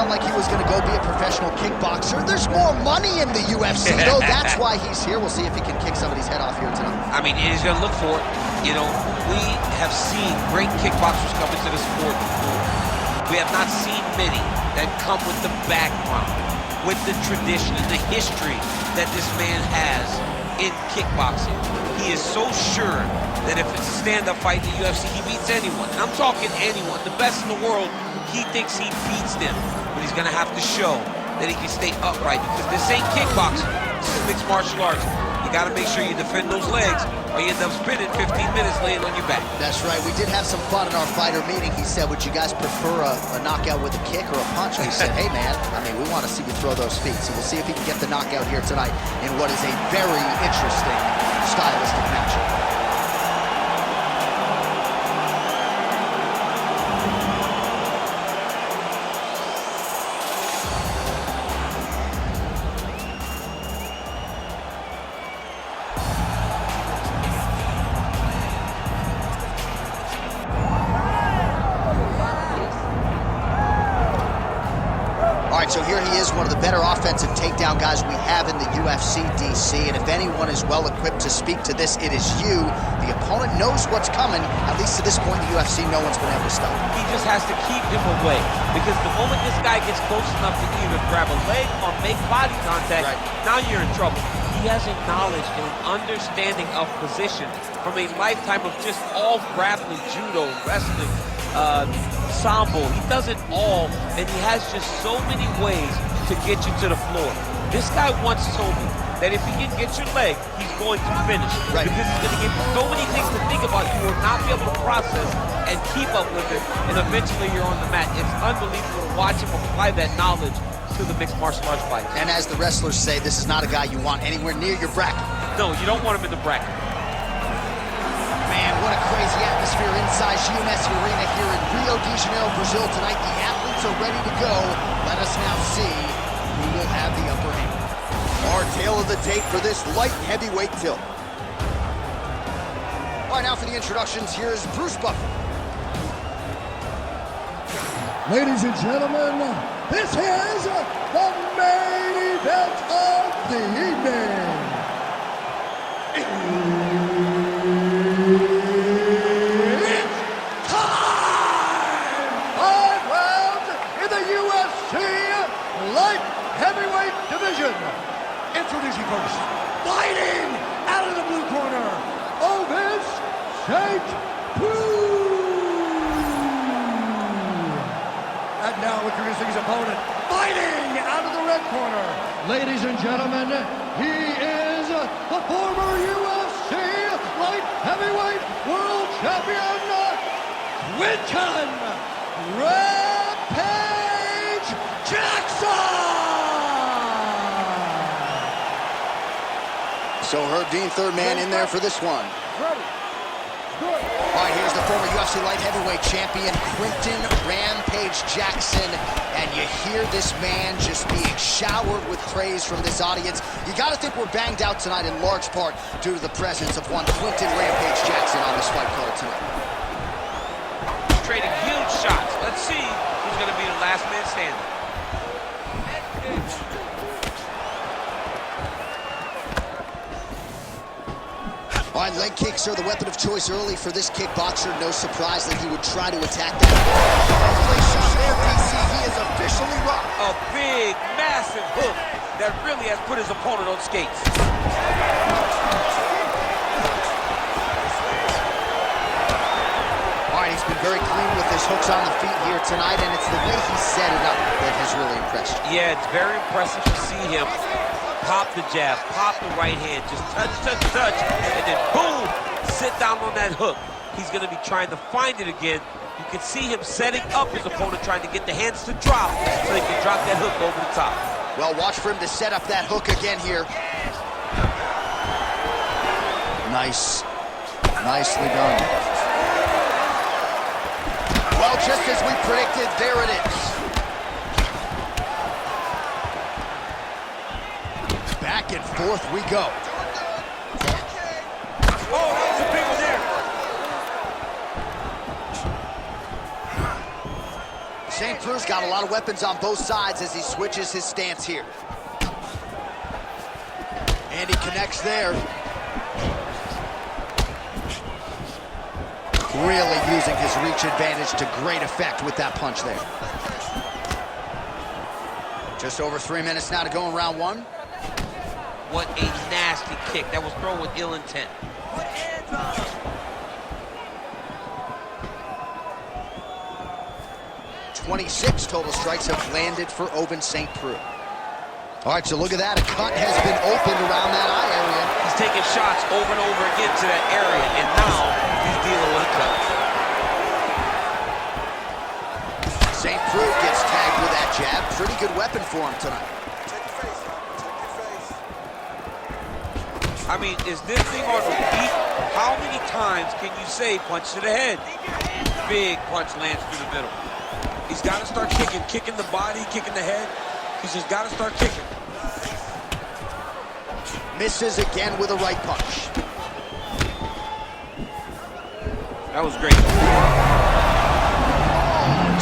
sound like he was going to go be a professional kickboxer. There's more money in the UFC, though. That's why he's here. We'll see if he can kick somebody's head off here tonight. I mean, he's going to look for it. You know, we have seen great kickboxers come into the sport before. We have not seen many that come with the background, with the tradition and the history that this man has in kickboxing. He is so sure that if it's a stand-up fight in the UFC, he beats anyone. And I'm talking anyone, the best in the world. He thinks he beats them, but he's gonna have to show that he can stay upright, because this ain't kickboxing, this is mixed martial arts. You gotta make sure you defend those legs, or you end up spinning 15 minutes laying on your back. That's right. We did have some fun in our fighter meeting. He said, would you guys prefer a knockout with a kick or a punch? We said, hey man, I mean, we want to see you throw those feet. So we'll see if he can get the knockout here tonight in what is a very interesting stylistic matchup. So here he is, one of the better offensive takedown guys we have in the UFC, DC. And if anyone is well equipped to speak to this, it is you. The opponent knows what's coming. At least to this point in the UFC, no one's been able to stop him. He just has to keep him away, because the moment this guy gets close enough to either grab a leg or make body contact, now you're in trouble. He has a knowledge and an understanding of position from a lifetime of just all grappling, judo, wrestling, sambo. He does it all, and he has just so many ways to get you to the floor. This guy once told me that if he can get your leg, he's going to finish. Because he's going to give you so many things to think about, you will not be able to process and keep up with it, and eventually you're on the mat. It's unbelievable to watch him apply that knowledge to the mixed martial arts fight. And as the wrestlers say, this is not a guy you want anywhere near your bracket. No, you don't want him in the bracket. Man, what a crazy atmosphere inside UMS Arena here in Rio de Janeiro, Brazil tonight. The athletes are ready to go. Let us now see who will have the upper hand. Our tale of the tape for this light heavyweight tilt. All right, now for the introductions, here's Bruce Buffer. Ladies and gentlemen, this is the main event of the evening. Introducing first, fighting out of the blue corner, Ovis Shake And now introducing his opponent, fighting out of the red corner. Ladies and gentlemen, he is the former UFC light heavyweight world champion, Quinton Rampage Jackson! So Herb Dean, third man in there for this one. All right, here's the former UFC light heavyweight champion, Quinton Rampage Jackson. And you hear this man just being showered with praise from this audience. You got to think we're banged out tonight in large part due to the presence of one Quinton Rampage Jackson on this fight card tonight. Trading huge shots. Let's see who's going to be the last man standing. All right, leg kicks are the weapon of choice early for this kickboxer. No surprise that he would try to attack that. Place shot there, DC. He is officially rocked. A big, massive hook that really has put his opponent on skates. All right, he's been very clean with his hooks on the feet here tonight, and it's the way he set it up that has really impressed you. Yeah, it's very impressive to see him pop the jab, pop the right hand, just touch, touch, touch, and then boom, sit down on that hook. He's going to be trying to find it again. You can see him setting up his opponent, trying to get the hands to drop so he can drop that hook over the top. Well, watch for him to set up that hook again here. Nice. Nicely done. Well, just as we predicted, there it is. Back and forth we go. Oh, that was a big one there. St. Prue's got a lot of weapons on both sides as he switches his stance here. And he connects there. Really using his reach advantage to great effect with that punch there. Just over 3 minutes now to go in round one. What a nasty kick. That was thrown with ill intent. 26 total strikes have landed for Ovince St. Preux. All right, so look at that. A cut has been opened around that eye area. He's taking shots over and over again to that area, and now he's dealing with a cut. St. Preux gets tagged with that jab. Pretty good weapon for him tonight. I mean, is this thing on repeat? How many times can you say punch to the head? Big punch lands through the middle. He's got to start kicking the body, kicking the head. He's just got to start kicking. Misses again with a right punch. That was great. Oh,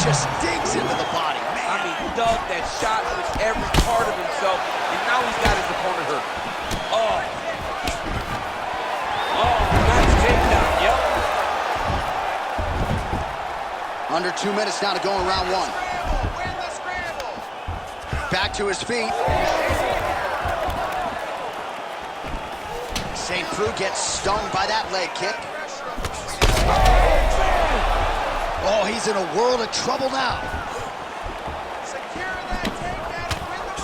just digs into the body. Man. I mean, dug that shot with every part of himself, and now he's got his opponent hurt. Oh. Oh, nice takedown, yep. Under 2 minutes now to go in round one. Back to his feet. St. Preux gets stung by that leg kick. Oh, he's in a world of trouble now. Secure that takedown and win the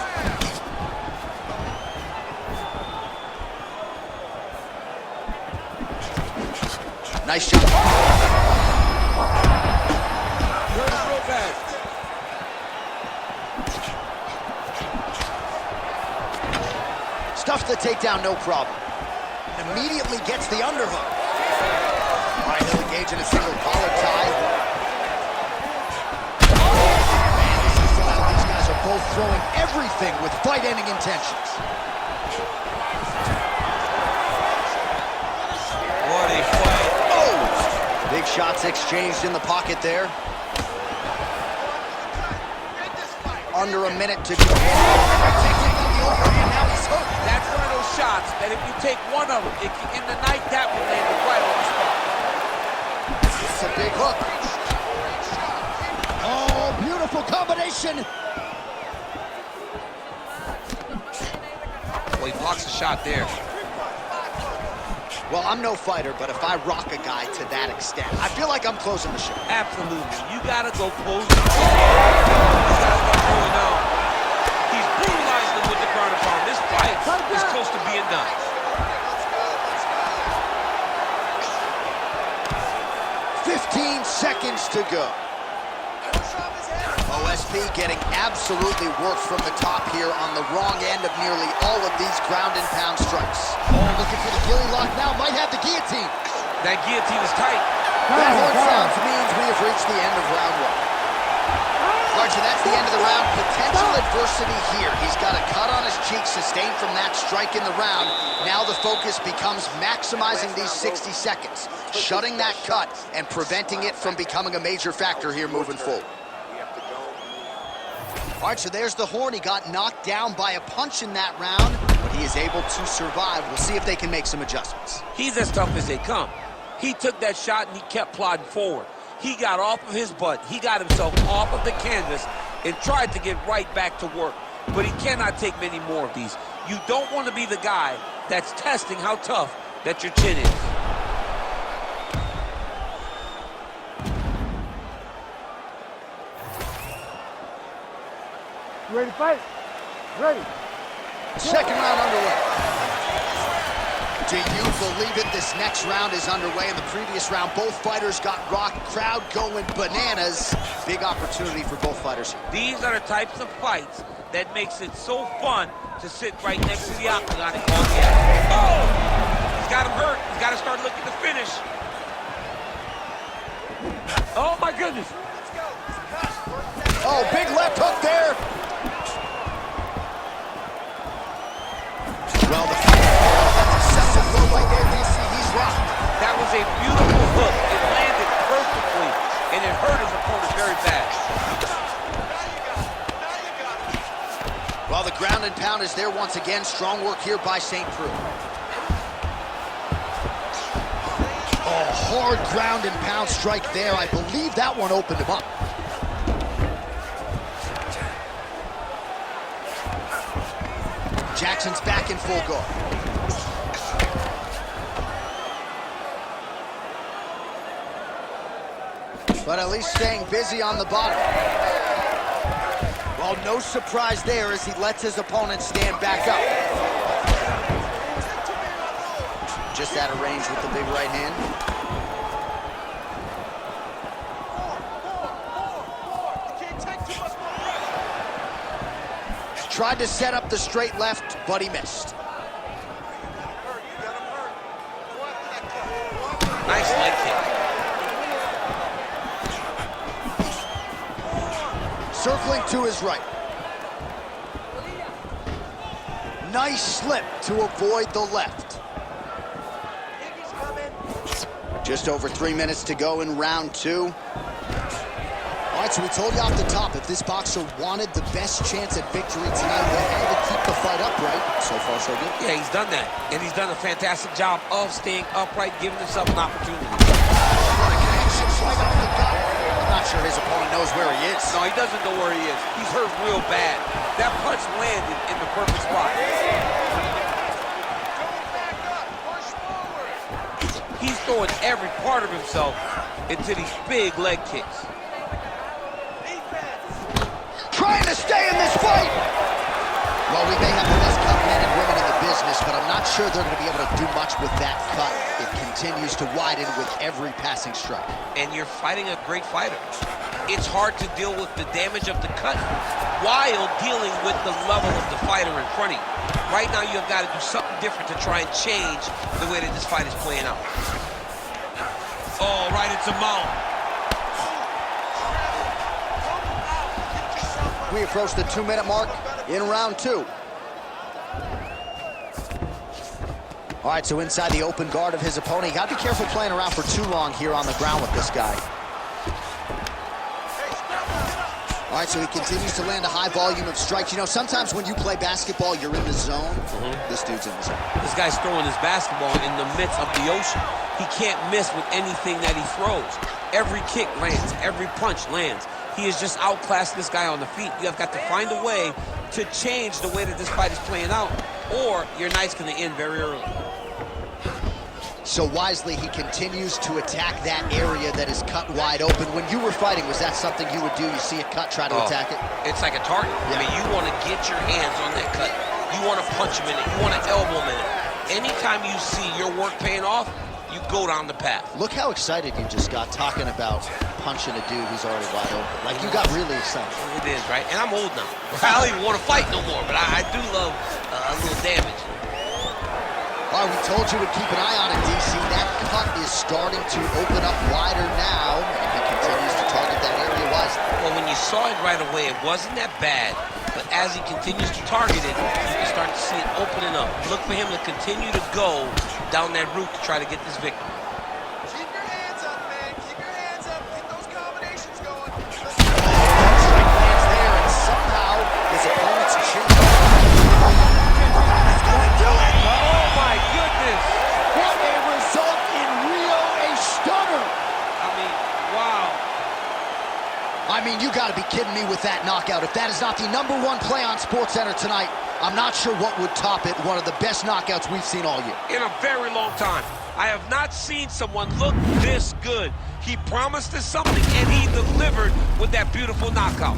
round. Nice shot. Real bad. Stuffs the takedown, no problem. Immediately gets the underhook. All right, he'll engage in a single collar tie. Man, this is how these guys are both throwing everything with fight-ending intentions. What a fight. Oh! Big shots exchanged in the pocket there. Under a minute to go. Taking out the overhand, now he's hooked. That's one of those shots that if you take one of them, in the night, that would land right on the spot. It's a big hook. Oh, beautiful combination. Well, he blocks a shot there. Well, I'm no fighter, but if I rock a guy to that extent, I feel like I'm closing the show. Absolutely. You gotta go close the show. He's gotta start going on. He's brutalizing him with the ground and pound. This fight is close to being done. 15 seconds to go. OSP getting absolutely worked from the top here on the wrong end of nearly all of these ground and pound strikes. Oh, looking for the gilly lock now, might have the guillotine. That guillotine is tight. That horn sounds means we have reached the end of round one. Archie, that's the end of the round. Potential adversity here. He's got a cut on his cheek sustained from that strike in the round. Now the focus becomes maximizing these 60 seconds, shutting that cut and preventing it from becoming a major factor here moving forward. All right, so there's the horn. He got knocked down by a punch in that round, but he is able to survive. We'll see if they can make some adjustments. He's as tough as they come. He took that shot and he kept plodding forward. He got off of his butt. He got himself off of the canvas and tried to get right back to work. But he cannot take many more of these. You don't want to be the guy that's testing how tough that your chin is. You ready to fight? Ready. Second round underway. Do you believe it? This next round is underway. In the previous round, both fighters got rocked. Crowd going bananas. Big opportunity for both fighters. These are the types of fights that makes it so fun to sit right next to the octagon and call the action. Oh! He's got him hurt. He's got to start looking to finish. Oh, my goodness. Oh, big left hook there. Well, the that's a second blow right there, DC. He's rocked. That was a beautiful hook. It landed perfectly, and it hurt his opponent very bad. is there once again. Strong work here by St. Preux. Oh, hard ground and pound strike there. I believe that one opened him up. Jackson's back in full guard. But at least staying busy on the bottom. Well, no surprise there as he lets his opponent stand back up. Just out of range with the big right hand. Tried to set up the straight left, but he missed. Nice leg kick. Circling to his right. Nice slip to avoid the left. Just over 3 minutes to go in round 2. All right, so we told you off the top, if this boxer wanted the best chance at victory tonight, they had to keep the fight upright. So far, so good. Yeah, he's done that. And he's done a fantastic job of staying upright, giving himself an opportunity. What a connection, right off the gut. I'm not sure his opponent knows where he is. No, he doesn't know where he is. He's hurt real bad. That punch landed in the perfect spot. He's throwing every part of himself into these big leg kicks. Trying to stay in this fight. Well, we may have the best cut men and women in the business, but I'm not sure they're going to be able to do much with that cut. It continues to widen with every passing strike. And you're fighting a great fighter. It's hard to deal with the damage of the cut while dealing with the level of the fighter in front of you. Right now, you've got to do something different to try and change the way that this fight is playing out. Oh, right into mount. We approach the 2-minute mark in round 2. All right, so inside the open guard of his opponent. You got to be careful playing around for too long here on the ground with this guy. All right, so he continues to land a high volume of strikes. You know, sometimes when you play basketball, you're in the zone. This dude's in the zone. This guy's throwing his basketball in the midst of the ocean. He can't miss with anything that he throws. Every kick lands, every punch lands. He has just outclassed this guy on the feet. You have got to find a way to change the way that this fight is playing out, or your night's going to end very early. So wisely, he continues to attack that area that is cut wide open. When you were fighting, was that something you would do? You see a cut, try to attack it? It's like a target. Yeah. I mean, you want to get your hands on that cut. You want to punch him in it. You want to elbow him in it. Anytime you see your work paying off, you go down the path. Look how excited you just got talking about punching a dude who's already wide open. Like, you got really excited. It is, right? And I'm old now. I don't even want to fight no more, but I do love a little damage. All right, we told you to keep an eye on it, DC. That cut is starting to open up wider now, and he continues to target that area wisely. Well, when you saw it right away, it wasn't that bad. But as he continues to target it, you can start to see it opening up. Look for him to continue to go down that route to try to get this victory. Keep your hands up, man. Keep your hands up. Get those combinations going. Strike lands there, and somehow his opponent's chin. He's going to do it! Oh, my goodness! What a result in Rio, a stunner! I mean, wow. I mean, you got to be kidding me with that knockout. If that is not the #1 play on SportsCenter tonight, I'm not sure what would top it. One of the best knockouts we've seen all year. In a very long time. I have not seen someone look this good. He promised us something, and he delivered with that beautiful knockout.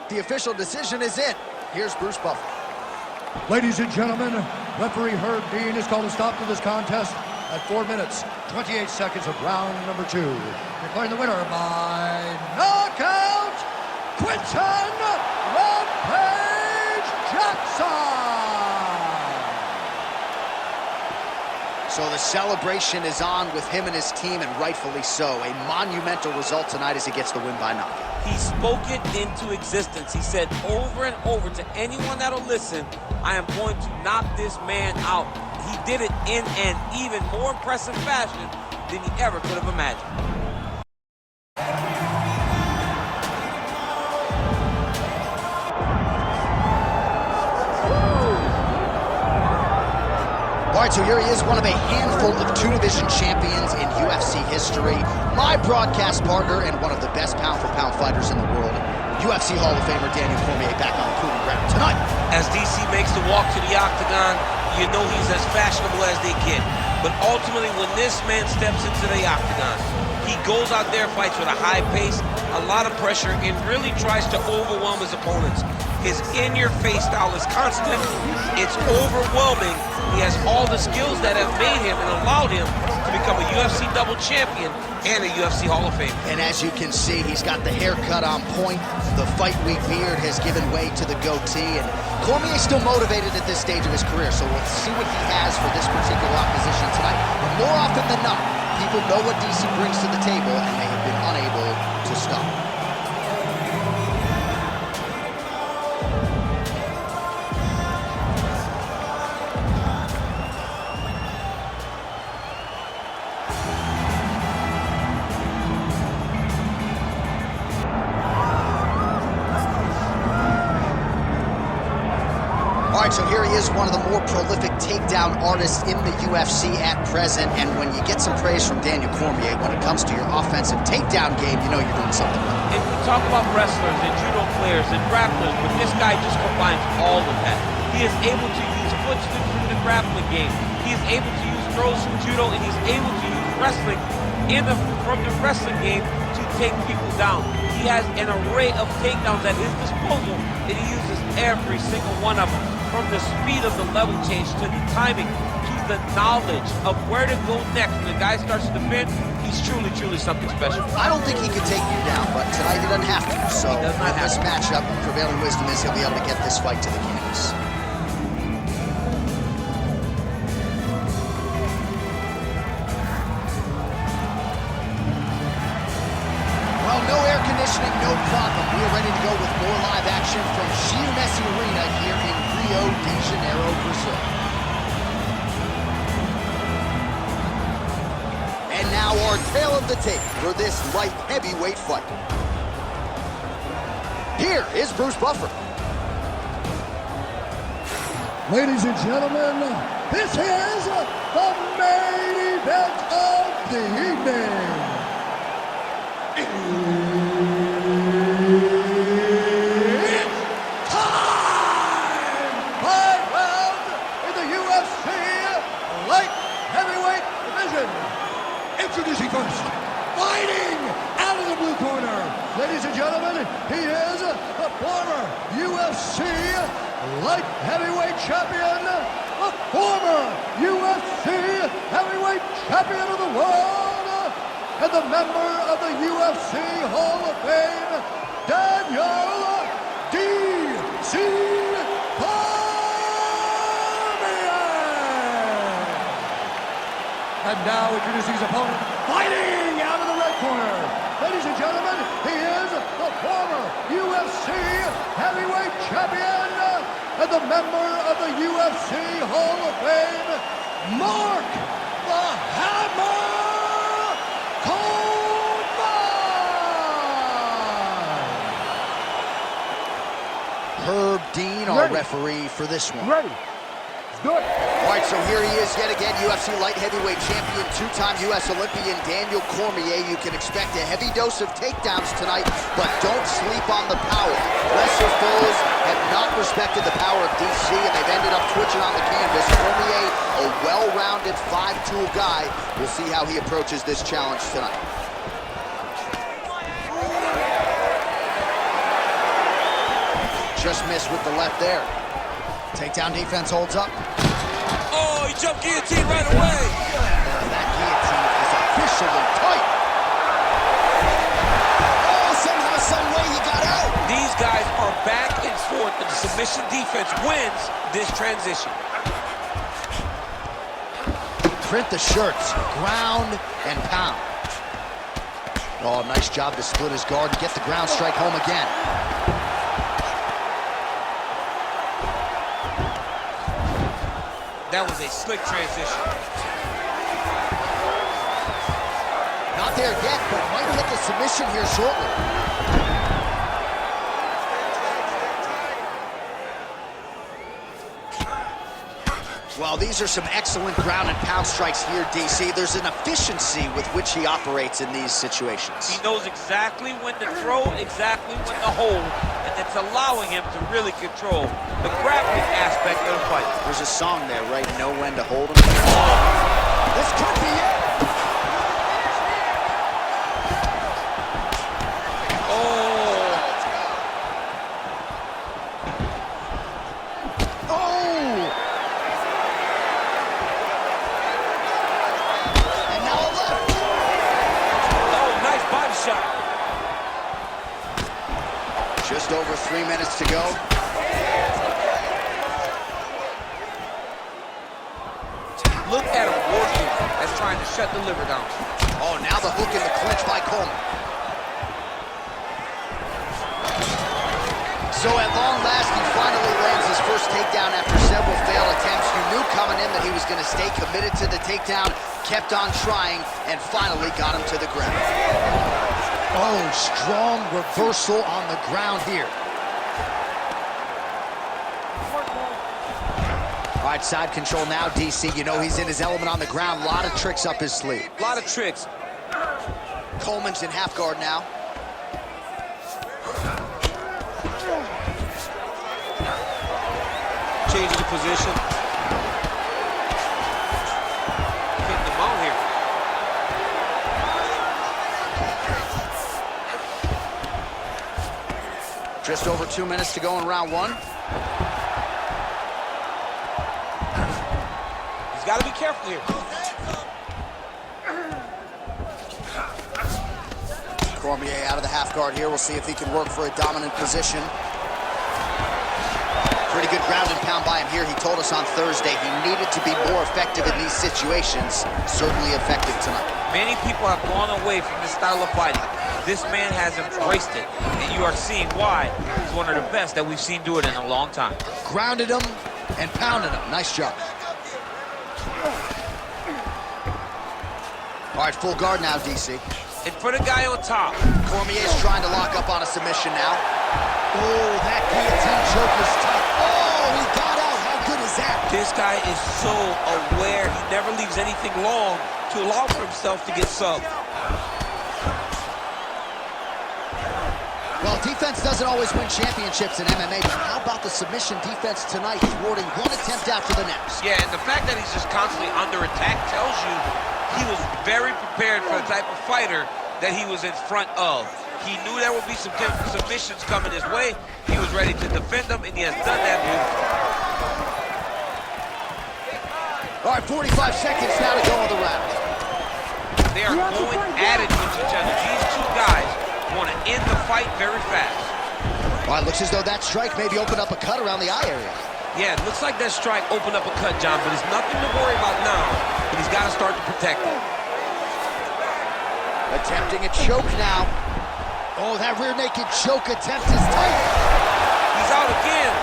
The official decision is in. Here's Bruce Buffer. Ladies and gentlemen, referee Herb Dean has called a stop to this contest at 4 minutes, 28 seconds of round number 2. Declaring the winner by knockout, Quinton Rampage Jackson! So the celebration is on with him and his team, and rightfully so. A monumental result tonight as he gets the win by knockout. He spoke it into existence. He said over and over to anyone that'll listen, I am going to knock this man out. He did it in an even more impressive fashion than he ever could have imagined. All right, so here he is, one of a handful of two-division champions in UFC history. My broadcast partner and one of the best pound-for-pound fighters in the world, UFC Hall of Famer Daniel Cormier, back on the proving ground tonight. As DC makes the walk to the octagon, you know he's as fashionable as they get. But ultimately, when this man steps into the octagon, he goes out there, fights with a high pace, a lot of pressure, and really tries to overwhelm his opponents. His in-your-face style is constant. It's overwhelming. He has all the skills that have made him and allowed him to become a UFC double champion and a UFC Hall of Famer. And as you can see, he's got the haircut on point. The fight week beard has given way to the goatee. And Cormier's still motivated at this stage of his career, so we'll see what he has for this particular opposition tonight. But more often than not, people know what DC brings to the table, and they have been unable to stop. All right, so here he is, one of the more prolific takedown artists in the UFC at present. And when you get some praise from Daniel Cormier, when it comes to your offensive takedown game, you know you're doing something right. And we talk about wrestlers and judo players and grapplers, but this guy just combines all of that. He is able to use foot sweeps from the grappling game. He is able to use throws from judo, and he's able to use wrestling from the wrestling game to take people down. He has an array of takedowns at his disposal, and he uses every single one of them. From the speed of the level change to the timing to the knowledge of where to go next. When the guy starts to defend, he's truly, truly something special. I don't think he could take you down, but tonight he doesn't have to. So in this matchup, prevailing wisdom is he'll be able to get this fight to the canvas. Well, no air conditioning, no problem. We are ready to go with more live action from Messi Arena here in Rio de Janeiro, Brazil. And now our tale of the tape for this light heavyweight fight. Here is Bruce Buffer. Ladies and gentlemen, this is the main event of the evening. Introducing first, fighting out of the blue corner, ladies and gentlemen, he is the former UFC light heavyweight champion, the former UFC heavyweight champion of the world, and the member of the UFC Hall of Fame, Daniel D.C. And now introducing his opponent, fighting out of the red corner. Ladies and gentlemen, he is the former UFC heavyweight champion and the member of the UFC Hall of Fame, Mark the Hammer Coleman. Herb Dean, our referee for this one. Ready. Good. All right, so here he is yet again, UFC light heavyweight champion, two-time U.S. Olympian Daniel Cormier. You can expect a heavy dose of takedowns tonight, but don't sleep on the power. Lesser foes have not respected the power of DC, and they've ended up twitching on the canvas. Cormier, a well-rounded five-tool guy. We'll see how he approaches this challenge tonight. Just missed with the left there. Takedown defense holds up. Oh, he jumped guillotine right away. That guillotine is officially tight. Oh, somehow, some way he got out. These guys are back and forth, and the submission defense wins this transition. Print the shirts, ground and pound. Oh, nice job to split his guard and get the ground strike home again. That was a slick transition. Not there yet, but might get the submission here shortly. Well, these are some excellent ground and pound strikes here, DC. There's an efficiency with which he operates in these situations. He knows exactly when to throw, exactly when to hold, and it's allowing him to really control the grappling aspect of the fight. There's a song there, right? Know when to hold him. Oh, this could be it. Just over 3 minutes to go. Look at him working as trying to shut the liver down. Oh, now the hook in the clinch by Coleman. So at long last, he finally lands his first takedown after several failed attempts. You knew coming in that he was going to stay committed to the takedown, kept on trying, and finally got him to the ground. Oh, strong reversal on the ground here. All right, side control now, DC. You know he's in his element on the ground. A lot of tricks up his sleeve. A lot of tricks. Coleman's in half guard now. Changing the position. Getting the mount here. Just over 2 minutes to go in round one. He's got to be careful here. Cormier out of the half guard here. We'll see if he can work for a dominant position. Pretty good ground and pound by him here. He told us on Thursday he needed to be more effective in these situations. Certainly effective tonight. Many people have gone away from this style of fighting. This man has embraced it, and you are seeing why he's one of the best that we've seen do it in a long time. Grounded him and pounded him. Nice job. All right, full guard now, DC. And for the guy on top. Cormier's trying to lock up on a submission now. Oh, that guillotine choke is tough. Oh, he got out. How good is that? This guy is so aware. He never leaves anything long to allow for himself to get subbed. Well, defense doesn't always win championships in MMA, but how about the submission defense tonight, thwarting one attempt after the next? Yeah, and the fact that he's just constantly under attack tells you he was very prepared for the type of fighter that he was in front of. He knew there would be some submissions coming his way. He was ready to defend them, and he has done that beautifully. All right, 45 seconds now to go in the round. They are going at it with each other. These two guys want to end the fight very fast. Well, it looks as though that strike maybe opened up a cut around the eye area. Yeah, it looks like that strike opened up a cut, John, but it's nothing to worry about now. But he's got to start to protect it. Attempting a choke now. Oh, that rear naked choke attempt is tight. He's out again.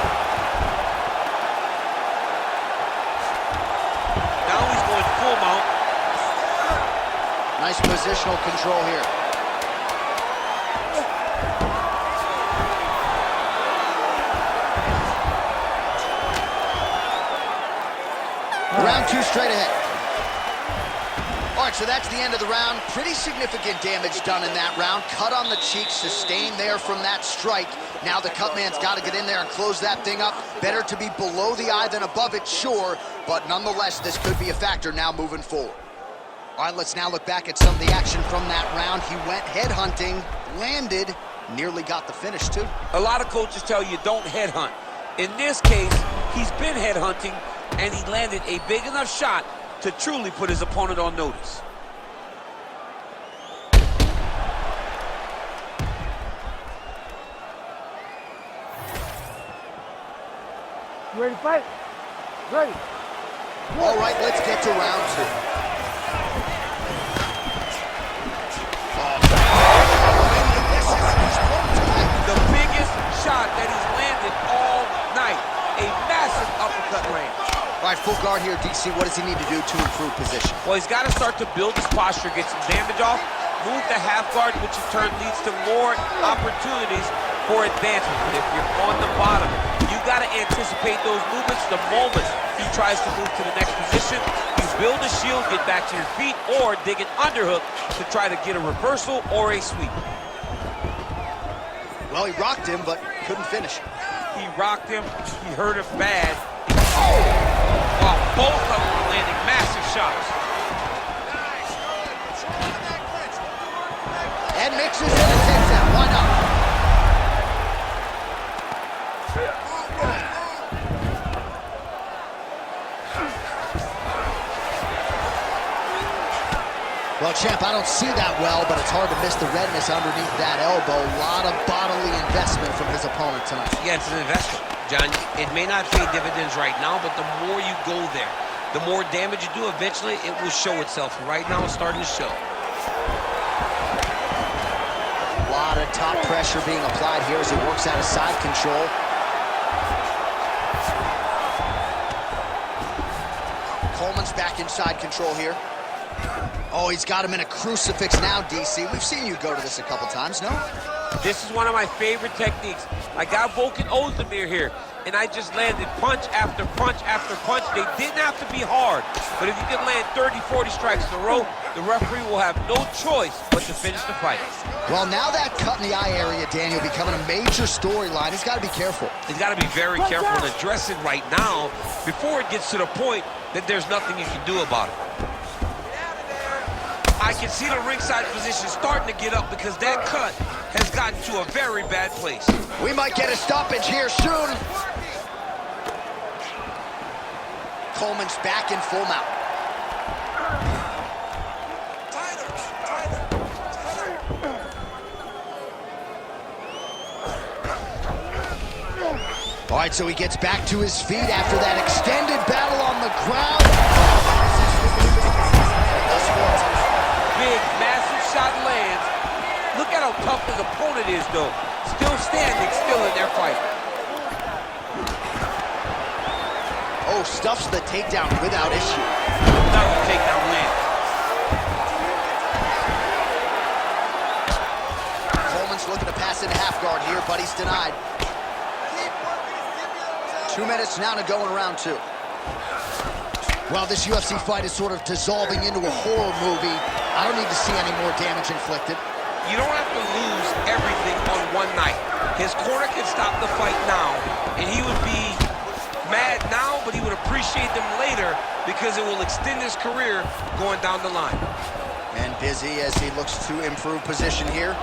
Now he's going full mount. Nice positional control here. Round two straight ahead. All right, so that's the end of the round. Pretty significant damage done in that round. Cut on the cheek, sustained there from that strike. Now the cut man's got to get in there and close that thing up. Better to be below the eye than above it, sure. But nonetheless, this could be a factor now moving forward. All right, let's now look back at some of the action from that round. He went headhunting, landed, nearly got the finish, too. A lot of coaches tell you don't headhunt. In this case, he's been headhunting, and he landed a big enough shot to truly put his opponent on notice. You ready to fight? Ready. All right, let's get to round two. Oh, shot that he's landed all night. A massive uppercut land. All right, full guard here, DC. What does he need to do to improve position? Well, he's got to start to build his posture, get some damage off, move the half guard, which in turn leads to more opportunities for advancement. But if you're on the bottom, you got to anticipate those movements the moment he tries to move to the next position. You build a shield, get back to your feet, or dig an underhook to try to get a reversal or a sweep. Well, he rocked him, but couldn't finish. He rocked him, he hurt him bad. While both of them were landing massive shots. And mixes in a takedown. Why not? Well, champ, I don't see that well, but it's hard to miss the redness underneath that elbow. A lot of bodily investment from his opponent tonight. Yeah, it's an investment, John. It may not pay dividends right now, but the more you go there, the more damage you do, eventually it will show itself. Right now, it's starting to show. A lot of top pressure being applied here as he works out of side control. Coleman's back in side control here. Oh, he's got him in a crucifix now, DC. We've seen you go to this a couple times, no? This is one of my favorite techniques. I got Volkan Ozdemir here, and I just landed punch after punch after punch. They didn't have to be hard, but if you can land 30, 40 strikes in a row, the referee will have no choice but to finish the fight. Well, now that cut in the eye area, Daniel, becoming a major storyline, he's got to be careful. He's got to be very careful and address it right now before it gets to the point that there's nothing you can do about it. I can see the ringside position starting to get up because that cut has gotten to a very bad place. We might get a stoppage here soon. Coleman's back in full mount. All right, so he gets back to his feet after that extended battle on the ground. Big, massive shot lands. Look at how tough his opponent is, though. Still standing, still in their fight. Oh, stuffs the takedown without issue. Another takedown land. Coleman's looking to pass into half guard here, but he's denied. 2 minutes now to go in round two. Well, this UFC fight is sort of dissolving into a horror movie. I don't need to see any more damage inflicted. You don't have to lose everything on one night. His corner can stop the fight now, and he would be mad now, but he would appreciate them later because it will extend his career going down the line. And busy as he looks to improve position here.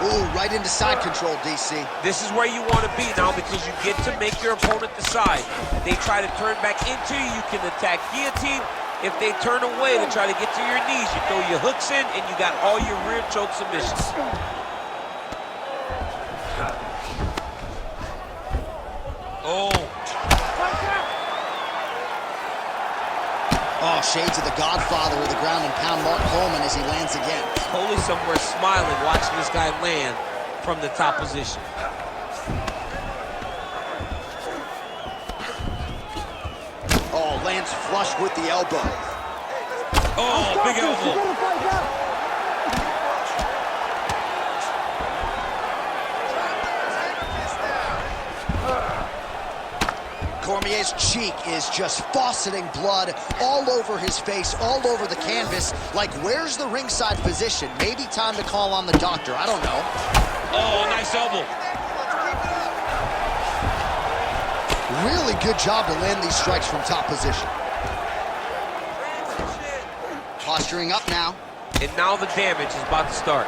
Ooh, right into side control, DC. This is where you want to be now because you get to make your opponent decide. They try to turn back into you, you can attack guillotine. If they turn away to try to get to your knees, you throw your hooks in and you got all your rear choke submissions. Oh, shades of the Godfather of the ground and pound, Mark Coleman, as he lands again. Coley somewhere smiling, watching this guy land from the top position. Oh, lands flush with the elbow. Oh, big elbow. Cormier's cheek is just fauceting blood all over his face, all over the canvas. Like, where's the ringside physician? Maybe time to call on the doctor. I don't know. Oh, nice elbow. Really good job to land these strikes from top position. Posturing up now. And now the damage is about to start.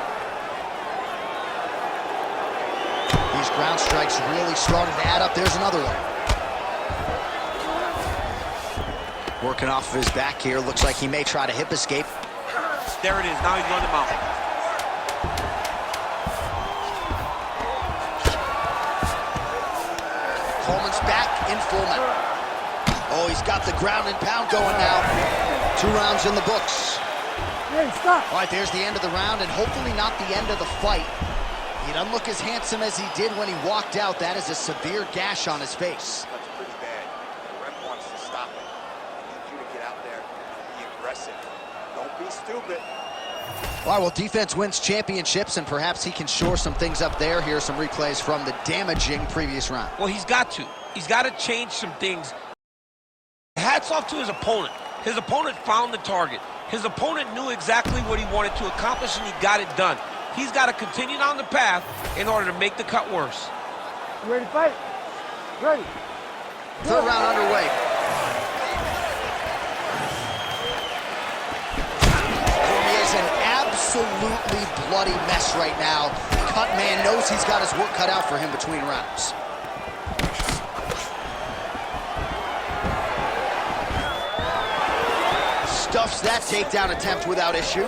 These ground strikes really started to add up. There's another one. Working off of his back here. Looks like he may try to hip escape. There it is. Now he's running him out. Coleman's back in full mount. Oh, he's got the ground and pound going now. 2 rounds in the books. Hey, stop. All right, there's the end of the round, and hopefully not the end of the fight. He doesn't look as handsome as he did when he walked out. That is a severe gash on his face. That's pretty bad. The ref wants to stop it. I need you to get out there and be aggressive. Don't be stupid. All right, well, defense wins championships, and perhaps he can shore some things up there. Here are some replays from the damaging previous round. Well, he's got to. He's got to change some things. Hats off to his opponent. His opponent found the target. His opponent knew exactly what he wanted to accomplish, and he got it done. He's got to continue down the path in order to make the cut worse. You ready to fight? Ready. Third round underway. Cormier's an absolutely bloody mess right now. Cut man knows he's got his work cut out for him between rounds. Stuffs that takedown attempt without issue.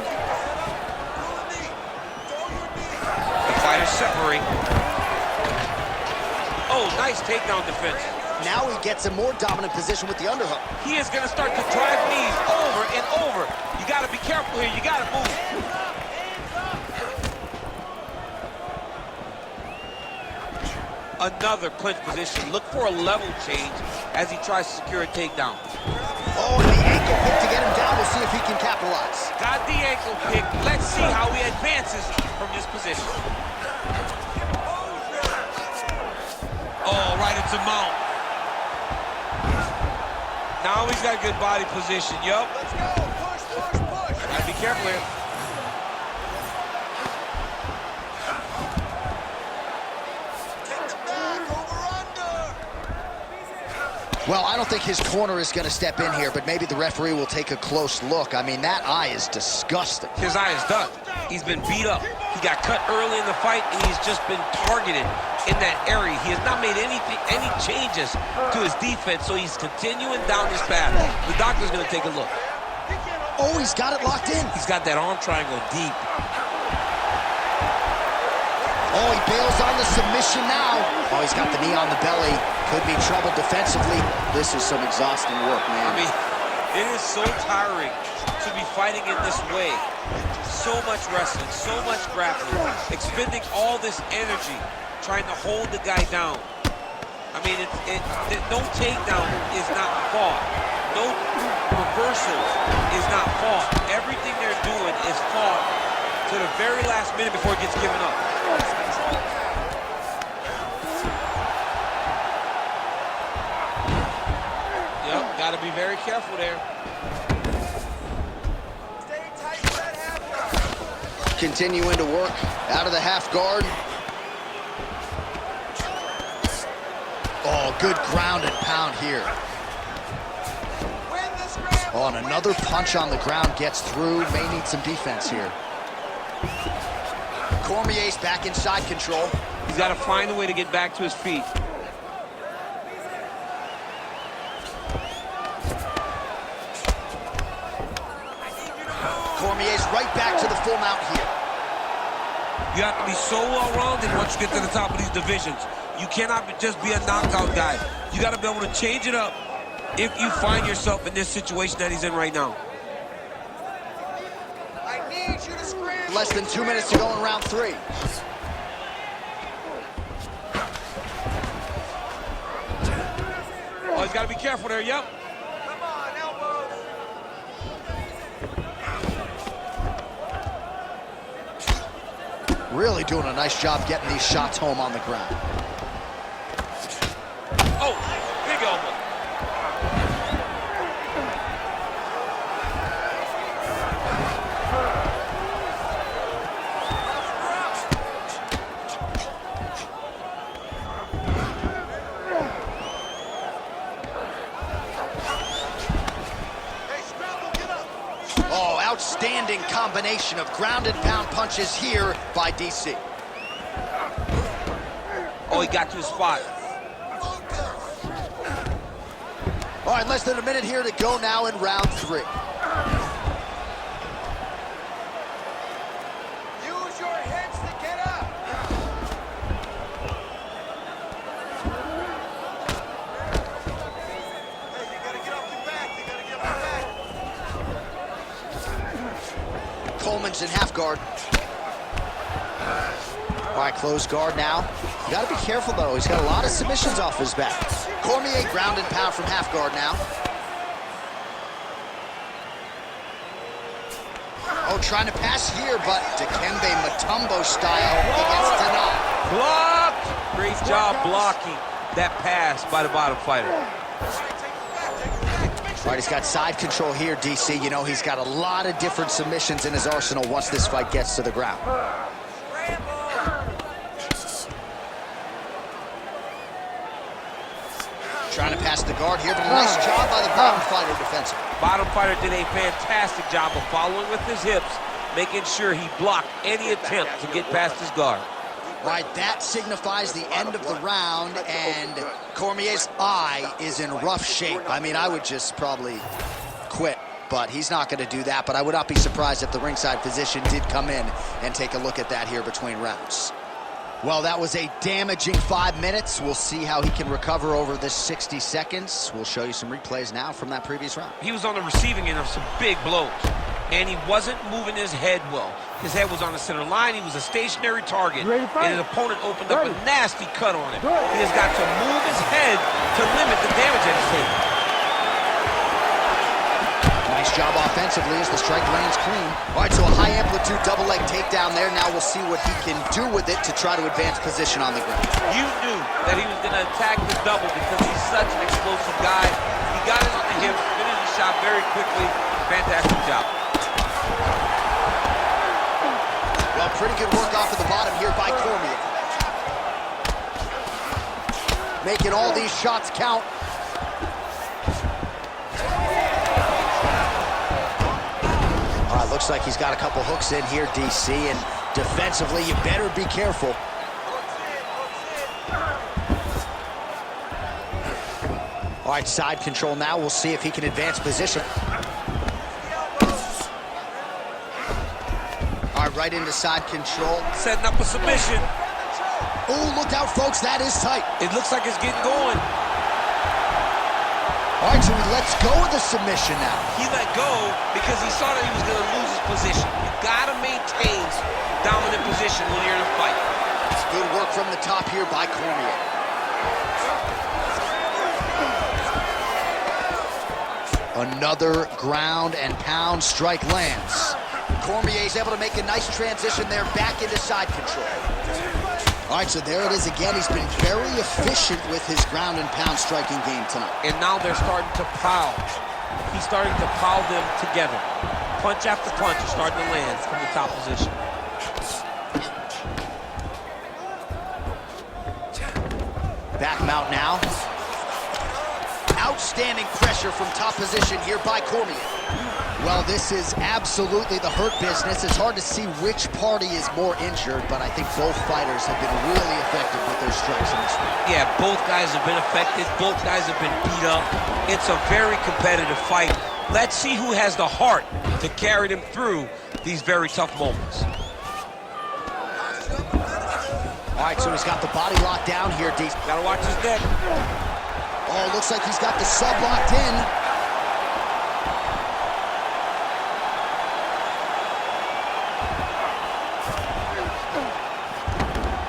Fighters separate. Oh, nice takedown defense. Now he gets a more dominant position with the underhook. He is going to start to drive knees over and over. You got to be careful here. You got to move. Another clinch position. Look for a level change as he tries to secure a takedown. Oh, and the ankle pick to get him down. We'll see if he can capitalize. Got the ankle pick. Let's see how he advances from this position. Oh, right into mount. Now he's got good body position. Yup. Let's go. Push, push, push. Gotta be careful here. Get back, over, under. Well, I don't think his corner is going to step in here, but maybe the referee will take a close look. I mean, that eye is disgusting. His eye is done. He's been beat up. He got cut early in the fight, and he's just been targeted in that area. He has not made any changes to his defense, so he's continuing down this path. The doctor's going to take a look. Oh, he's got it locked in. He's got that arm triangle deep. Oh, he bails on the submission now. Oh, he's got the knee on the belly. Could be trouble defensively. This is some exhausting work, man. I mean, it is so tiring to be fighting in this way. So much wrestling, so much grappling, expending all this energy trying to hold the guy down. I mean, no takedown is not fought. No reversals is not fought. Everything they're doing is fought to the very last minute before it gets given up. Yep, got to be very careful there. Stay tight for that half guard. Continuing to work out of the half guard. Oh, good ground and pound here. Win the scramble. Oh, and another punch on the ground gets through. May need some defense here. Cormier's back in side control. He's got to find a way to get back to his feet. Cormier's right back to the full mount here. You have to be so well-rounded once you get to the top of these divisions. You cannot just be a knockout guy. You got to be able to change it up if you find yourself in this situation that he's in right now. I need you to scramble. Less than 2 minutes to go in round 3. Oh, he's got to be careful there, yep. Come on, elbows. Really doing a nice job getting these shots home on the ground. Oh, big elbow. Hey, scramble, get up. Oh, outstanding combination of ground and pound punches here by DC. Oh, he got to his spot. All right, less than a minute here to go now in round 3. Use your heads to get up. Hey, you gotta get off your back. You gotta get off your back. Coleman's in half guard. All right, closed guard now. You got to be careful, though. He's got a lot of submissions off his back. Cormier ground and pound from half guard now. Oh, trying to pass here, but Dikembe Mutombo style, he gets denied. Blocked! Great job blocking that pass by the bottom fighter. All right, he's got side control here, DC. You know, he's got a lot of different submissions in his arsenal once this fight gets to the ground. Trying to pass the guard here, but a nice job by the bottom fighter defensively. Bottom fighter did a fantastic job of following with his hips, making sure he blocked any attempt to get past his guard. Right, that signifies the end of the round, and Cormier's eye is in rough shape. I mean, I would just probably quit, but he's not going to do that. But I would not be surprised if the ringside physician did come in and take a look at that here between rounds. Well, that was a damaging 5 minutes. We'll see how he can recover over this 60 seconds. We'll show you some replays now from that previous round. He was on the receiving end of some big blows, and he wasn't moving his head well. His head was on the center line. He was a stationary target, and his opponent opened up a nasty cut on him. He has got to move his head to limit the damage that he's taking. Nice job offensively as the strike lands clean. All right, so a high amplitude double leg takedown there. Now we'll see what he can do with it to try to advance position on the ground. You knew that he was going to attack the double because he's such an explosive guy. He got it on the hips, finished the shot very quickly. Fantastic job. Well, pretty good work off of the bottom here by Cormier. Making all these shots count. Looks like he's got a couple hooks in here, DC, and defensively, you better be careful. All right, side control now. We'll see if he can advance position. All right, right into side control. Setting up a submission. Oh, look out, folks. That is tight. It looks like it's getting going. All right, so he lets go of the submission now. He let go because he saw that he was going to lose his position. You got to maintain dominant position when you're in a fight. It's good work from the top here by Cormier. Another ground and pound strike lands. Cormier's able to make a nice transition there back into side control. All right, so there it is again. He's been very efficient with his ground and pound striking game tonight. And now they're starting to pile. He's starting to pile them together. Punch after punch is starting to land from the top position. Back mount now. Outstanding pressure from top position here by Cormier. Well, this is absolutely the hurt business. It's hard to see which party is more injured, but I think both fighters have been really effective with their strikes in this one. Yeah, both guys have been affected. Both guys have been beat up. It's a very competitive fight. Let's see who has the heart to carry them through these very tough moments. All right, so he's got the body locked down here, D. Gotta watch his neck. Oh, looks like he's got the sub locked in.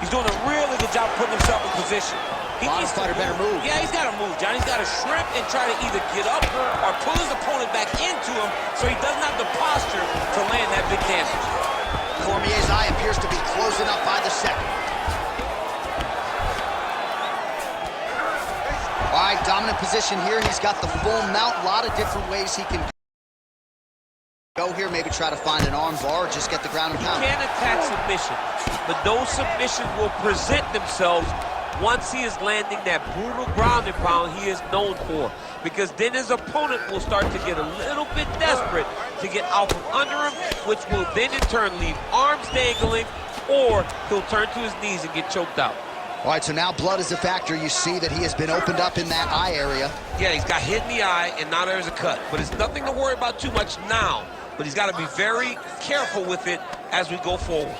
He's doing a really good job putting himself in position. Bottom fighter better move. Yeah, he's got to move, John. He's got to shrimp and try to either get up or pull his opponent back into him so he doesn't have the posture to land that big damage. Cormier's eye appears to be closing up by the second. All right, dominant position here. He's got the full mount. A lot of different ways he can go here. Maybe try to find an arm bar or just get the ground and pound. He can attack submissions, but those submissions will present themselves once he is landing that brutal ground and pound he is known for. Because then his opponent will start to get a little bit desperate to get out from under him, which will then in turn leave arms dangling, or he'll turn to his knees and get choked out. All right, so now blood is a factor. You see that he has been opened up in that eye area. Yeah, he's got hit in the eye, and now there's a cut. But it's nothing to worry about too much now. But he's got to be very careful with it as we go forward.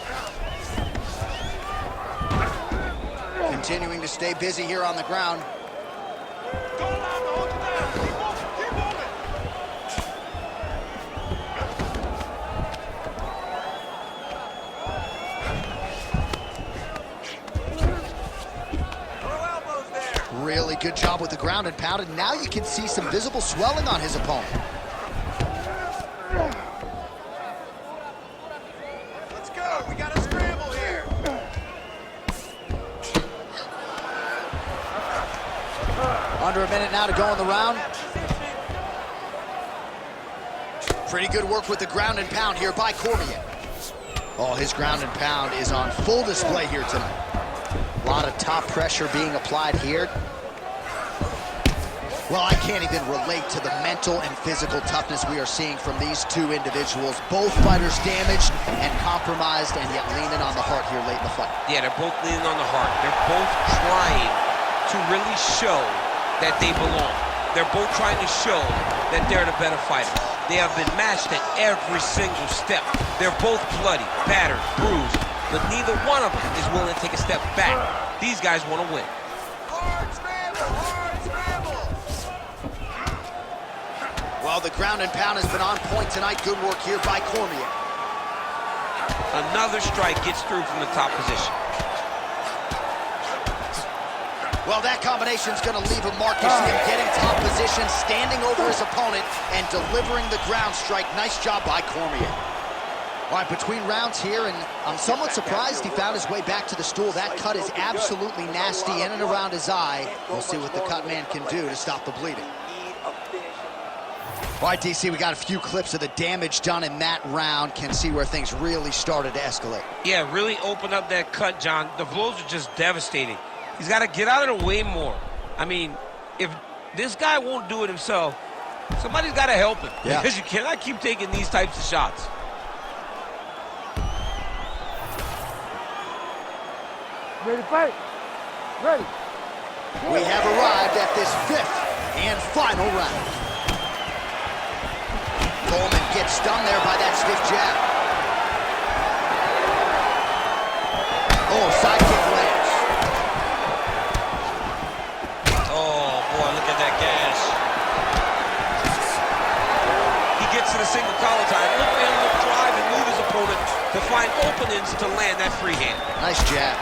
Continuing to stay busy here on the ground. Really good job with the ground and pound, and now you can see some visible swelling on his opponent. Let's go. We got a scramble here. Under a minute now to go in the round. Pretty good work with the ground and pound here by Cormier. Oh, his ground and pound is on full display here tonight. A lot of top pressure being applied here. Well, I can't even relate to the mental and physical toughness we are seeing from these two individuals. Both fighters damaged and compromised, and yet leaning on the heart here late in the fight. Yeah, they're both leaning on the heart. They're both trying to really show that they belong. They're both trying to show that they're the better fighter. They have been matched at every single step. They're both bloody, battered, bruised, but neither one of them is willing to take a step back. These guys want to win. Hard scramble, hard scramble. Well, the ground and pound has been on point tonight. Good work here by Cormier. Another strike gets through from the top position. Well, that combination's going to leave a mark. You see him getting top position, standing over his opponent, and delivering the ground strike. Nice job by Cormier. All right, between rounds here, and I'm somewhat surprised he found his way back to the stool. That cut is absolutely nasty in and around his eye. We'll see what the cut man can do to stop the bleeding. All right, DC, we got a few clips of the damage done in that round. Can see where things really started to escalate. Yeah, really opened up that cut, John. The blows are just devastating. He's got to get out of the way more. I mean, if this guy won't do it himself, somebody's got to help him. Yeah. Because you cannot keep taking these types of shots. Ready to fight? Ready. We have arrived at this fifth and final round. Coleman gets stunned there by that stiff jab. Oh, side kick lands. Oh, boy, look at that gash. He gets to the single collar tie. Look for him to drive and move his opponent to find openings to land that free hand. Nice jab.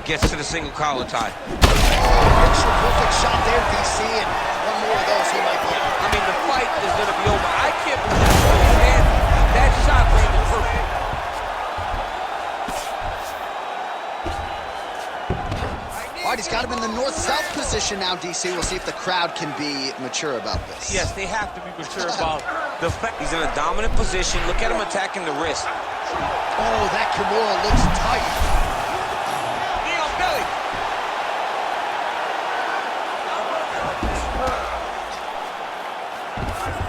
Gets to the single collar tie. Picture perfect shot there, DC, and one more of those, he might be out. I mean, the fight is going to be over. I can't believe that shot landed perfect. All right, he's got him in the north-south position now, DC. We'll see if the crowd can be mature about this. Yes, they have to be mature about the fact he's in a dominant position. Look at him attacking the wrist. Oh, that Kimura looks tight.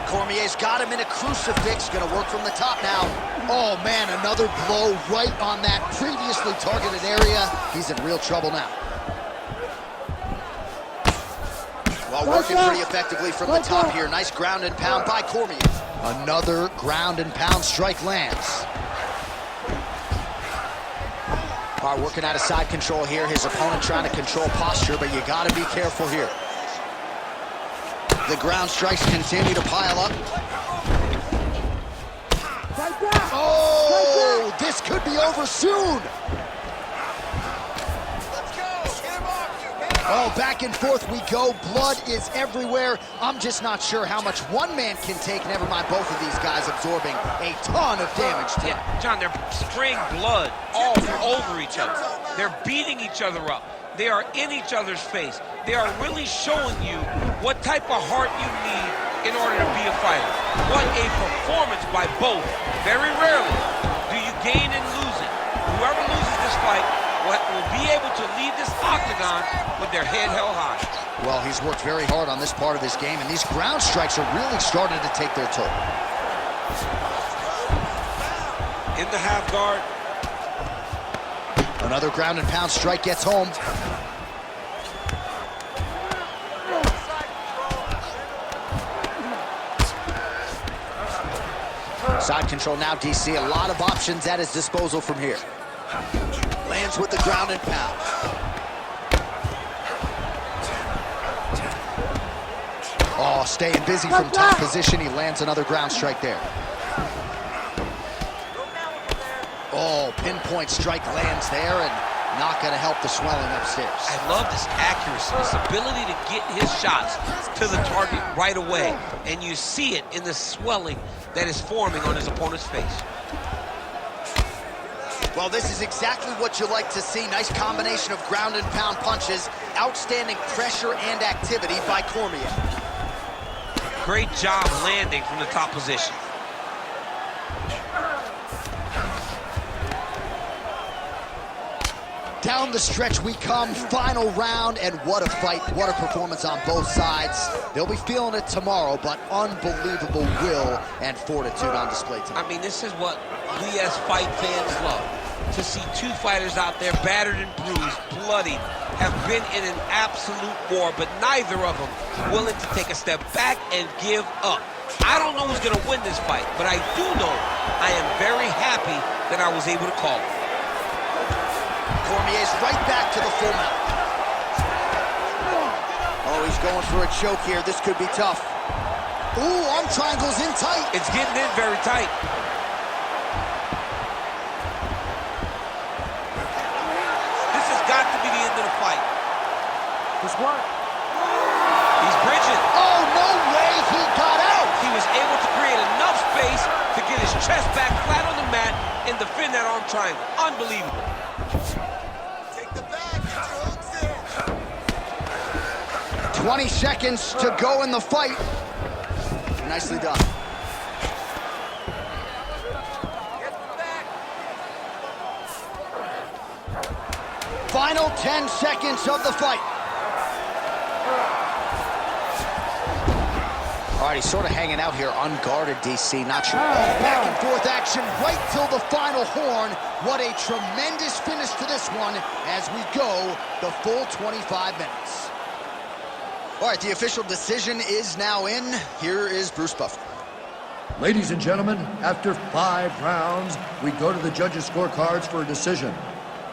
Cormier's got him in a crucifix. Gonna work from the top now. Oh, man, another blow right on that previously targeted area. He's in real trouble now. Well, working pretty effectively from the top here. Nice ground and pound by Cormier. Another ground and pound strike lands. All right, working out of side control here. His opponent trying to control posture, but you gotta be careful here. The ground strikes continue to pile up. Oh, this could be over soon. Let's go. Get him off you. Get him Oh, off. back and forth we go. Blood is everywhere. I'm just not sure how much one man can take. Never mind both of these guys absorbing a ton of damage. Yeah, John, they're spraying blood all over each other. They're beating each other up. They are in each other's face. They are really showing you what type of heart you need in order to be a fighter. What a performance by both. Very rarely do you gain and lose it. Whoever loses this fight will be able to leave this octagon with their head held high. Well, he's worked very hard on this part of his game, and these ground strikes are really starting to take their toll. In the half guard. Another ground and pound strike gets home. Side control now, DC. A lot of options at his disposal from here. Lands with the ground and pound. Oh, staying busy from top position. He lands another ground strike there. Oh, pinpoint strike lands there, and not going to help the swelling upstairs. I love this accuracy, this ability to get his shots to the target right away. And you see it in the swelling that is forming on his opponent's face. Well, this is exactly what you like to see. Nice combination of ground and pound punches. Outstanding pressure and activity by Cormier. Great job landing from the top position. Down the stretch we come, final round, and what a fight, what a performance on both sides. They'll be feeling it tomorrow, but unbelievable will and fortitude on display tonight. I mean, this is what we as fight fans love. To see two fighters out there battered and bruised, bloodied, have been in an absolute war, but neither of them willing to take a step back and give up. I don't know who's going to win this fight, but I do know I am very happy that I was able to call it. Cormier's right back to the full mount. Oh, he's going for a choke here. This could be tough. Ooh, arm triangle's in tight. It's getting in very tight. This has got to be the end of the fight. Just what? He's bridging. Oh, no way he got out. He was able to create enough space to get his chest back flat on the mat and defend that arm triangle. Unbelievable. 20 seconds to go in the fight. Nicely done. Final 10 seconds of the fight. All right, he's sort of hanging out here unguarded, DC. Not sure. Oh, back and forth action right till the final horn. What a tremendous finish to this one as we go the full 25 minutes. All right, the official decision is now in. Here is Bruce Buffer. Ladies and gentlemen, after 5 rounds, we go to the judges' scorecards for a decision.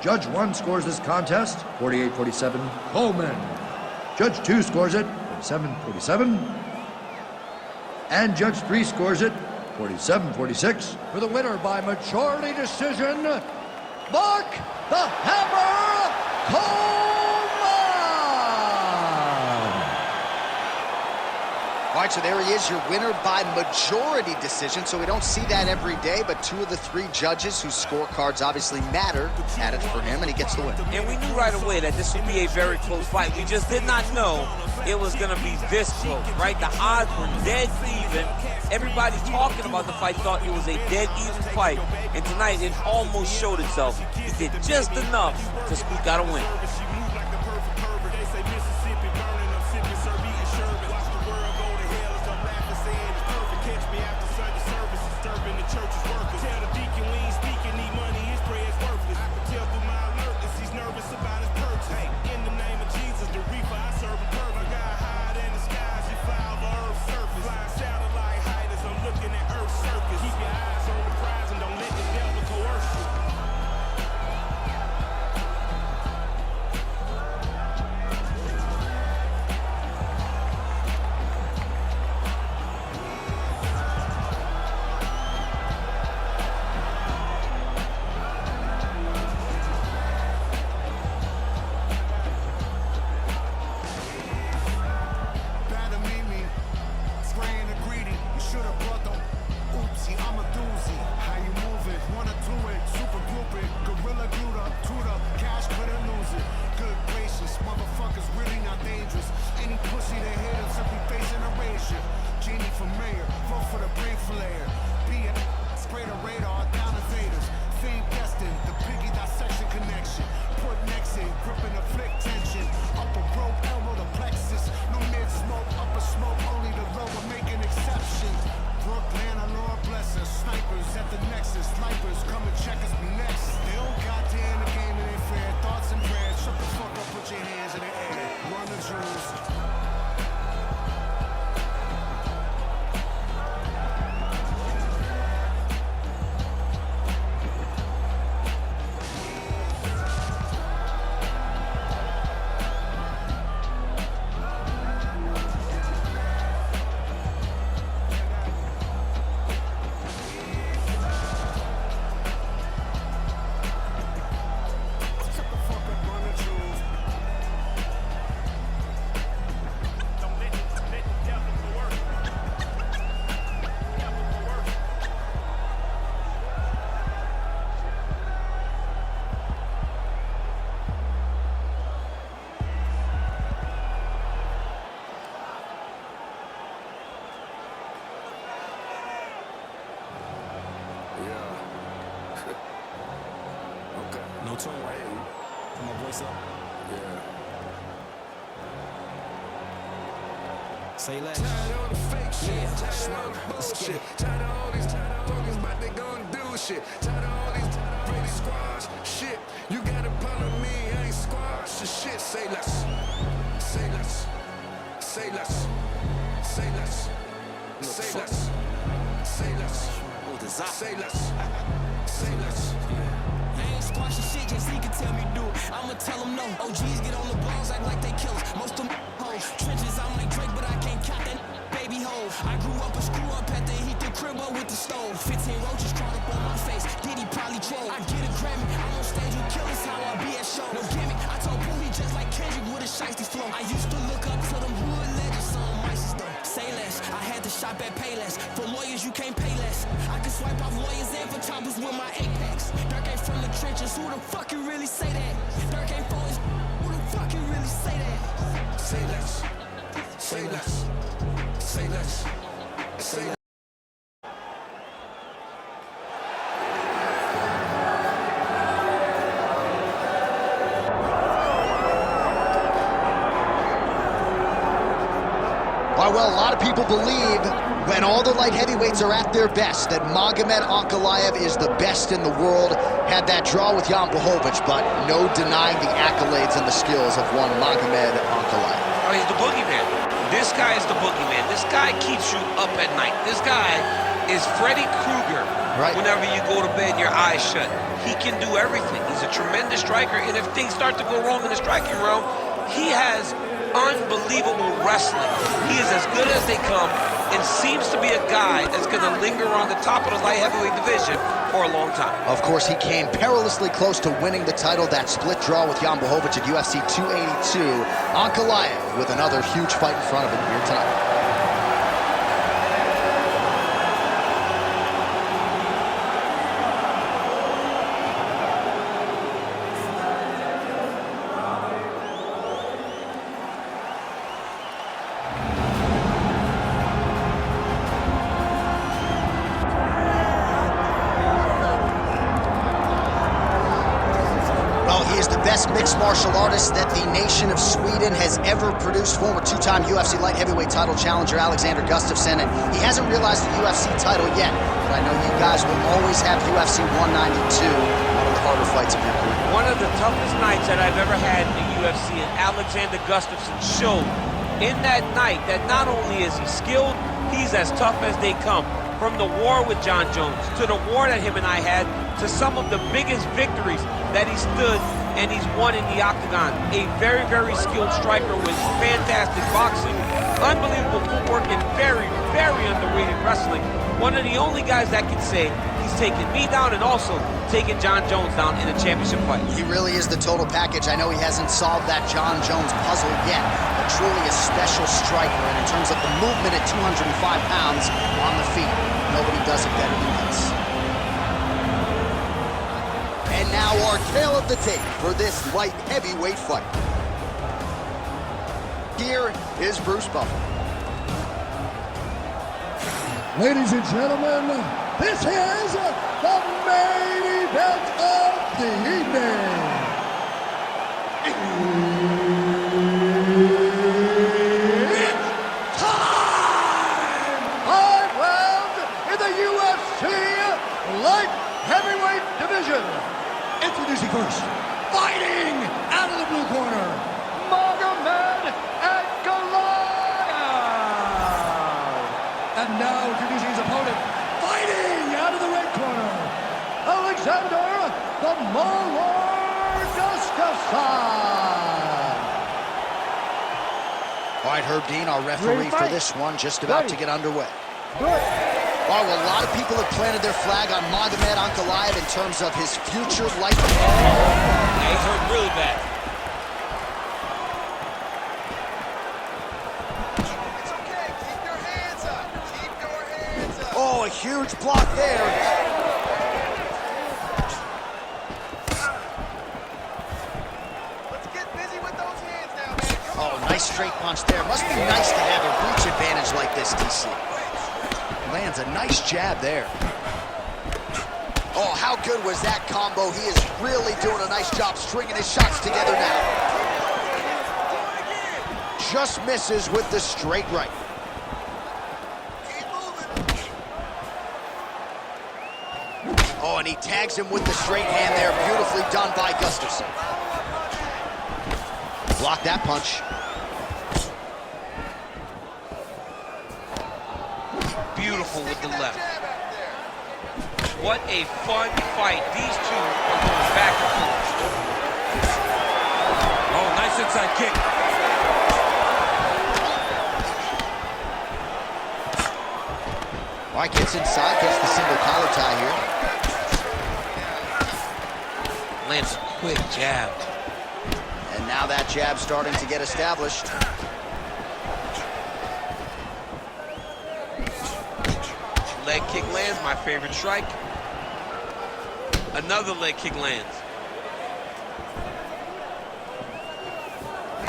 Judge 1 scores this contest, 48-47, Coleman. Judge 2 scores it, 47-47. And Judge 3 scores it, 47-46. For the winner by majority decision, Mark the Hammer Coleman! All right, so there he is, your winner by majority decision. So we don't see that every day, but 2 of the 3 judges whose scorecards obviously matter had it for him, and he gets the win. And we knew right away that this would be a very close fight. We just did not know it was going to be this close, right? The odds were dead even. Everybody talking about the fight thought it was a dead even fight. And tonight, it almost showed itself. He did just enough to squeak out a win. Yeah. Okay. No tone. Hey. Put my voice up. Yeah. Say less. Tired of all the fake shit. Yeah. Tired of all the bullshit. Tired of all these talking about they gon' do shit. Tired of all these pretty squash shit. You got a problem with me, I ain't squash the shit. Say less. Say less. Say less. Say less. Say less. Say less. Say less. Say less. I ain't squashing shit, just he can tell me do it. I'ma tell him no. OGs get on the balls, act like they killers. Most of them hoes. Trenches, I'm like Drake, but I can't count that baby hole. I grew up a screw up at the heat the crib up with the stove. 15 roaches crawled up on my face. Diddy probably troll. I get a Grammy. I'm on stage with killers, how I be at show. No gimmick. I told Boo he just like Kendrick with a shiesty flow. I used to look up to them hood legends, some mice though. Say less. I had to shop at Payless. For lawyers, you can't pay less. I can swipe off lawyers and for choppers with my Apex. Dirk ain't from the trenches. Who the fuck you really say that? Dirk ain't for his. Who the fuck you really say that? Say less. Say less. Say less. Say less. Well, a lot of people believe when all the light heavyweights are at their best that Magomed Ankalaev is the best in the world. Had that draw with Jan Blachowicz, but no denying the accolades and the skills of one Magomed Ankalaev. Oh, he's the boogeyman. This guy is the boogeyman. This guy keeps you up at night. This guy is Freddy Krueger. Right. Whenever you go to bed, your eyes shut. He can do everything. He's a tremendous striker, and if things start to go wrong in the striking realm, he has unbelievable wrestling. He is as good as they come and seems to be a guy that's going to linger on the top of the light heavyweight division for a long time. Of course, he came perilously close to winning the title, that split draw with Jan Blachowicz at UFC 282. Ankalaev with another huge fight in front of him here tonight. Best mixed martial artist that the nation of Sweden has ever produced. Former two-time UFC light heavyweight title challenger Alexander Gustafsson, and he hasn't realized the UFC title yet, but I know you guys will always have UFC 192, one of the harder fights of your career. One of the toughest nights that I've ever had in the UFC, and Alexander Gustafsson showed in that night that not only is he skilled, he's as tough as they come. From the war with John Jones, to the war that him and I had, to some of the biggest victories that he stood and he's won in the octagon. A very, very skilled striker with fantastic boxing, unbelievable footwork, and very, very underrated wrestling. One of the only guys that can say he's taken me down and also taken John Jones down in a championship fight. He really is the total package. I know he hasn't solved that John Jones puzzle yet, but truly a special striker. And in terms of the movement at 205 pounds on the feet, nobody does it better than this. And now our tale of the tape for this light heavyweight fight. Here is Bruce Buffer. Ladies and gentlemen, this is the main event of the evening. It's time! 5 rounds in the UFC light heavyweight division. Introducing first, fighting out of the blue corner, Magomed Ankalaev. And now introducing his opponent, fighting out of the red corner, Alexander the Mauler Gustafsson. All right, Herb Dean, our referee for this one, just about to get underway. Good. Well, a lot of people have planted their flag on Magomed Ankalaev in terms of his future life. Yeah, he's hurt really bad. It's okay. Keep your hands up. Keep your hands up. Oh, a huge block there. Let's get busy with those hands now, man. Come on. Oh, nice straight punch there. Must be nice to have a reach advantage like this, DC. Lands a nice jab there. Oh, how good was that combo? He is really doing a nice job stringing his shots together now. Just misses with the straight right. Oh, and he tags him with the straight hand there. Beautifully done by Gustafsson. Block that punch. Beautiful with the left. What a fun fight. These two are going back and forth. Oh, nice inside kick. All right, gets inside, gets the single collar tie here. Lands a quick jab. And now that jab starting to get established. Leg kick lands, my favorite strike. Another leg kick lands.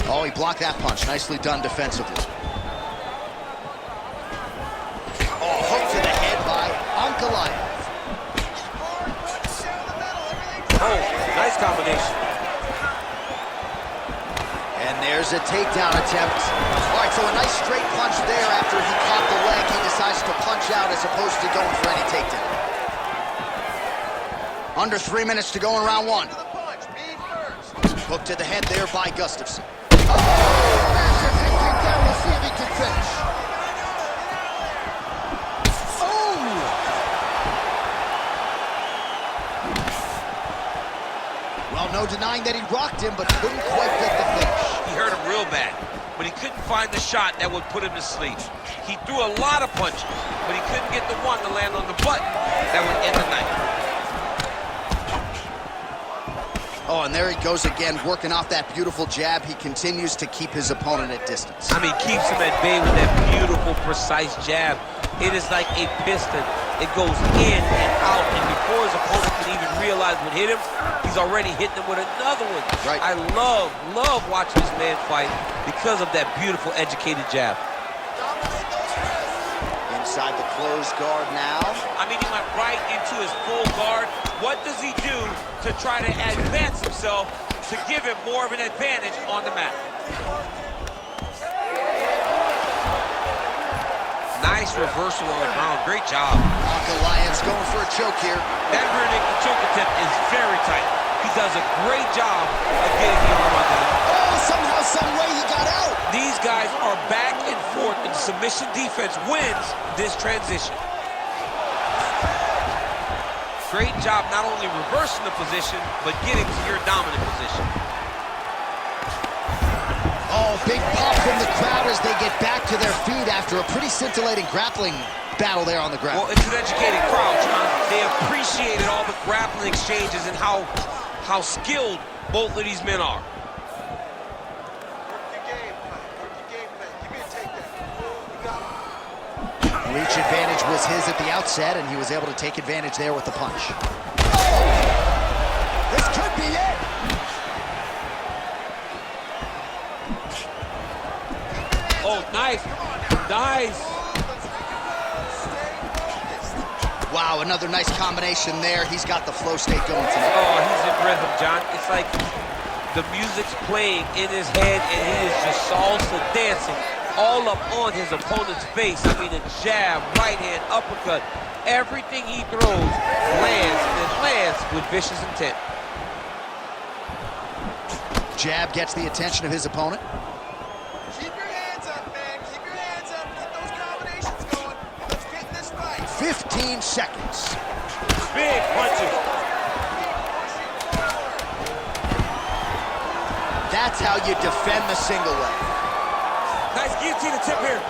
Oh, he blocked that punch. Nicely done defensively. Oh, hook to the head by Ankalaev. Oh, nice combination. And there's a takedown attempt. All right, so a nice straight punch there after he caught the leg. He decides to punch out as opposed to going for any takedown. Under 3 minutes to go in round one. Hook to the head there by Gustafsson. Oh, massive head kick there. We'll see if he can finish. Oh! Well, no denying that he rocked him, but couldn't quite get the finish. He hurt him real bad, but he couldn't find the shot that would put him to sleep. He threw a lot of punches, but he couldn't get the one to land on the button that would end the night. Oh, and there he goes again, working off that beautiful jab. He continues to keep his opponent at distance. I mean, keeps him at bay with that beautiful, precise jab. It is like a piston. It goes in and out, and before his opponent can even realize what hit him, he's already hitting him with another one. Right. I love watching this man fight because of that beautiful, educated jab. Inside the closed guard now. I mean, he went right into his full guard. What does he do to try to advance himself to give him more of an advantage on the mat? Nice reversal on the ground. Great job. Ankalaev's going for a choke here. That rear naked choke attempt is very tight. He does a great job of getting the arm under him. Oh, somehow, some way he got out. These guys are back and forth, and submission defense wins this transition. Great job not only reversing the position, but getting to your dominant position. Oh, big pop from the crowd as they get back to their feet after a pretty scintillating grappling battle there on the ground. Well, it's an educated crowd, John. They appreciated all the grappling exchanges and how skilled both of these men are. Reach advantage was his at the outset, and he was able to take advantage there with the punch. Oh! This could be it! Oh, nice. Nice. Wow, another nice combination there. He's got the flow state going tonight. Oh, he's in rhythm, John. It's like the music's playing in his head, and he is just salsa dancing all up on his opponent's face. I mean, a jab, right hand, uppercut, everything he throws lands, and it lands with vicious intent. Jab gets the attention of his opponent. Keep your hands up, man. Keep your hands up. Get those combinations going. Let's get in this fight. 15 seconds. Big punches. That's how you defend the single leg. Nice guillotine attempt here.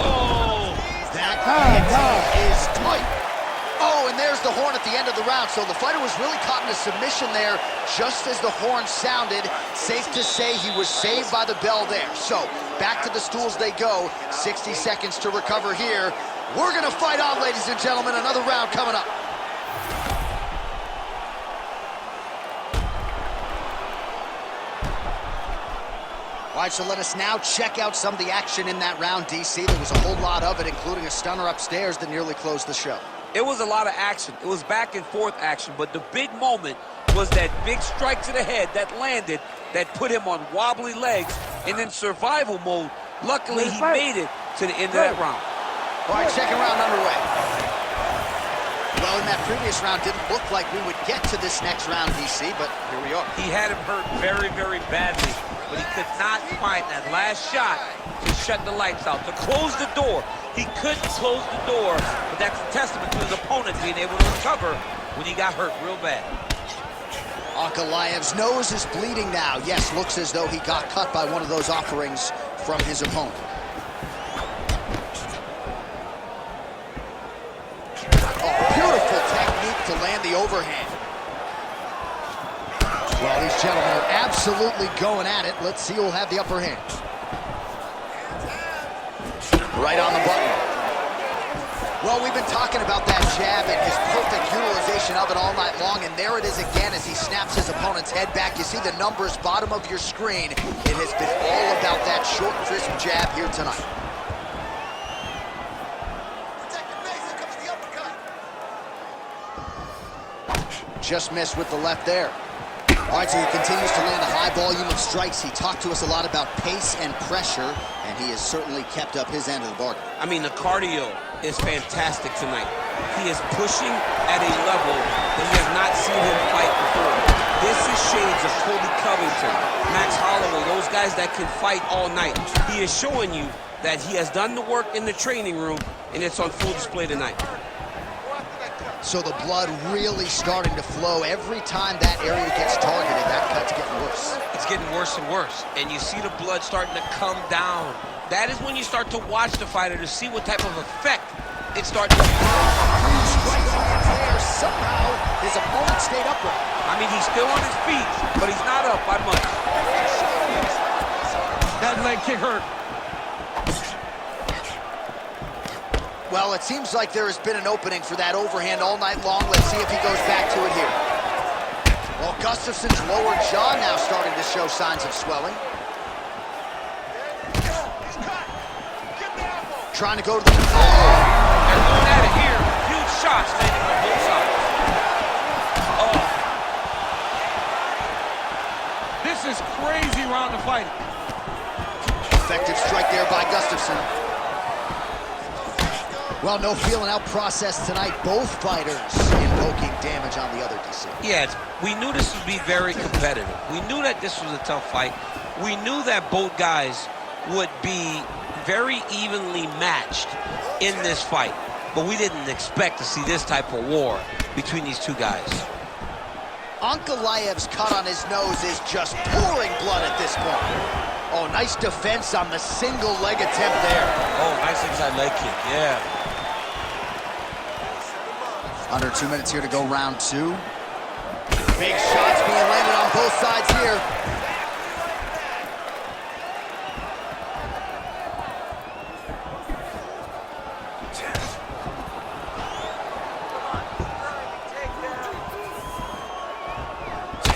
Oh, that guillotine is tight. Oh, and there's the horn at the end of the round. So the fighter was really caught in a submission there just as the horn sounded. Safe to say he was saved by the bell there. So back to the stools they go. 60 seconds to recover here. We're going to fight on, ladies and gentlemen. Another round coming up. All right, so let us now check out some of the action in that round, DC. There was a whole lot of it, including a stunner upstairs that nearly closed the show. It was a lot of action. It was back and forth action, but the big moment was that big strike to the head that landed, that put him on wobbly legs, and in survival mode, luckily he made it to the end of that round. All right, second round underway. Well, in that previous round, didn't look like we would get to this next round, DC, but here we are. He had him hurt very, very badly, but he could not find that last shot to shut the lights out, to close the door. He couldn't close the door, but that's a testament to his opponent being able to recover when he got hurt real bad. Ankalaev's nose is bleeding now. Yes, looks as though he got cut by one of those offerings from his opponent. Oh, beautiful technique to land the overhand. Well, these gentlemen are absolutely going at it. Let's see who'll have the upper hand. Right on the button. Well, we've been talking about that jab and his perfect utilization of it all night long, and there it is again as he snaps his opponent's head back. You see the numbers bottom of your screen. It has been all about that short, crisp jab here tonight. Just missed with the left there. All right, so he continues to land a high volume of strikes. He talked to us a lot about pace and pressure, and he has certainly kept up his end of the bargain. I mean, the cardio is fantastic tonight. He is pushing at a level that we have not seen him fight before. This is shades of Colby Covington, Max Holloway, those guys that can fight all night. He is showing you that he has done the work in the training room, and it's on full display tonight. So the blood really starting to flow. Every time that area gets targeted, that cut's getting worse. It's getting worse and worse, and you see the blood starting to come down. That is when you start to watch the fighter to see what type of effect it starts to have. There, somehow his opponent stayed upright. I mean, he's still on his feet, but he's not up by much. That leg kick hurt. Well, it seems like there has been an opening for that overhand all night long. Let's see if he goes back to it here. Well, Gustafsson's lower jaw now starting to show signs of swelling. Trying to go to the... They're going at it here. Huge shots landing on both sides. Oh. This is crazy round of fighting. Effective strike there by Gustafsson. Well, no feeling out process tonight. Both fighters invoking damage on the other, DC. Yeah, we knew this would be very competitive. We knew that this was a tough fight. We knew that both guys would be very evenly matched in this fight. But we didn't expect to see this type of war between these two guys. Ankalaev's cut on his nose is just pouring blood at this point. Oh, nice defense on the single leg attempt there. Oh, nice inside leg kick, yeah. Under 2 minutes here to go round two. Big shots being landed on both sides here.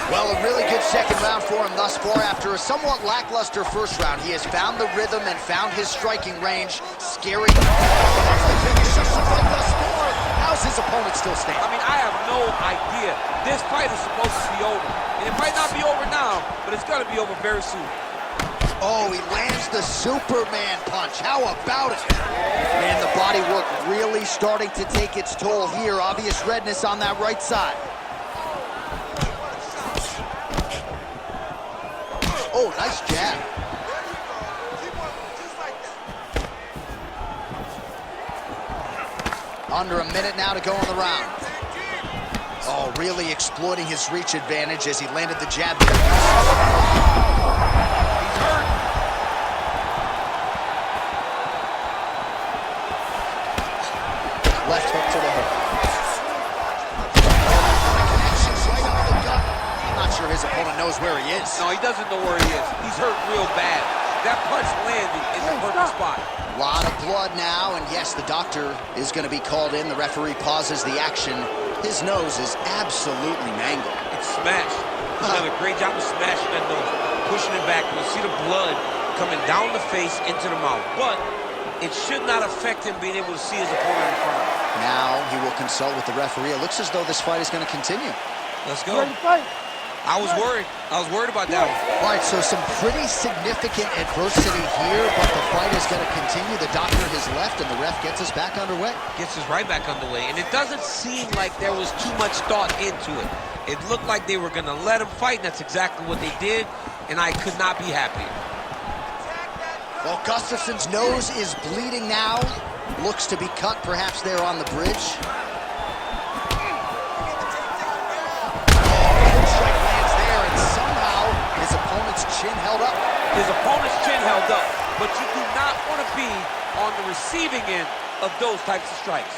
Well, a really good second round for him thus far. After a somewhat lackluster first round, he has found the rhythm and found his striking range. Scary. How's his opponent still standing? I mean, I have no idea. This fight is supposed to be over. And it might not be over now, but it's going to be over very soon. Oh, he lands the Superman punch. How about it? Man, the body work really starting to take its toll here. Obvious redness on that right side. Oh, nice jab. Under a minute now to go in the round. Oh, really exploiting his reach advantage as he landed the jab there. He's hurt. Left hook to the head. Connections right under the gut. I'm not sure his opponent knows where he is. No, he doesn't know where he is. He's hurt real bad. That punch landed in the perfect spot. A lot of blood now, and yes, the doctor is going to be called in. The referee pauses the action. His nose is absolutely mangled. It's smashed. He's done a great job of smashing that nose, pushing it back. You see the blood coming down the face into the mouth. But it should not affect him being able to see his opponent in front of him. Now he will consult with the referee. It looks as though this fight is going to continue. Let's go. Ready to fight? I was worried. I was worried about that one. All right, so some pretty significant adversity here, but the fight is going to continue. The doctor has left, and the ref gets us back underway. Gets us right back underway, and it doesn't seem like there was too much thought into it. It looked like they were going to let him fight, and that's exactly what they did, and I could not be happier. Well, Gustafson's nose is bleeding now. Looks to be cut, perhaps there on the bridge. Chin held up. His opponent's chin held up, but you do not want to be on the receiving end of those types of strikes.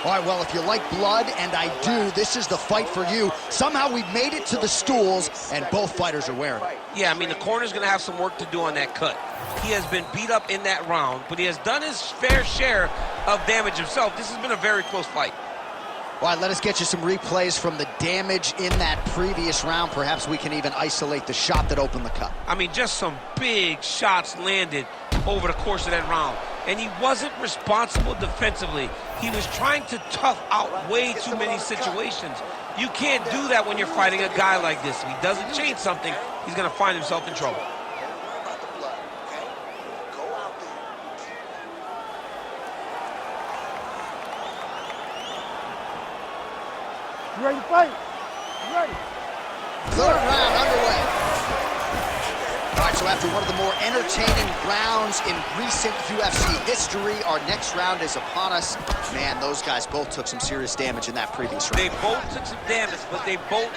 All right, well, if you like blood, and I do, this is the fight for you. Somehow we've made it to the stools, and both fighters are wearing it. Yeah, I mean, the corner's going to have some work to do on that cut. He has been beat up in that round, but he has done his fair share of damage himself. This has been a very close fight. All right, let us get you some replays from the damage in that previous round. Perhaps we can even isolate the shot that opened the cut. I mean, just some big shots landed over the course of that round. And he wasn't responsible defensively. He was trying to tough out way too many situations. You can't do that when you're fighting a guy like this. If he doesn't change something, he's going to find himself in trouble. You ready to fight? You ready? Third round underway. All right, so after one of the more entertaining rounds in recent UFC history, our next round is upon us. Man, those guys both took some serious damage in that previous round. They both took some damage, but they both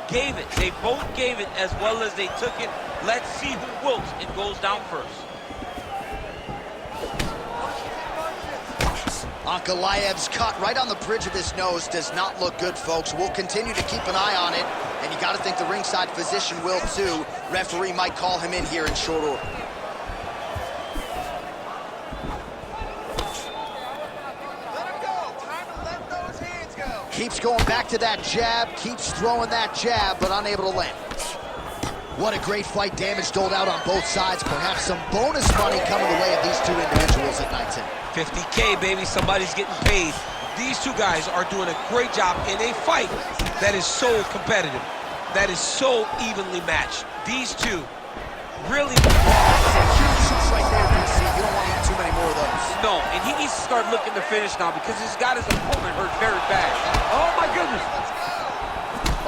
gave it. They both gave it as well as they took it. Let's see who wilts and goes down first. Ankalaev's cut right on the bridge of his nose does not look good, folks. We'll continue to keep an eye on it, and you got to think the ringside physician will too. Referee might call him in here in short order. Let him go. Time to let those hands go. Keeps going back to that jab, keeps throwing that jab, but unable to land. What a great fight. Damage doled out on both sides. Perhaps some bonus money coming the way of these two individuals at night. 50K, baby. Somebody's getting paid. These two guys are doing a great job in a fight that is so competitive, that is so evenly matched. These two really... That's a huge shoot right there, DC. You don't want to eat too many more of those. No, and he needs to start looking to finish now because he's got his opponent hurt very bad. Oh, my goodness.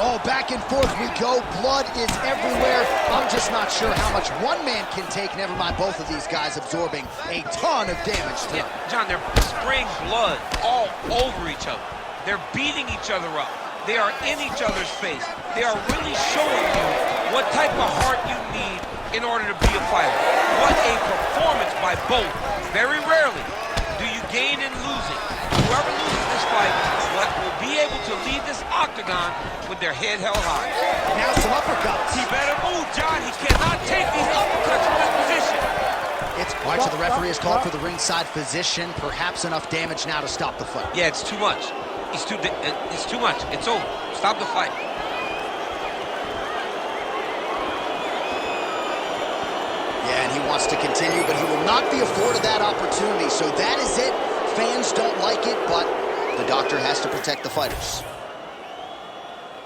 Oh, back and forth we go. Blood is everywhere. I'm just not sure how much one man can take. Never mind both of these guys absorbing a ton of damage tonight. Yeah, John, they're spraying blood all over each other. They're beating each other up. They are in each other's face. They are really showing you what type of heart you need in order to be a fighter. What a performance by both. Very rarely do you gain in losing. Whoever loses this fight will be able to leave this octagon with their head held high. Now some uppercuts. He better move, John. He cannot take these uppercuts from this position. It's all right, so the referee has called for the ringside physician. Perhaps enough damage now to stop the fight. Yeah, it's too much. It's too much. It's over. Stop the fight. Yeah, and he wants to continue, but he will not be afforded that opportunity. So that is it. Fans don't like it, but the doctor has to protect the fighters.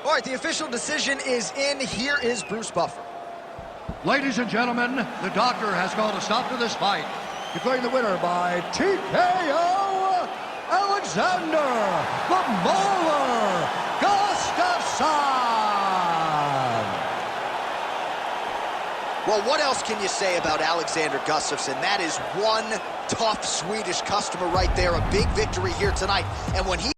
All right, the official decision is in. Here is Bruce Buffer. Ladies and gentlemen, the doctor has called a stop to this fight, declaring the winner by TKO, Alexander the Mauler Gustafsson. Well, what else can you say about Alexander Gustafsson? That is one tough Swedish customer right there. A big victory here tonight. And when he...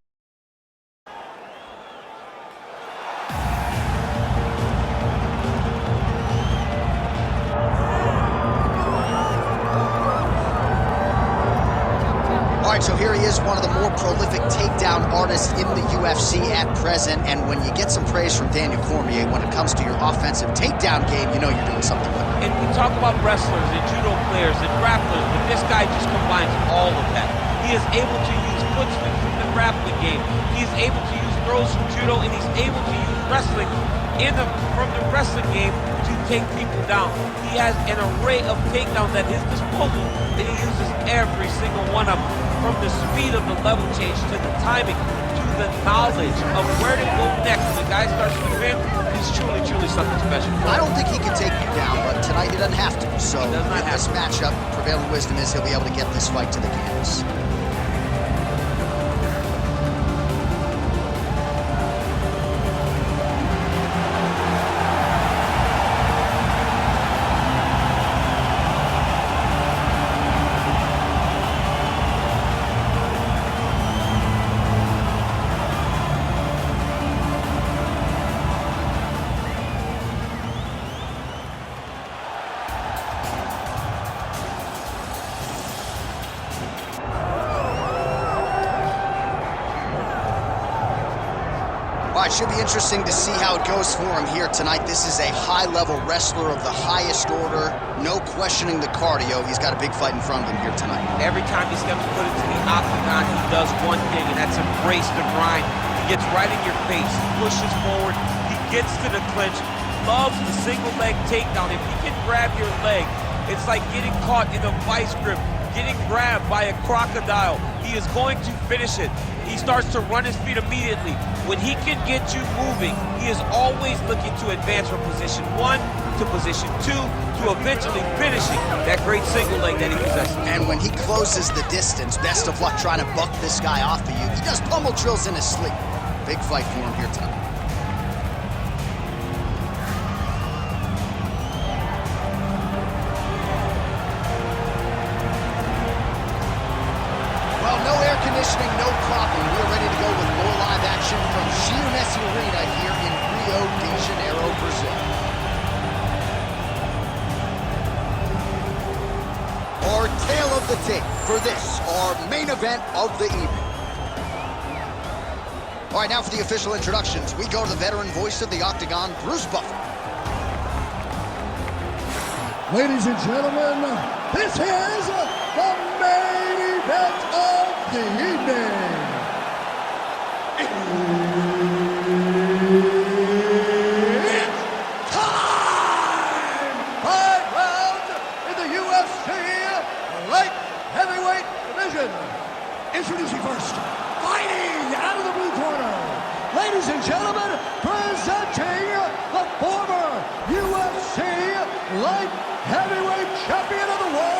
All right, so here he is, one of the more prolific takedown artists in the UFC at present. And when you get some praise from Daniel Cormier when it comes to your offensive takedown game, you know you're doing something with it. And we talk about wrestlers and judo players and grapplers, but this guy just combines all of that. He is able to use footsmen from the grappling game. He is able to use throws from judo, and he's able to use wrestling from the wrestling game to take people down. He has an array of takedowns at his disposal, and he uses every single one of them. from the speed of the level change to the timing to the knowledge of where to go next. When the guy starts to win, he's truly, truly something special. I don't think he can take you down, but tonight he doesn't have to. So in this matchup, prevailing wisdom is he'll be able to get this fight to the canvas. All right, should be interesting to see how it goes for him here tonight. This is a high-level wrestler of the highest order. No questioning the cardio. He's got a big fight in front of him here tonight. Every time he steps foot into the octagon, he does one thing, and that's embrace the grind. He gets right in your face, he pushes forward, he gets to the clinch, loves the single leg takedown. If he can grab your leg, it's like getting caught in a vice grip, getting grabbed by a crocodile. He is going to finish it. He starts to run his feet immediately. When he can get you moving, he is always looking to advance from position 1 to position 2 to eventually finishing that great single leg that he possesses. And when he closes the distance, best of luck trying to buck this guy off of you. He does pummel drills in his sleep. Big fight for him here tonight. Conditioning, no problem. We're ready to go with more live action from UFC Arena here in Rio de Janeiro, Brazil. Our tale of the tape for this, our main event of the evening. All right, now for the official introductions, we go to the veteran voice of the Octagon, Bruce Buffer. Ladies and gentlemen, this is the main event of the evening. It's time! 5 rounds in the UFC light heavyweight division. Introducing first, fighting out of the blue corner. Ladies and gentlemen, presenting the former UFC light heavyweight champion of the world,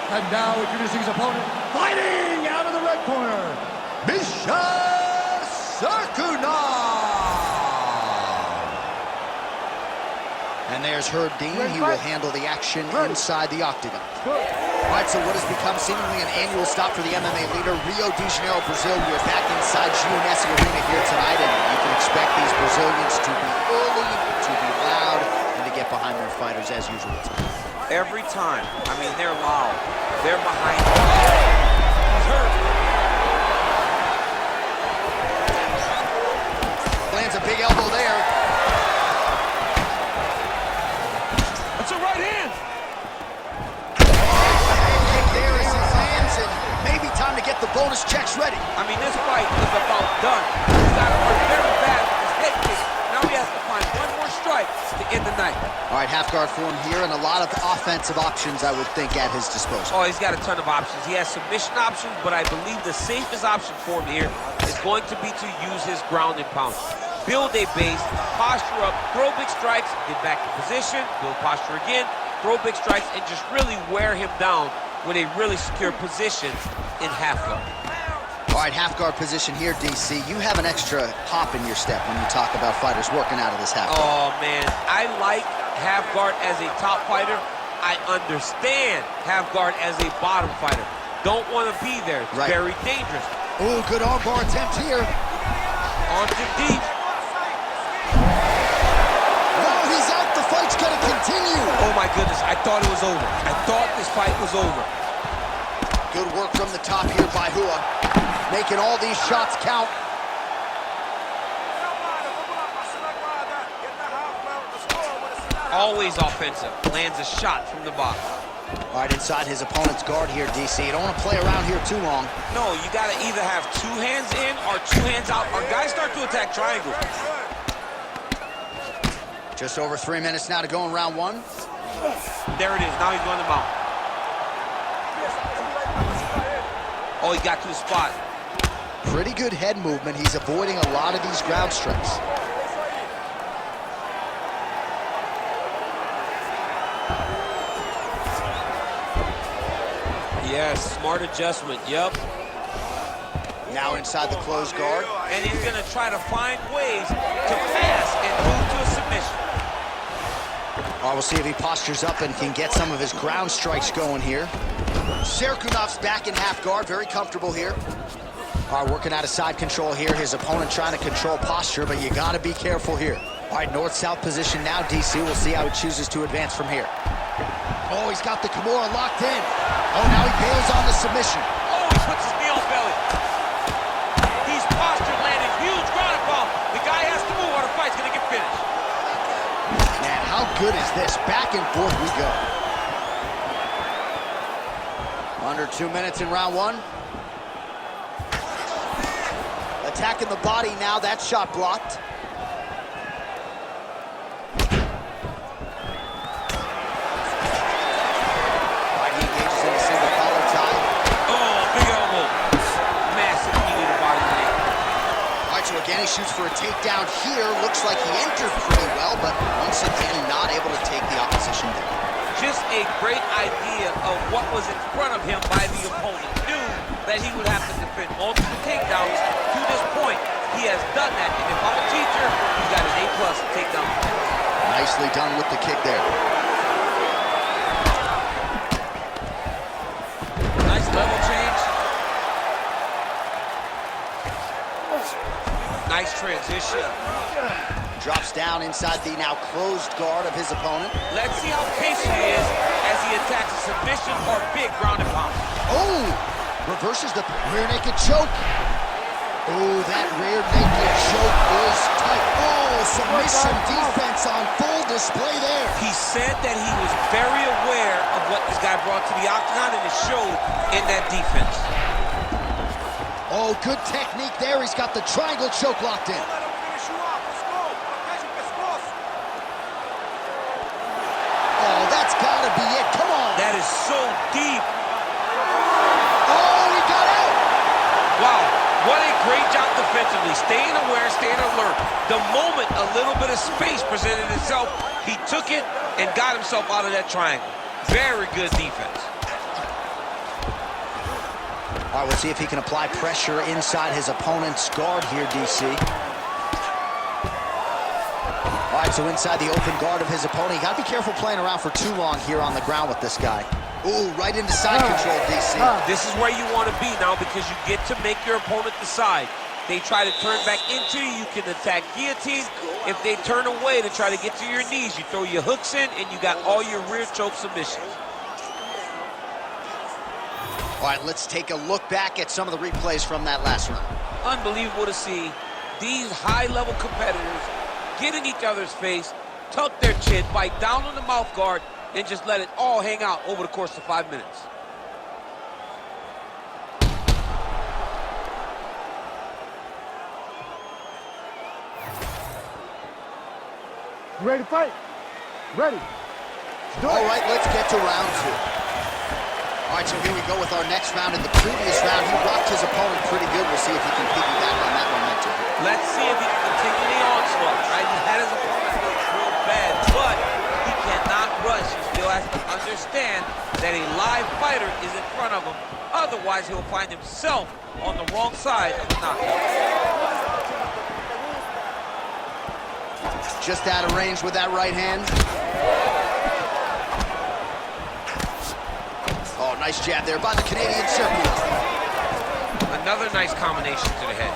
and now introducing his opponent, fighting out of the red corner, Misha Sarkunov. And there's Herb Dean. He will handle the action inside the octagon. All right, so what has become seemingly an annual stop for the MMA leader, Rio de Janeiro, Brazil. We are back inside UFC Arena here tonight, and you can expect these Brazilians to be early, to be loud, and to get behind their fighters as usual tonight. Every time. I mean, they're loud. They're behind. He's hurt. Lands a big elbow there. That's a right hand. There is his hands, and maybe time to get the bonus checks ready. I mean, this fight is about done. He's got to work very bad with his head kick. Now he has to find one more strike to end the night. All right, half guard for him here, and a lot of offensive options, I would think, at his disposal. Oh, he's got a ton of options. He has submission options, but I believe the safest option for him here is going to be to use his ground and pound. Build a base, posture up, throw big strikes, get back to position, build posture again, throw big strikes, and just really wear him down with a really secure position in half guard. All right, half guard position here, DC. You have an extra hop in your step when you talk about fighters working out of this half guard. Oh, man, I like half guard as a top fighter. I understand half guard as a bottom fighter. Don't want to be there. It's very dangerous. Oh, good armbar attempt here. On to deep. No, he's out. The fight's going to continue. Oh, my goodness. I thought it was over. I thought this fight was over. Good work from the top here by Hua. Making all these shots count. Always offensive. Lands a shot from the bottom. All right, inside his opponent's guard here, DC. You don't want to play around here too long. No, you got to either have 2 hands in or 2 hands out, or guys start to attack triangle. Just over 3 minutes now to go in round 1. There it is. Now he's going to mount. Oh, he got to the spot. Pretty good head movement. He's avoiding a lot of these ground strikes. Yes, smart adjustment. Yep. Now inside the closed guard. And he's going to try to find ways to pass and move to a submission. All right, we'll see if he postures up and can get some of his ground strikes going here. Serkunov's back in half guard, very comfortable here. All right, working out of side control here. His opponent trying to control posture, but you got to be careful here. All right, north-south position now, DC. We'll see how he chooses to advance from here. Oh, he's got the Kimura locked in. Oh, now he bails on the submission. Oh, he puts his knee on belly. He's postured, landing huge ground ball. The guy has to move or the fight's going to get finished. Man, how good is this? Back and forth we go. Under 2 minutes in round 1. Attacking the body now. That shot blocked. Again, he shoots for a takedown here. Looks like he entered pretty well, but once again, not able to take the opposition down. Just a great idea of what was in front of him by the opponent. Knew that he would have to defend multiple takedowns. To this point, he has done that. And if I'm a teacher, you got an A+ takedown. Nicely done with the kick there. Nice level change. Nice transition. Drops down inside the now closed guard of his opponent. Let's see how patient he is as he attacks a submission or big ground and pound. Oh! Reverses the rear naked choke. Oh, that rear naked choke is tight. Oh, submission defense on full display there. He said that he was very aware of what this guy brought to the octagon, and it showed in that defense. Oh, good technique there. He's got the triangle choke locked in. Oh, that's got to be it. Come on. That is so deep. Oh, he got out. Wow, what a great job defensively. Staying aware, staying alert. The moment a little bit of space presented itself, he took it and got himself out of that triangle. Very good defense. All right, we'll see if he can apply pressure inside his opponent's guard here, DC. All right, so inside the open guard of his opponent. You got to be careful playing around for too long here on the ground with this guy. Ooh, right into side control, DC. This is where you want to be now because you get to make your opponent decide. They try to turn back into you, you can attack guillotine. If they turn away to try to get to your knees, you throw your hooks in and you got all your rear choke submissions. All right, let's take a look back at some of the replays from that last round. Unbelievable to see these high-level competitors get in each other's face, tuck their chin, bite down on the mouth guard, and just let it all hang out over the course of 5 minutes. You ready to fight? Ready. All right, let's get to round 2. All right, so here we go with our next round. In the previous round, he rocked his opponent pretty good. We'll see if he can piggyback on that momentum. Let's see if he can continue the onslaught, right? He had his opponent look real bad, but he cannot rush. He still has to understand that a live fighter is in front of him. Otherwise, he'll find himself on the wrong side of the knockout. Just out of range with that right hand. Oh, nice jab there by the Canadian Serkunov. Another nice combination to the head.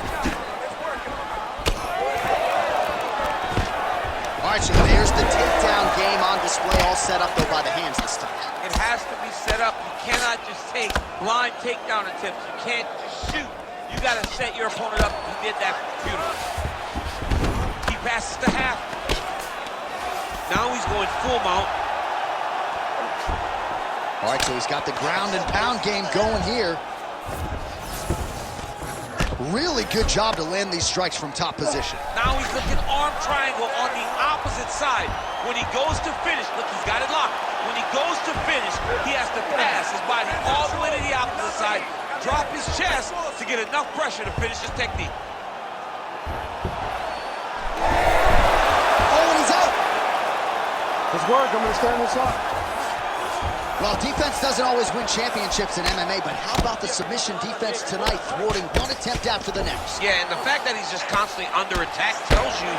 All right, so there's the takedown game on display, all set up, though, by the hands this time. It has to be set up. You cannot just take blind takedown attempts. You can't just shoot. You got to set your opponent up. He did that beautifully. He passes to half. Now he's going full mount. All right, so he's got the ground and pound game going here. Really good job to land these strikes from top position. Now he's looking arm triangle on the opposite side. When he goes to finish, look, he's got it locked. When he goes to finish, he has to pass his body all the way to the opposite side, drop his chest to get enough pressure to finish his technique. Oh, and he's out. Let's work. I'm going to stand this up. Well, defense doesn't always win championships in MMA, but how about the submission defense tonight, thwarting one attempt after the next? Yeah, and the fact that he's just constantly under attack tells you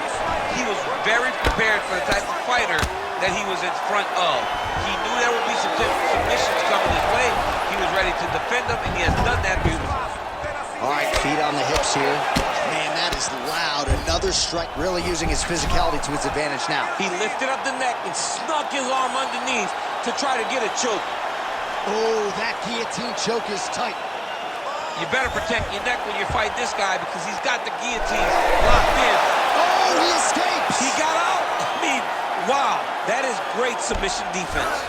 he was very prepared for the type of fighter that he was in front of. He knew there would be some submissions coming his way. He was ready to defend them, and he has done that beautifully. All right, feet on the hips here. Man, that is loud. Another strike, really using his physicality to his advantage now. He lifted up the neck and snuck his arm underneath to try to get a choke. Oh, that guillotine choke is tight. You better protect your neck when you fight this guy because he's got the guillotine locked in. Oh, he escapes. He got out. I mean, wow, that is great submission defense.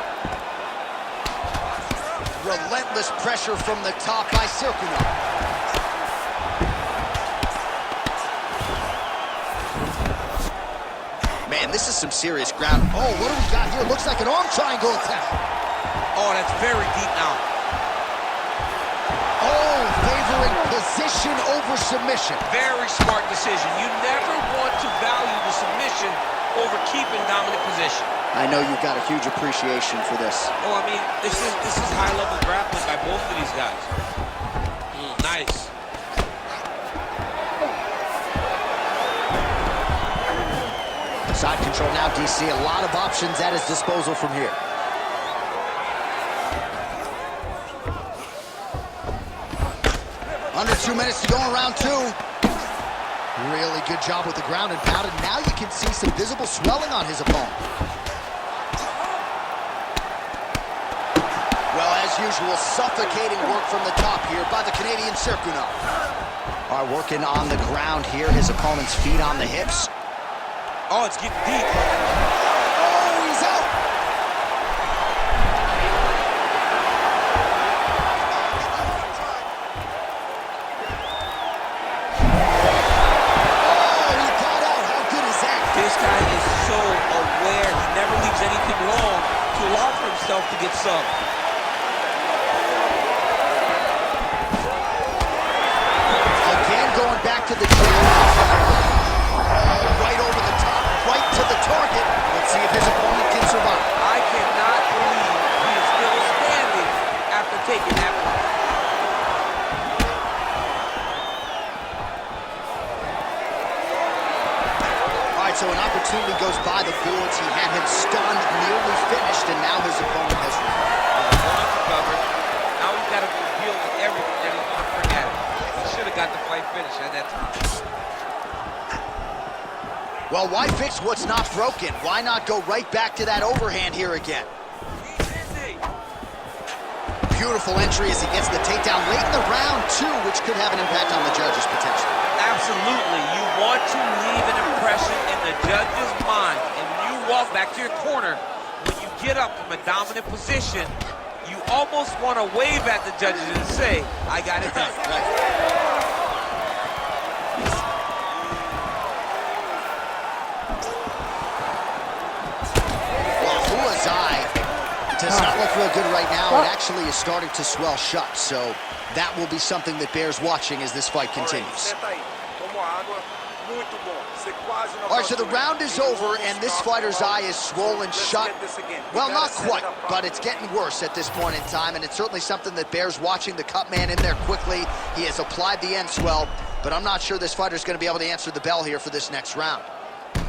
Relentless pressure from the top by Serkunov. Man, this is some serious ground. Oh, what do we got here? Looks like an arm triangle attack. Oh, that's very deep now. Oh, favoring position over submission. Very smart decision. You never want to value the submission over keeping dominant position. I know you've got a huge appreciation for this. Oh, I mean, this is high-level grappling by both of these guys. Nice. Side control now, DC. A lot of options at his disposal from here. Under 2 minutes to go in round two. Really good job with the ground and pound, and now you can see some visible swelling on his opponent. Well, as usual, suffocating work from the top here by the Canadian Serkunov. All right, working on the ground here. His opponent's feet on the hips. Oh, it's getting deep. Oh, he's out. Oh, he got out. How good is that? This guy is so aware. He never leaves anything long to allow for himself to get subbed. Again, going back to the jab. Right over the top, right to the target. Let's see if his opponent can survive. I cannot believe he is still standing after taking that one. All right, so an opportunity goes by the boards. He had him stunned, nearly finished, and now his opponent has Covered. Now he's got to deal with everything that he's going to bring at him. He should have got the fight finished at that time. Well, why fix what's not broken? Why not go right back to that overhand here again? Beautiful entry as he gets the takedown late in the round, too, which could have an impact on the judges potentially. Absolutely. You want to leave an impression in the judge's mind. And when you walk back to your corner, when you get up from a dominant position, you almost want to wave at the judges and say, I got it done. Does not look real good right now. It actually is starting to swell shut, so that will be something that bears watching as this fight continues. All right, so the round is over, and this fighter's eye is swollen shut. Well, not quite, but it's getting worse at this point in time, and it's certainly something that bears watching. The cut man in there quickly. He has applied the end swell, but I'm not sure this fighter's going to be able to answer the bell here for this next round.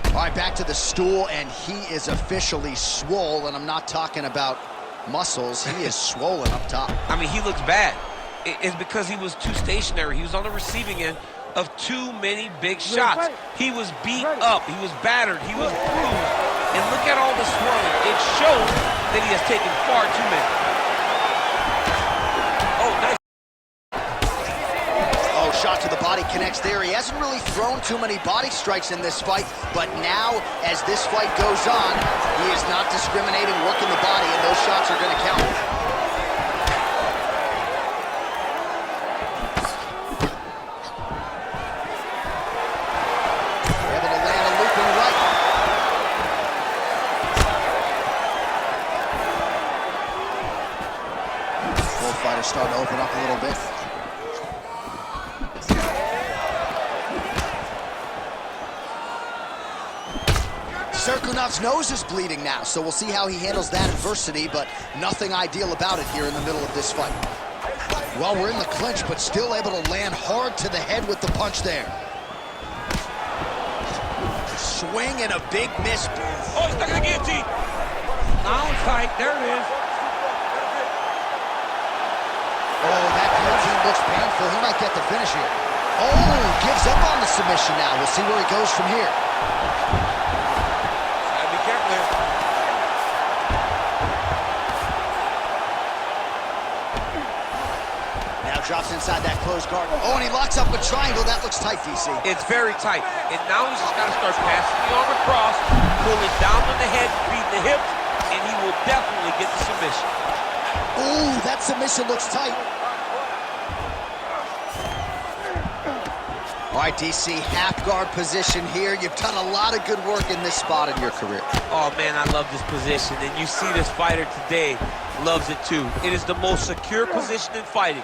All right, back to the stool, and he is officially swole, and I'm not talking about muscles. He is swollen up top. I mean, he looks bad. It's because he was too stationary. He was on the receiving end of too many big shots. He was beat up. He was battered. He was bruised. And look at all the swelling. It shows that he has taken far too many. Oh, nice. Oh, shot to the body connects there. He hasn't really thrown too many body strikes in this fight, but now, as this fight goes on, he is not discriminating, working the body, and those shots are going to count. starting to open up a little bit. Serkunov's nose is bleeding now, so we'll see how he handles that adversity, but nothing ideal about it here in the middle of this fight. Well, we're in the clinch, but still able to land hard to the head with the punch there. Swing and a big miss. Oh, he's stuck in the guillotine. Now it's tight. There it is. Oh, that guillotine looks painful. He might get the finish here. Oh, gives up on the submission now. We'll see where he goes from here. Gotta be careful here. Now drops inside that closed guard. Oh, and he locks up a triangle. That looks tight, DC. It's very tight. And now he's just got to start passing the arm across, pulling down on the head, feeding the hips, and he will definitely get the submission. Ooh, that submission looks tight. All right, DC, half guard position here. You've done a lot of good work in this spot in your career. Oh, man, I love this position. And you see this fighter today loves it, too. It is the most secure position in fighting.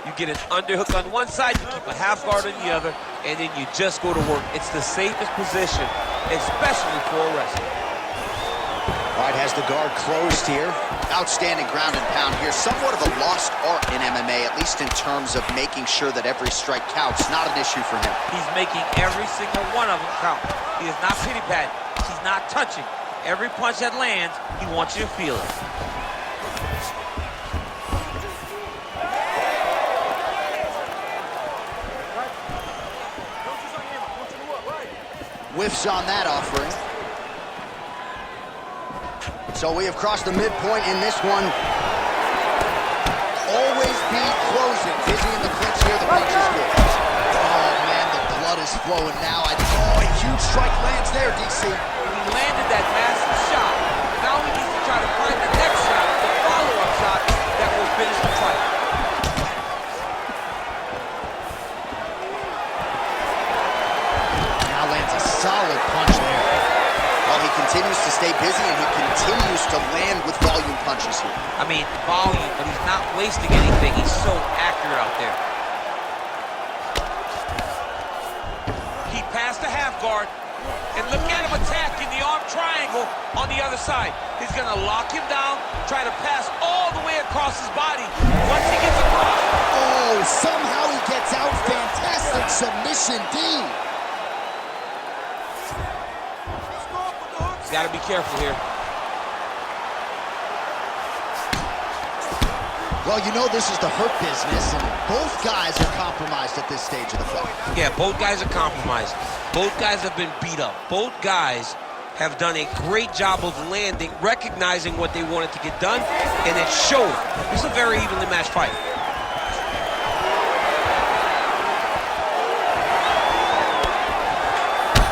You get an underhook on one side, you keep a half guard on the other, and then you just go to work. It's the safest position, especially for a wrestler. All right, has the guard closed here. Outstanding ground and pound here. Somewhat of a lost art in MMA, at least in terms of making sure that every strike counts. Not an issue for him. He's making every single one of them count. He is not pity-patting. He's not touching. Every punch that lands, he wants you to feel it. Whiffs on that offering. So we have crossed the midpoint in this one. Always be closing. Busy in the clinch here, the punch is good. Oh man, the blood is flowing now. Oh, a huge strike lands there, DC. He landed that massive shot. Now he needs to try to find the next shot, the follow-up shot that will finish the fight. Now lands a solid punch there. Well, he continues to stay busy and he continues to land with volume punches here. I mean, volume, but he's not wasting anything. He's so accurate out there. He passed the half guard, and look at him attacking the arm triangle on the other side. He's gonna lock him down, try to pass all the way across his body. Once he gets across. Oh, somehow he gets out. Fantastic submission, D. He's gotta be careful here. Well, you know this is the hurt business, and both guys are compromised at this stage of the fight. Yeah, both guys are compromised. Both guys have been beat up. Both guys have done a great job of landing, recognizing what they wanted to get done, and it showed. It's a very evenly matched fight.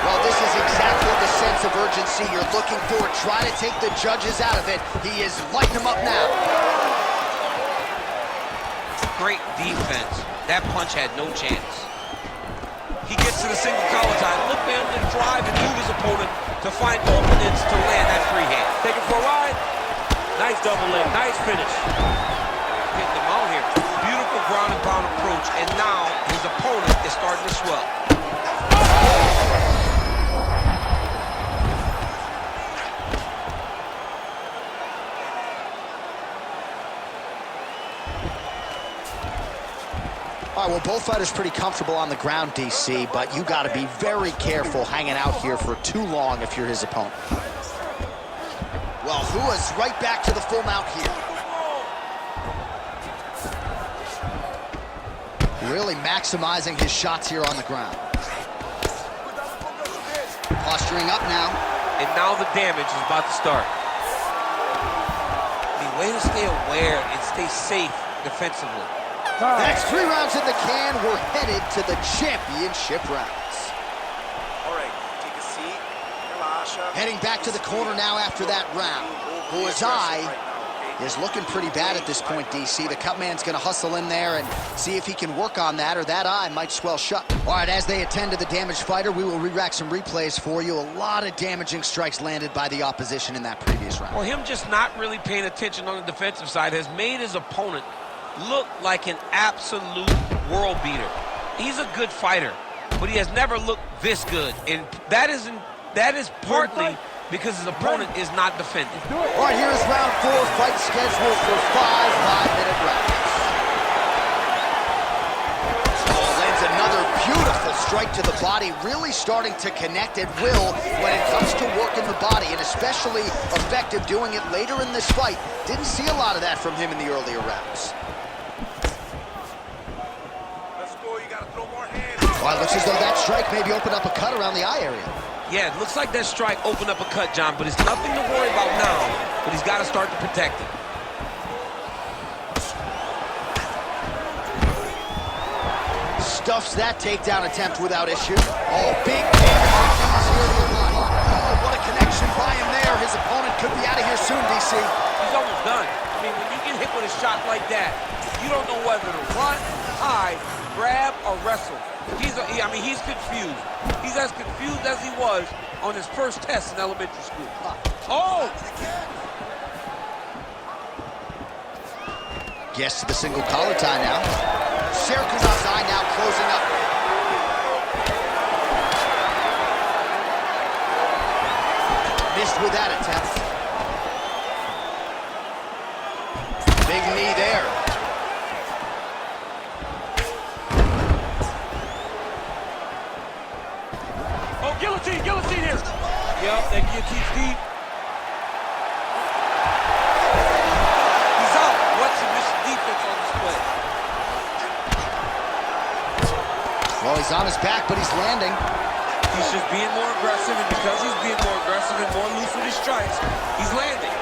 Well, this is exactly the sense of urgency you're looking for. Try to take the judges out of it. He is lighting them up now. Great defense. That punch had no chance. He gets to the single collar time. Look for him to drive and move his opponent to find openings to land that free hand. Take it for a ride. Nice double leg, nice finish. Getting him out here. Beautiful ground and pound approach, and now his opponent is starting to swell. All right, well, both fighters pretty comfortable on the ground, DC, but you got to be very careful hanging out here for too long if you're his opponent. Well, Hua is right back to the full mount here. Really maximizing his shots here on the ground. Posturing up now. And now the damage is about to start. The way to stay aware and stay safe defensively. That's 3 rounds in the can. We're headed to the championship rounds. All right, take a seat. Relaxa. Heading back to the corner now after that round. Hua's eye is looking pretty bad at this point, DC. The cut man's going to hustle in there and see if he can work on that, or that eye might swell shut. All right, as they attend to the damaged fighter, we will re-rack some replays for you. A lot of damaging strikes landed by the opposition in that previous round. Well, him just not really paying attention on the defensive side has made his opponent looked like an absolute world beater. He's a good fighter, but he has never looked this good, and that is partly because his opponent is not defending. All right, here's round 4, fight scheduled for 5 5-minute rounds. Oh, lands another beautiful strike to the body, really starting to connect at will when it comes to working the body, and especially effective doing it later in this fight. Didn't see a lot of that from him in the earlier rounds. Well, it looks as though that strike maybe opened up a cut around the eye area. Yeah, it looks like that strike opened up a cut, John, but it's nothing to worry about now, but he's got to start to protect it. Stuffs that takedown attempt without issue. Oh, big damage here to the body. Oh, what a connection by him there. His opponent could be out of here soon, DC. He's almost done. I mean, when you get hit with a shot like that, you don't know whether to run, hide, grab, or wrestle. He's confused. He's as confused as he was on his first test in elementary school. Oh! Gets to the single collar tie now. Serkunav's eye now closing up. Missed with that attempt. Big knee there. Guillotine here. Yep, that guillotine's deep. He's out. What submission defense on display? Well, he's on his back, but he's landing. He's just being more aggressive, and because he's being more aggressive and more loose with his strikes, he's landing.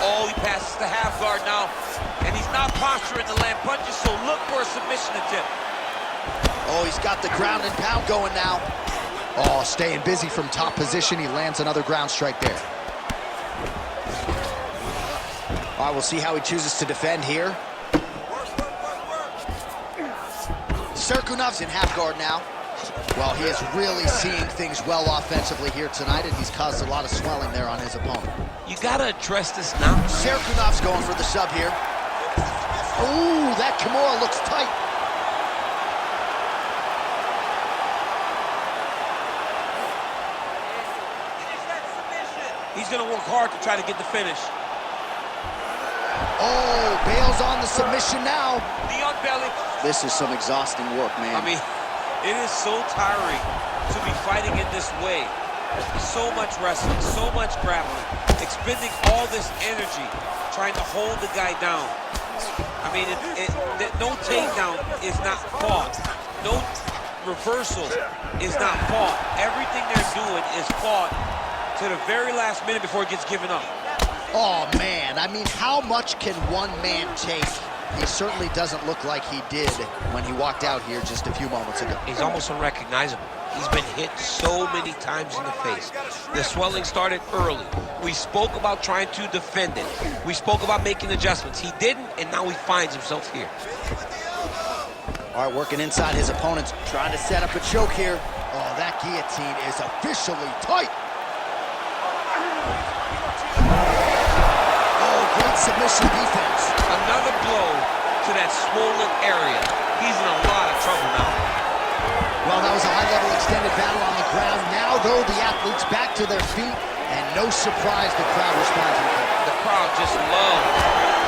Oh, he passes the half guard now, and he's not posturing to land punches, so look for a submission attempt. Oh, he's got the ground and pound going now. Oh, staying busy from top position. He lands another ground strike there. All right, we'll see how he chooses to defend here. Serkunav's in half guard now. Well, he is really seeing things well offensively here tonight, and he's caused a lot of swelling there on his opponent. You gotta address this now. Serkunav's going for the sub here. Ooh, that Kimura looks tight. He's gonna work hard to try to get the finish. Oh, bails on the submission now. Neon belly. This is some exhausting work, man. I mean, it is so tiring to be fighting in this way. So much wrestling, so much grappling, expending all this energy trying to hold the guy down. I mean, no takedown is not fought. No reversal is not fought. Everything they're doing is fought to the very last minute before it gets given up. Oh, man. I mean, how much can one man take? He certainly doesn't look like he did when he walked out here just a few moments ago. He's almost unrecognizable. He's been hit so many times in the face. The swelling started early. We spoke about trying to defend it. We spoke about making adjustments. He didn't, and now he finds himself here. All right, working inside his opponents, trying to set up a choke here. Oh, that guillotine is officially tight. Oh, great submission defense. Another blow to that swollen area. He's in a lot of trouble now. Well, that was a high-level extended battle on the ground. Now, though, the athletes back to their feet, and no surprise the crowd responds. The crowd just loves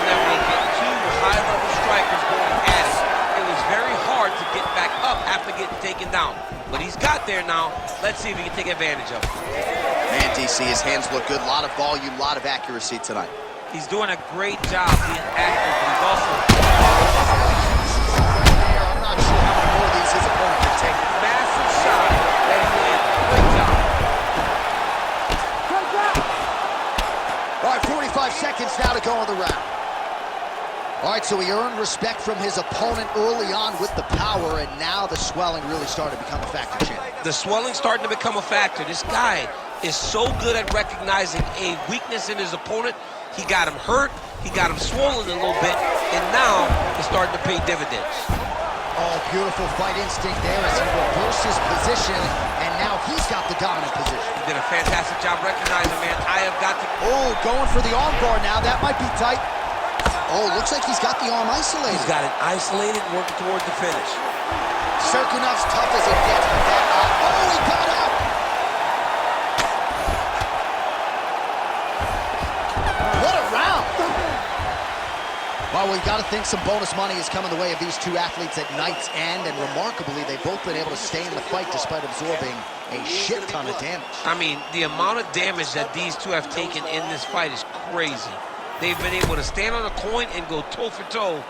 when we get two high-level strikers going at it. It was very hard to get back up after getting taken down. But he's got there now. Let's see if he can take advantage of it. Man, DC, his hands look good. A lot of volume, a lot of accuracy tonight. He's doing a great job being active, but he's also... I'm not sure how many more of these his opponent can take. Massive shot that he landed. Great job. All right, 45 seconds now to go in the round. All right, so he earned respect from his opponent early on with the power, and now the swelling really started to become a factor, Champ. The swelling's starting to become a factor. This guy is so good at recognizing a weakness in his opponent. He got him hurt, he got him swollen a little bit, and now it's starting to pay dividends. Oh, beautiful fight instinct there as he reverses position, and now he's got the dominant position. He did a fantastic job recognizing, man. I have got to... Oh, going for the armbar now. That might be tight. Oh, looks like he's got the arm isolated. He's got it isolated, working towards the finish. Serkinov's tough as it gets with that eye. Oh, he got out! What a round! Well, we've got to think some bonus money is coming the way of these two athletes at night's end, and remarkably, they've both been able to stay in the fight despite absorbing a shit ton of damage. I mean, the amount of damage that these two have taken in this fight is crazy. They've been able to stand on a coin and go toe-for-toe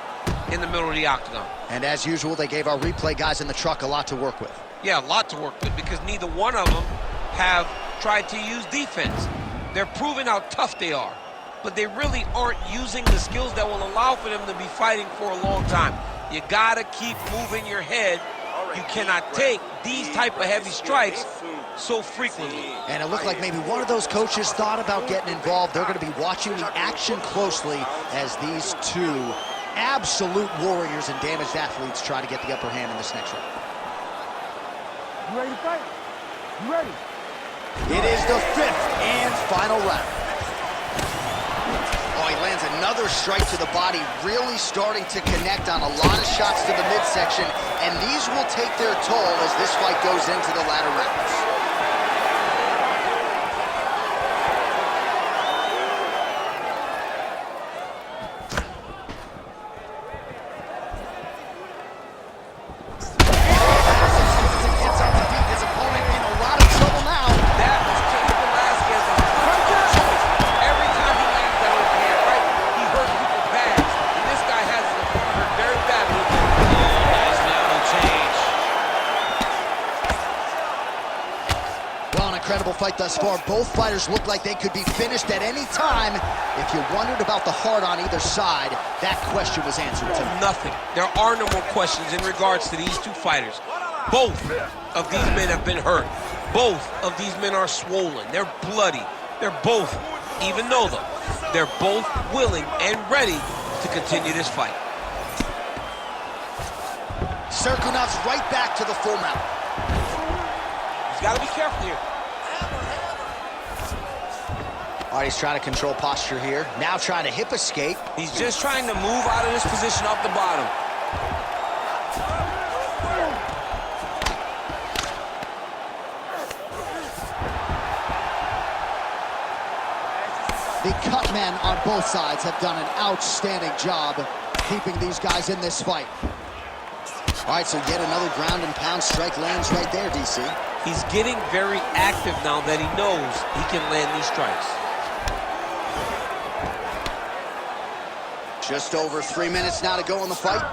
in the middle of the octagon. And as usual, they gave our replay guys in the truck a lot to work with. Yeah, a lot to work with because neither one of them have tried to use defense. They're proving how tough they are, but they really aren't using the skills that will allow for them to be fighting for a long time. You gotta keep moving your head. You cannot take these type of heavy strikes so frequently. And it looked like maybe one of those coaches thought about getting involved. They're going to be watching the action closely as these two absolute warriors and damaged athletes try to get the upper hand in this next round. You ready to fight? You ready? It is the fifth and final round. Oh, he lands another strike to the body, really starting to connect on a lot of shots to the midsection, and these will take their toll as this fight goes into the latter rounds. Incredible fight thus far. Both fighters look like they could be finished at any time. If you wondered about the heart on either side, that question was answered too. Nothing. There are no more questions in regards to these two fighters. Both of these men have been hurt. Both of these men are swollen. They're bloody. They're both, even though they're both willing and ready to continue this fight. Serkinov's right back to the full mount. He's got to be careful here. All right, he's trying to control posture here. Now trying to hip escape. He's just trying to move out of this position off the bottom. The cut men on both sides have done an outstanding job keeping these guys in this fight. All right, so yet another ground and pound strike lands right there, DC. He's getting very active now that he knows he can land these strikes. Just over 3 minutes now to go in the fight.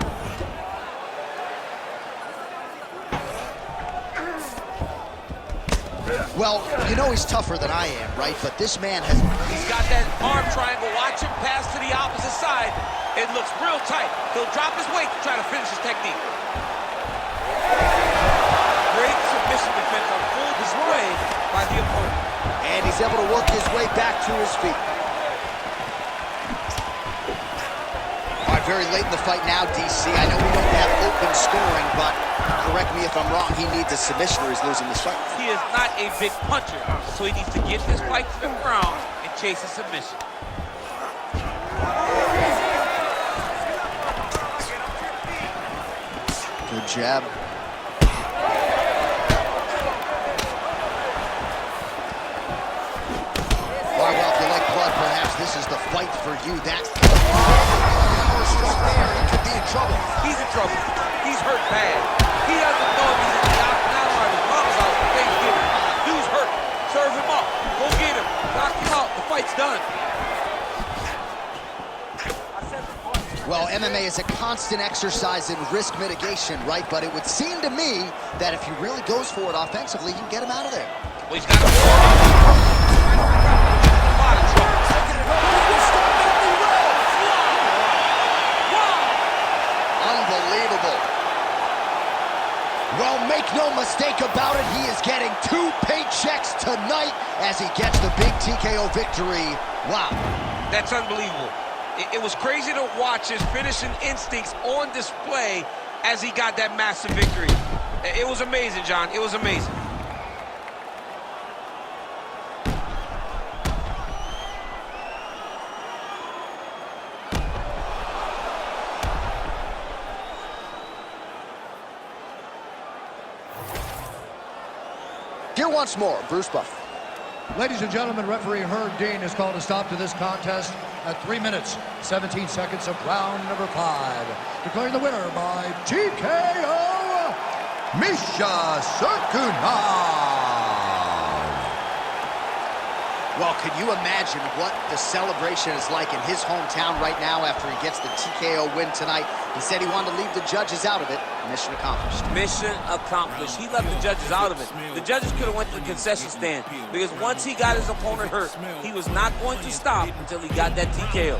Well, you know he's tougher than I am, right? But this man has... He's got that arm triangle. Watch him pass to the opposite side. It looks real tight. He'll drop his weight to try to finish his technique. Great submission defense on full display by the opponent. And he's able to work his way back to his feet. All right, very late in the fight now, DC. I know we don't have open scoring, but correct me if I'm wrong, he needs a submission or he's losing this fight. He is not a big puncher, so he needs to get this fight to the ground and chase a submission. Good jab. All right, well, if you like blood, perhaps this is the fight for you. That there, he could be in trouble. He's in trouble. He's hurt bad. He doesn't know if he's in the octagon or his mama's house for Thanksgiving. Dude's hurt. Serve him up. Go get him. Knock him out. The fight's done. Well, MMA is a constant exercise in risk mitigation, right? But it would seem to me that if he really goes for it offensively, you can get him out of there. Well, he's got to a lot of trouble. Unbelievable. Well, make no mistake about it, he is getting 2 paychecks tonight as he gets the big TKO victory. Wow. That's unbelievable. It was crazy to watch his finishing instincts on display as he got that massive victory. It was amazing, John. It was amazing. Here once more, Bruce Buffer. Ladies and gentlemen, referee Herb Dean has called a stop to this contest at 3 minutes, 17 seconds of round number 5. Declaring the winner by TKO, Misha Cirkunov. Well, can you imagine what the celebration is like in his hometown right now after he gets the TKO win tonight? He said he wanted to leave the judges out of it. Mission accomplished. Mission accomplished. He left the judges out of it. The judges could have went to the concession stand because once he got his opponent hurt, he was not going to stop until he got that TKO.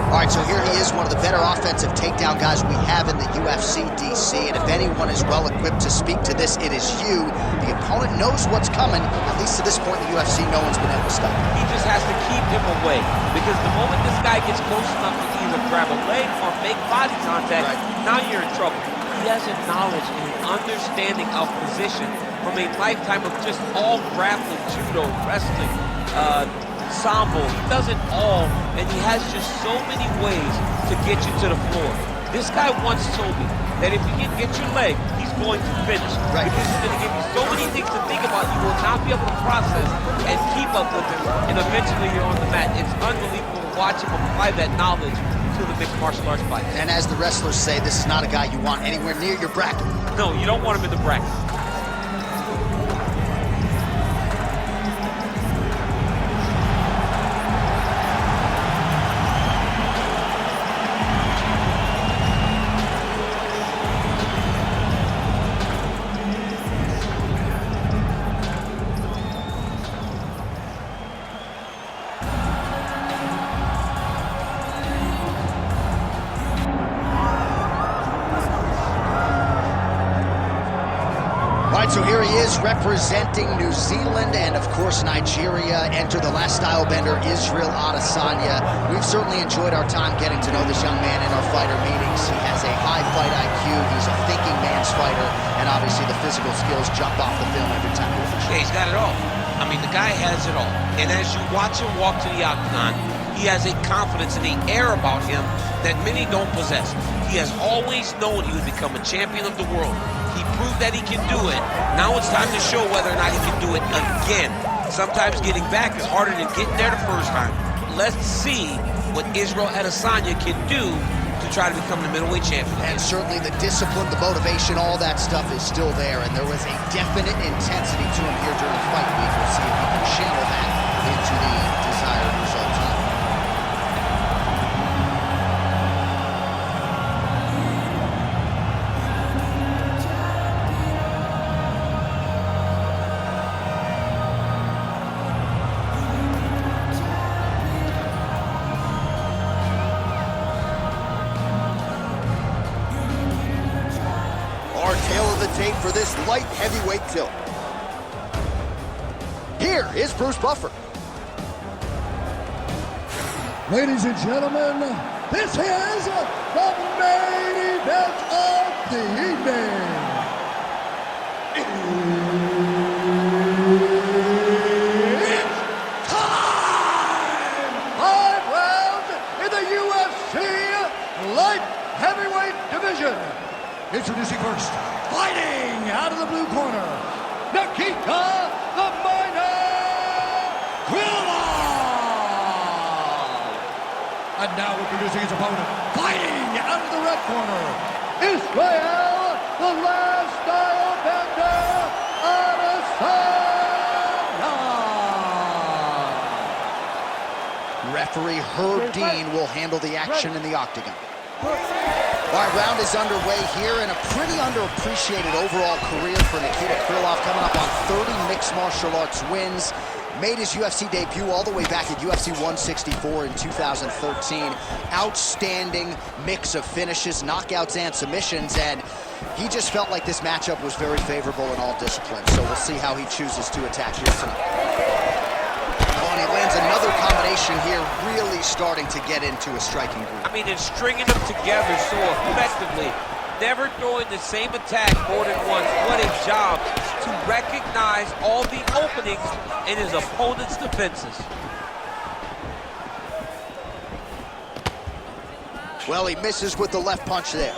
All right, so here he is, one of the better offensive takedown guys we have in the UFC, DC. And if anyone is well-equipped to speak to this, it is you. The opponent knows what's coming. At least to this point in the UFC, no one's been able to stop him. He just has to keep him away because the moment this guy gets close enough to either grab a leg or make body contact, now you're in trouble. He has a knowledge and an understanding of position from a lifetime of just all grappling, judo, wrestling, sambo. He does it all, and he has just so many ways to get you to the floor. This guy once told me that if you can get your leg, he's going to finish. Because he's going to give you so many things to think about, you will not be able to process and keep up with him, and eventually you're on the mat. It's unbelievable to watch him apply that knowledge to the mixed martial arts fight. And as the wrestlers say, this is not a guy you want anywhere near your bracket. No, you don't want him in the bracket. So here he is representing New Zealand and, of course, Nigeria. Enter the last style bender, Israel Adesanya. We've certainly enjoyed our time getting to know this young man in our fighter meetings. He has a high fight IQ. He's a thinking man's fighter. And obviously the physical skills jump off the film every time he watches. Yeah, he's got it all. I mean, the guy has it all. And as you watch him walk to the octagon, he has a confidence and an air about him that many don't possess. He has always known he would become a champion of the world. He proved that he can do it. Now it's time to show whether or not he can do it again. Sometimes getting back is harder than getting there the first time. Let's see what Israel Adesanya can do to try to become the middleweight champion. And certainly the discipline, the motivation, all that stuff is still there. And there was a definite intensity to him here during the fight week. We'll see if he can channel that into the desired result tonight. For this light heavyweight tilt. Here is Bruce Buffer. Ladies and gentlemen, this is the main event of the evening. It's time! 5 rounds in the UFC light heavyweight division. Introducing first, fighting out of the blue corner, Nikita the Miner Krylov. And now introducing his opponent, fighting out of the red corner, Israel the last style bender Adesanya. Referee Herb Dean will handle the action in the octagon. All right, round is underway here, and a pretty underappreciated overall career for Nikita Krylov, coming up on 30 mixed martial arts wins. Made his UFC debut all the way back at UFC 164 in 2013. Outstanding mix of finishes, knockouts, and submissions, and he just felt like this matchup was very favorable in all disciplines. So we'll see how he chooses to attack here tonight. He lands another combination here, really starting to get into a striking groove. I mean, it's stringing them together so effectively. Never throwing the same attack more than once. What a job to to recognize all the openings in his opponent's defenses. Well, he misses with the left punch there.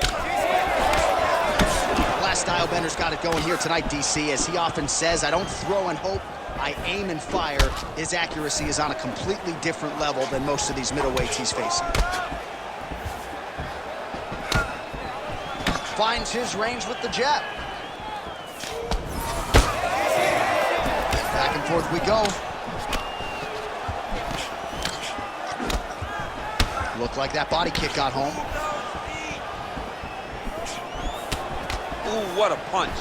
Last style bender's got it going here tonight, DC. As he often says, I don't throw and hope, I aim and fire. His accuracy is on a completely different level than most of these middleweights he's facing. Finds his range with the jab. Back and forth we go. Looked like that body kick got home. Ooh, what a punch.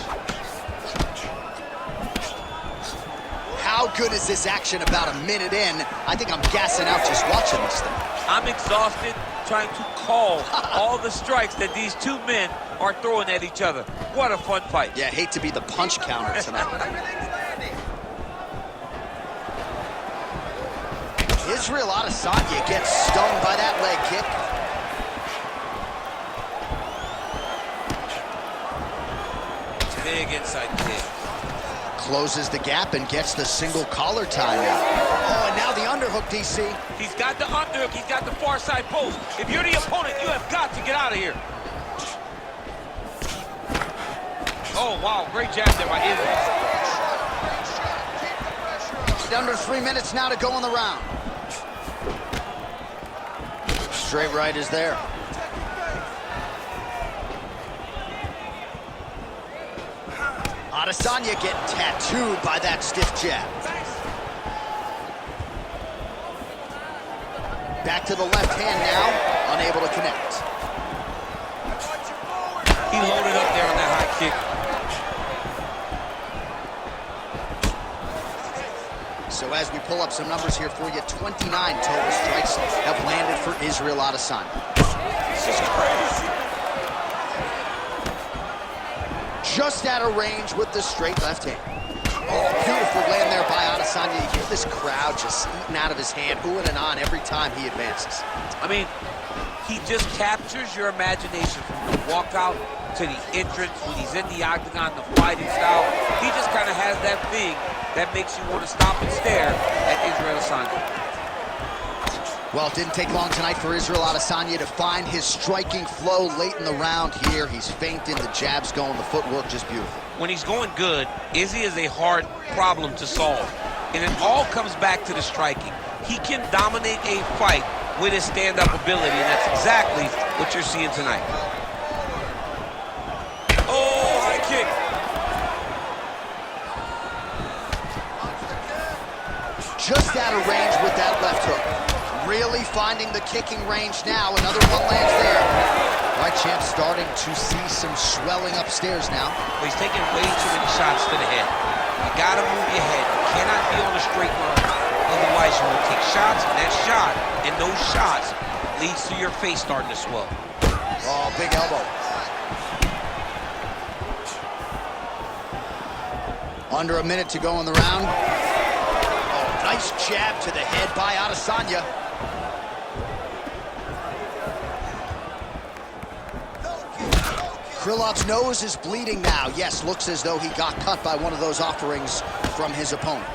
How good is this action about a minute in? I think I'm gassing out just watching this thing. I'm exhausted trying to call all the strikes that these two men are throwing at each other. What a fun fight. Yeah, hate to be the punch counter tonight. Israel Adesanya gets stung by that leg kick. Big inside kick. Closes the gap and gets the single collar tie now. Oh, and now the underhook, DC. He's got the underhook, he's got the far side post. If you're the opponent, you have got to get out of here. Oh, wow, great jab there by Israel. Under 3 minutes now to go in the round. Straight right is there. Adesanya getting tattooed by that stiff jab. Back to the left hand now, unable to connect. He loaded up there on that high kick. So as we pull up some numbers here for you, 29 total strikes have landed for Israel Adesanya. This is crazy. Just out of range with the straight left hand. Oh, beautiful land there by Adesanya. You hear this crowd just eating out of his hand, oohing and on every time he advances. I mean, he just captures your imagination from the walkout to the entrance, when he's in the octagon, the fighting style. He just kind of has that thing that makes you want to stop and stare at Israel Adesanya. Well, it didn't take long tonight for Israel Adesanya to find his striking flow late in the round here. He's feinting, the jabs going, the footwork just beautiful. When he's going good, Izzy is a hard problem to solve. And it all comes back to the striking. He can dominate a fight with his stand-up ability, and that's exactly what you're seeing tonight. Oh, high kick. Just out of range with that left hook. Really finding the kicking range now. Another one lands there. All right, champ, starting to see some swelling upstairs now. Well, he's taking way too many shots to the head. You gotta move your head. You cannot be on a straight line. Otherwise, you will take shots, and that shot, and those shots leads to your face starting to swell. Oh, big elbow. Under a minute to go in the round. Oh, nice jab to the head by Adesanya. Krylov's nose is bleeding now. Yes, looks as though he got cut by one of those offerings from his opponent.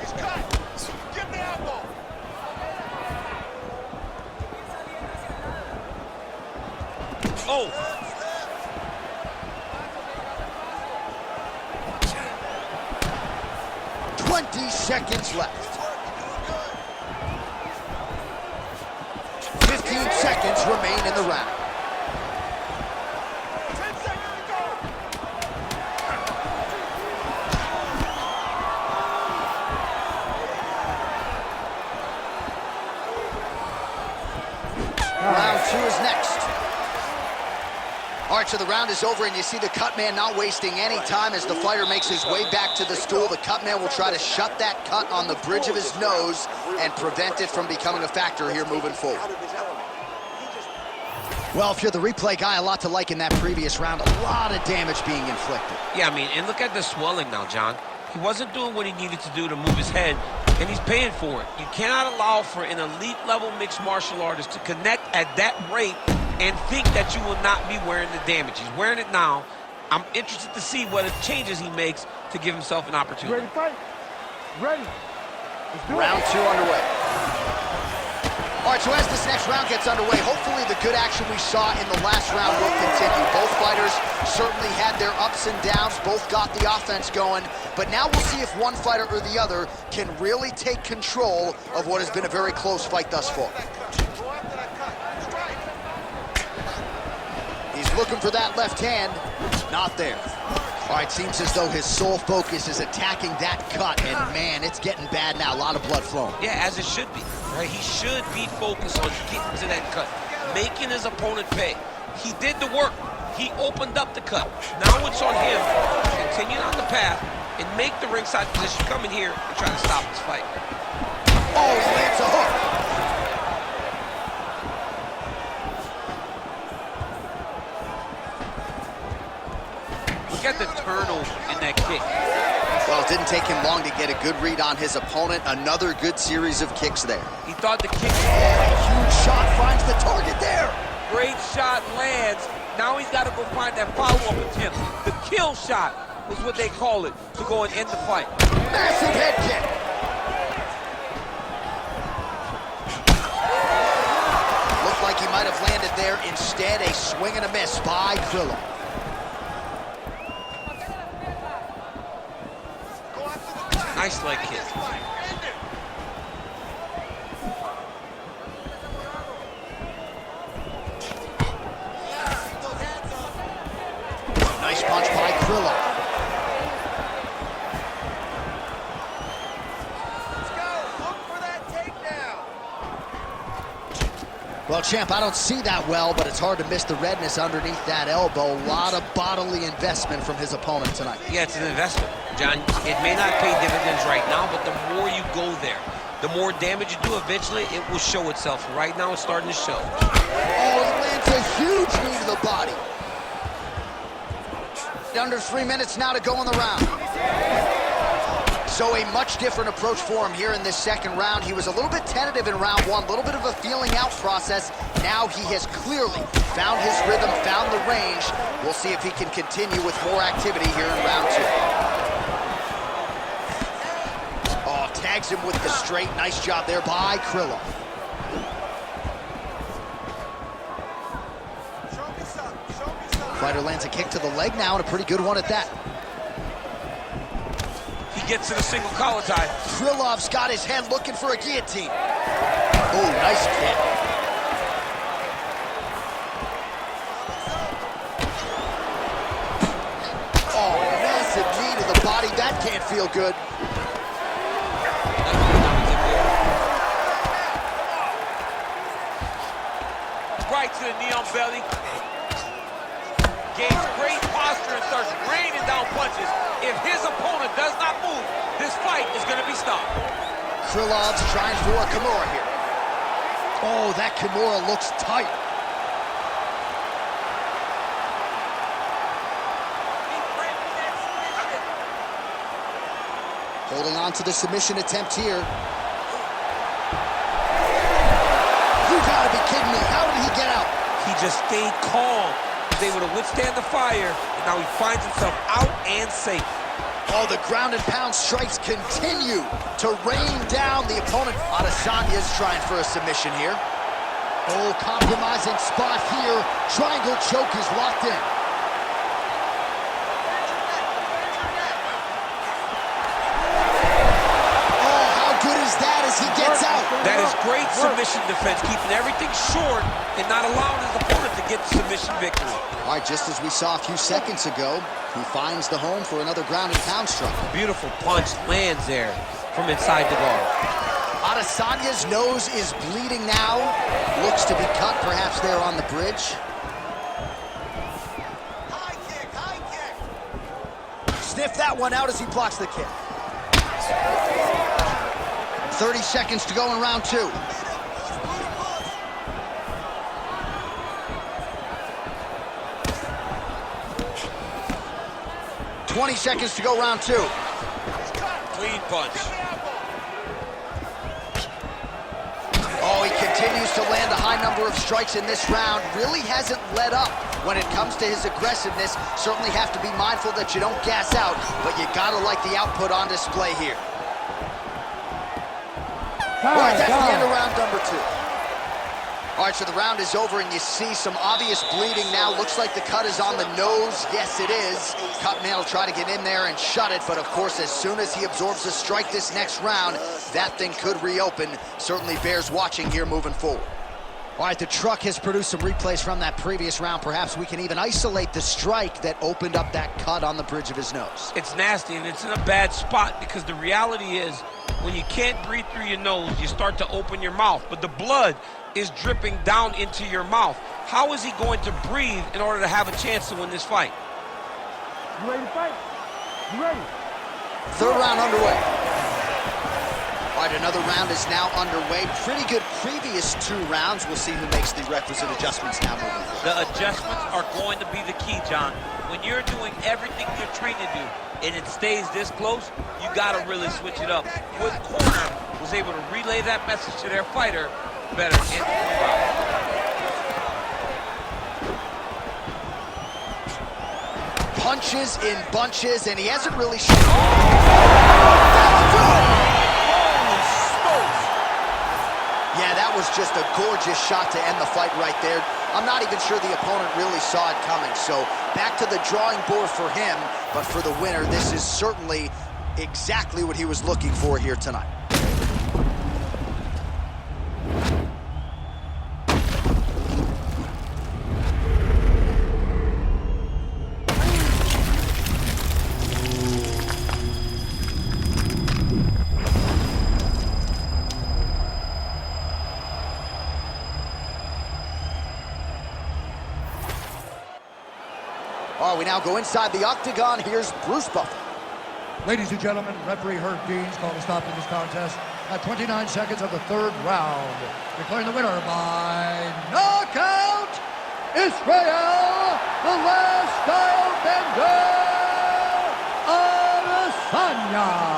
He's cut. Give me elbow. Oh! 20 seconds left. 15 seconds remain in the round. 10 seconds to go. Round two is next. All right, so the round is over, and you see the cut man not wasting any time as the fighter makes his way back to the stool. The cut man will try to shut that cut on the bridge of his nose and prevent it from becoming a factor here moving forward. Well, if you're the replay guy, a lot to like in that previous round. A lot of damage being inflicted. Yeah, I mean, and look at the swelling now, John. He wasn't doing what he needed to do to move his head, and he's paying for it. You cannot allow for an elite-level mixed martial artist to connect at that rate and think that you will not be wearing the damage. He's wearing it now. I'm interested to see what changes he makes to give himself an opportunity. Ready to fight? Ready. Let's do Round it. 2 underway. All right, so as this next round gets underway, hopefully the good action we saw in the last round will continue. Both fighters certainly had their ups and downs, both got the offense going, but now we'll see if one fighter or the other can really take control of what has been a very close fight thus far. He's looking for that left hand, not there. All right, seems as though his sole focus is attacking that cut, and man, it's getting bad now, a lot of blood flowing. Yeah, as it should be, right? He should be focused on getting to that cut, making his opponent pay. He did the work. He opened up the cut. Now it's on him to continue on the path and make the ringside position, come in here and try to stop this fight. Oh, he lands a hook. Look at the turnover in that kick. Well, it didn't take him long to get a good read on his opponent. Another good series of kicks there. He thought the kick. A huge shot finds the target there. Great shot lands. Now he's got to go find that follow-up attempt. The kill shot is what they call it to go and end the fight. Massive head kick. Looked like he might have landed there. Instead, a swing and a miss by Krillov. Nice leg kick. Nice punch by Krillov. Let's go. Look for that takedown. Well, champ, I don't see that well, but it's hard to miss the redness underneath that elbow. A lot of bodily investment from his opponent tonight. Yeah, it's an investment, John. It may not pay dividends right now, but the more you go there, the more damage you do, eventually it will show itself. Right now, it's starting to show. Oh, he lands a huge knee to the body. Under 3 minutes now to go in the round. So a much different approach for him here in this second round. He was a little bit tentative in round 1, a little bit of a feeling out process. Now he has clearly found his rhythm, found the range. We'll see if he can continue with more activity here in round 2. Oh, tags him with the straight. Nice job there by Krillov. Fighter lands a kick to the leg now, and a pretty good one at that. He gets to the single collar tie. Krilov's got his head looking for a guillotine. Oh, nice kick. Oh, massive knee to the body. That can't feel good. Right to the knee on belly. Gains great posture and starts raining down punches. If his opponent does not move, this fight is going to be stopped. Krilov's trying for a Kimura here. Oh, that Kimura looks tight. Holding on to the submission attempt here. You gotta be kidding me. How did he get out? He just stayed calm. He was able to withstand the fire, and now he finds himself out and safe. Oh, the ground and pound strikes continue to rain down the opponent. Adesanya's trying for a submission here. Oh, compromising spot here. Triangle choke is locked in. Oh, how good is that as he gets out? That is great submission defense, keeping everything short and not allowing his opponent to get the submission victory. All right, just as we saw a few seconds ago, he finds the home for another ground and pound strike. Beautiful punch lands there from inside the guard. Adesanya's nose is bleeding now. Looks to be cut, perhaps there on the bridge. High kick, high kick. Sniff that one out as he blocks the kick. 30 seconds to go in round 2. $20 seconds to go round 2. Clean punch. Oh, he continues to land a high number of strikes in this round. Really hasn't let up when it comes to his aggressiveness. Certainly have to be mindful that you don't gas out, but you gotta like the output on display here. All right, that's the end of round number 2. All right, so the round is over, and you see some obvious bleeding now. Looks like the cut is on the nose. Yes, it is. Cutman will try to get in there and shut it, but of course, as soon as he absorbs a strike this next round, that thing could reopen. Certainly bears watching here moving forward. All right, the truck has produced some replays from that previous round. Perhaps we can even isolate the strike that opened up that cut on the bridge of his nose. It's nasty, and it's in a bad spot because the reality is when you can't breathe through your nose, you start to open your mouth, but the blood is dripping down into your mouth. How is he going to breathe in order to have a chance to win this fight? You ready to fight? You ready? Third round underway. All right, another round is now underway. Pretty good previous 2 rounds. We'll see who makes the requisite adjustments now moving forward. The adjustments are going to be the key, John. When you're doing everything you're trained to do and it stays this close, you got to really switch it up. Good corner was able to relay that message to their fighter better in the round. Punches in bunches, and he hasn't really shown. Yeah, that was just a gorgeous shot to end the fight right there. I'm not even sure the opponent really saw it coming. So back to the drawing board for him, but for the winner, this is certainly exactly what he was looking for here tonight. All right, we now go inside the octagon. Here's Bruce Buffer. Ladies and gentlemen, referee Herb Dean's called a stop to this contest at 29 seconds of the 3rd round. Declaring the winner by knockout, Israel, the last style bender, Adesanya.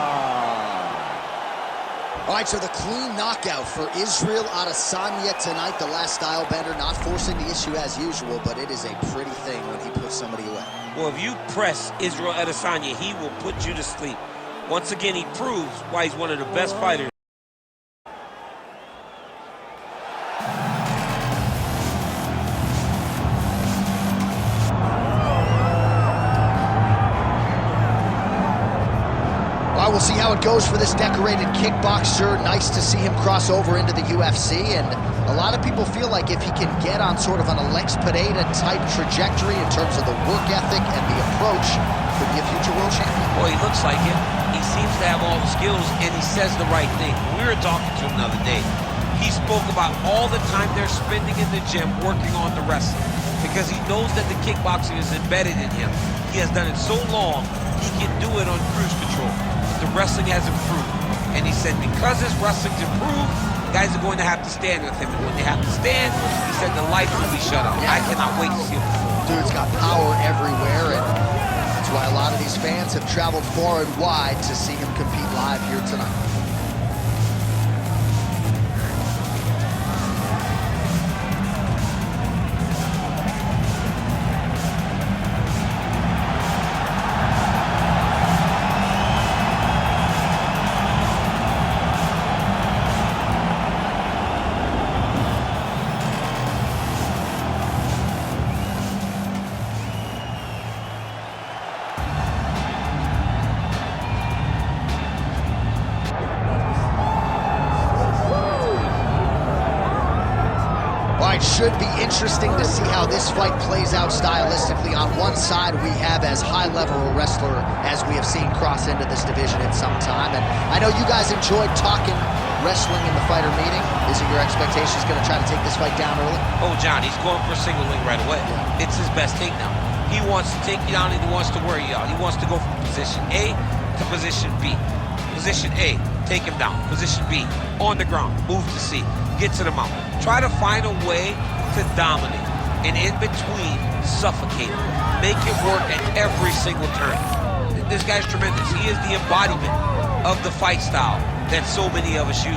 All right, so the clean knockout for Israel Adesanya tonight. The last style bender, not forcing the issue as usual, but it is a pretty thing when he puts somebody away. Well, if you press Israel Adesanya, he will put you to sleep. Once again, he proves why he's one of the best fighters. All right, we'll see how it goes for this decorated kickboxer. Nice to see him cross over into the UFC, and a lot of people feel like if he can get on sort of an Alex Pereira-type trajectory in terms of the work ethic and the approach, could be a future world champion. Well, he looks like it. He seems to have all the skills, and he says the right thing. We were talking to him the other day. He spoke about all the time they're spending in the gym working on the wrestling because he knows that the kickboxing is embedded in him. He has done it so long, he can do it on cruise control. The wrestling has improved. And he said because his wrestling's improved, guys are going to have to stand with him. And when they have to stand, he said the lights will be shut off. I cannot wait to see him. Dude's got power everywhere, and that's why a lot of these fans have traveled far and wide to see him compete live here tonight. Should be interesting to see how this fight plays out stylistically. On one side, we have as high-level a wrestler as we have seen cross into this division in some time. And I know you guys enjoyed talking wrestling in the fighter meeting. Is it your expectation he's going to try to take this fight down early? Oh, John, he's going for a single leg right away. Yeah. It's his best takedown. He wants to take you down and he wants to wear you out. He wants to go from position A to position B. Position A, take him down. Position B, on the ground, move to C. Get to the mount. Try to find a way to dominate, and in between, suffocate. Make it work at every single turn. This guy's tremendous. He is the embodiment of the fight style that so many of us use.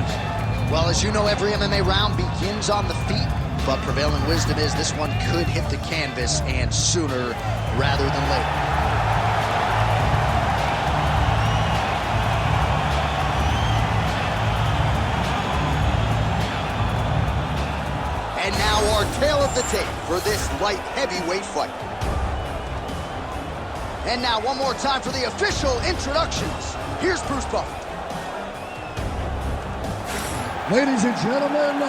Well, as you know, every MMA round begins on the feet, but prevailing wisdom is this one could hit the canvas, and sooner rather than later. And now our tale of the tape for this light heavyweight fight. And now one more time for the official introductions. Here's Bruce Buffer. Ladies and gentlemen,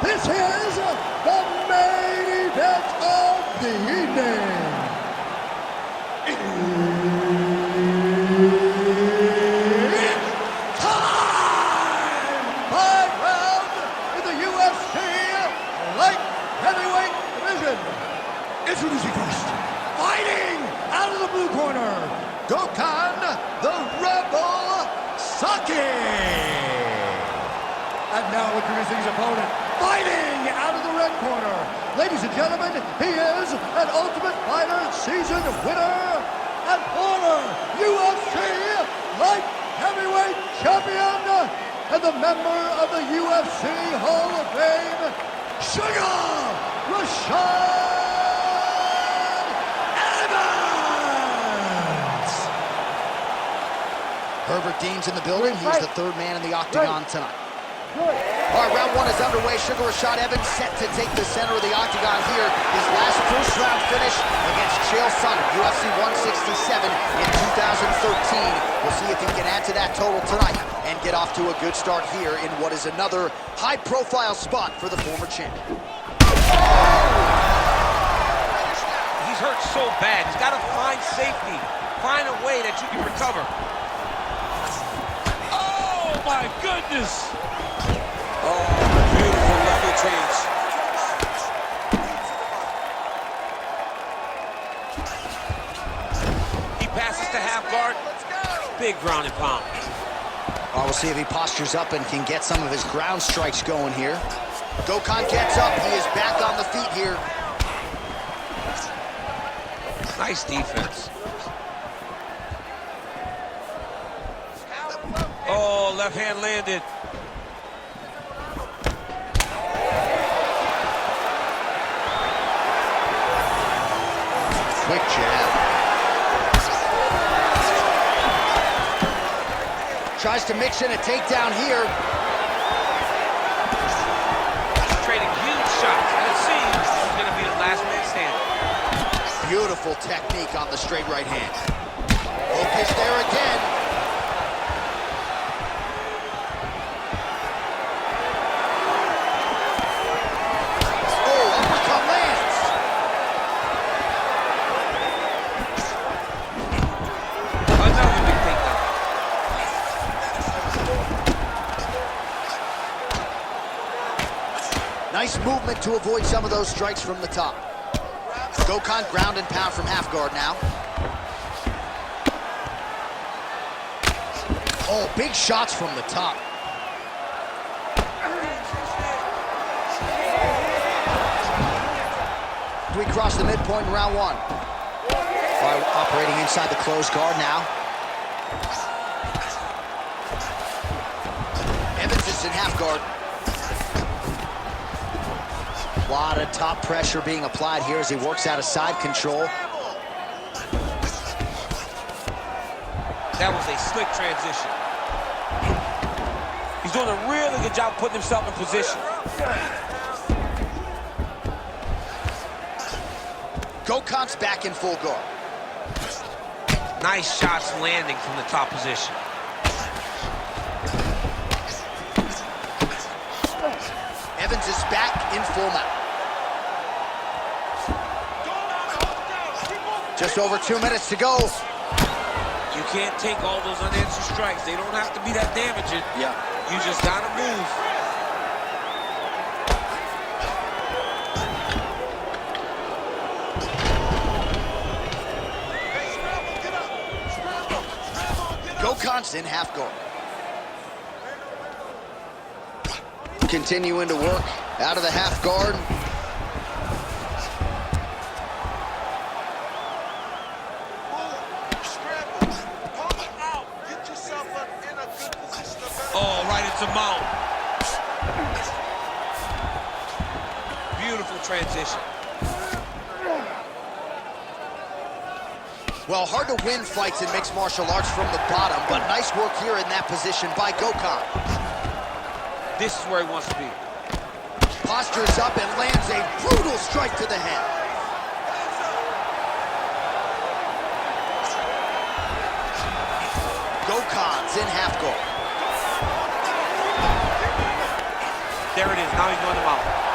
this is the main event of the evening. It's time! 5 rounds in the UFC light heavyweight division. Introducing first, fighting out of the blue corner, Gokhan the Rebel Saki. And now introducing his opponent, fighting out of the red corner. Ladies and gentlemen, he is an Ultimate Fighter season winner and former UFC light heavyweight champion and the member of the UFC Hall of Fame, Sugar Rashad Evans. Herbert Dean's in the building. He's the third man in the octagon tonight. All right, round one is underway. Sugar Rashad Evans set to take the center of the octagon here. His last first-round finish against Chael Sonnen, UFC 167 in 2013. We'll see if he can add to that total tonight and get off to a good start here in what is another high-profile spot for the former champion. He's hurt so bad. He's got to find safety, find a way that you can recover. Oh, my goodness. Oh, beautiful level change. He passes to half guard. Big ground and pound. We'll see if he postures up and can get some of his ground strikes going here. Gokhan gets up. He is back on the feet here. Nice defense. Oh, left hand landed. Quick jab. Tries to mix in a takedown here. Trading huge shots. Let's see who's going to be the last man standing. Beautiful technique on the straight right hand. Focus there again. Nice movement to avoid some of those strikes from the top. Gokhan ground and pound from half guard now. Oh, big shots from the top. We cross the midpoint in round one. Operating inside the closed guard now. Evans is in half guard. A lot of top pressure being applied here as he works out of side control. That was a slick transition. He's doing a really good job putting himself in position. Gokhan's back in full guard. Nice shots landing from the top position. Evans is back in full mount. Just over 2 minutes to go. You can't take all those unanswered strikes. They don't have to be that damaging. Yeah. You just gotta move. Gokhan's in half guard. Continuing to work out of the half guard. Oh, right into mount. beautiful transition. Well, hard to win fights in mixed martial arts from the bottom, but nice work here in that position by Gokhan. This is where he wants to be. Postures up and lands a brutal strike to the head. Gokhan's in half guard. There it is. Now he's going to mount.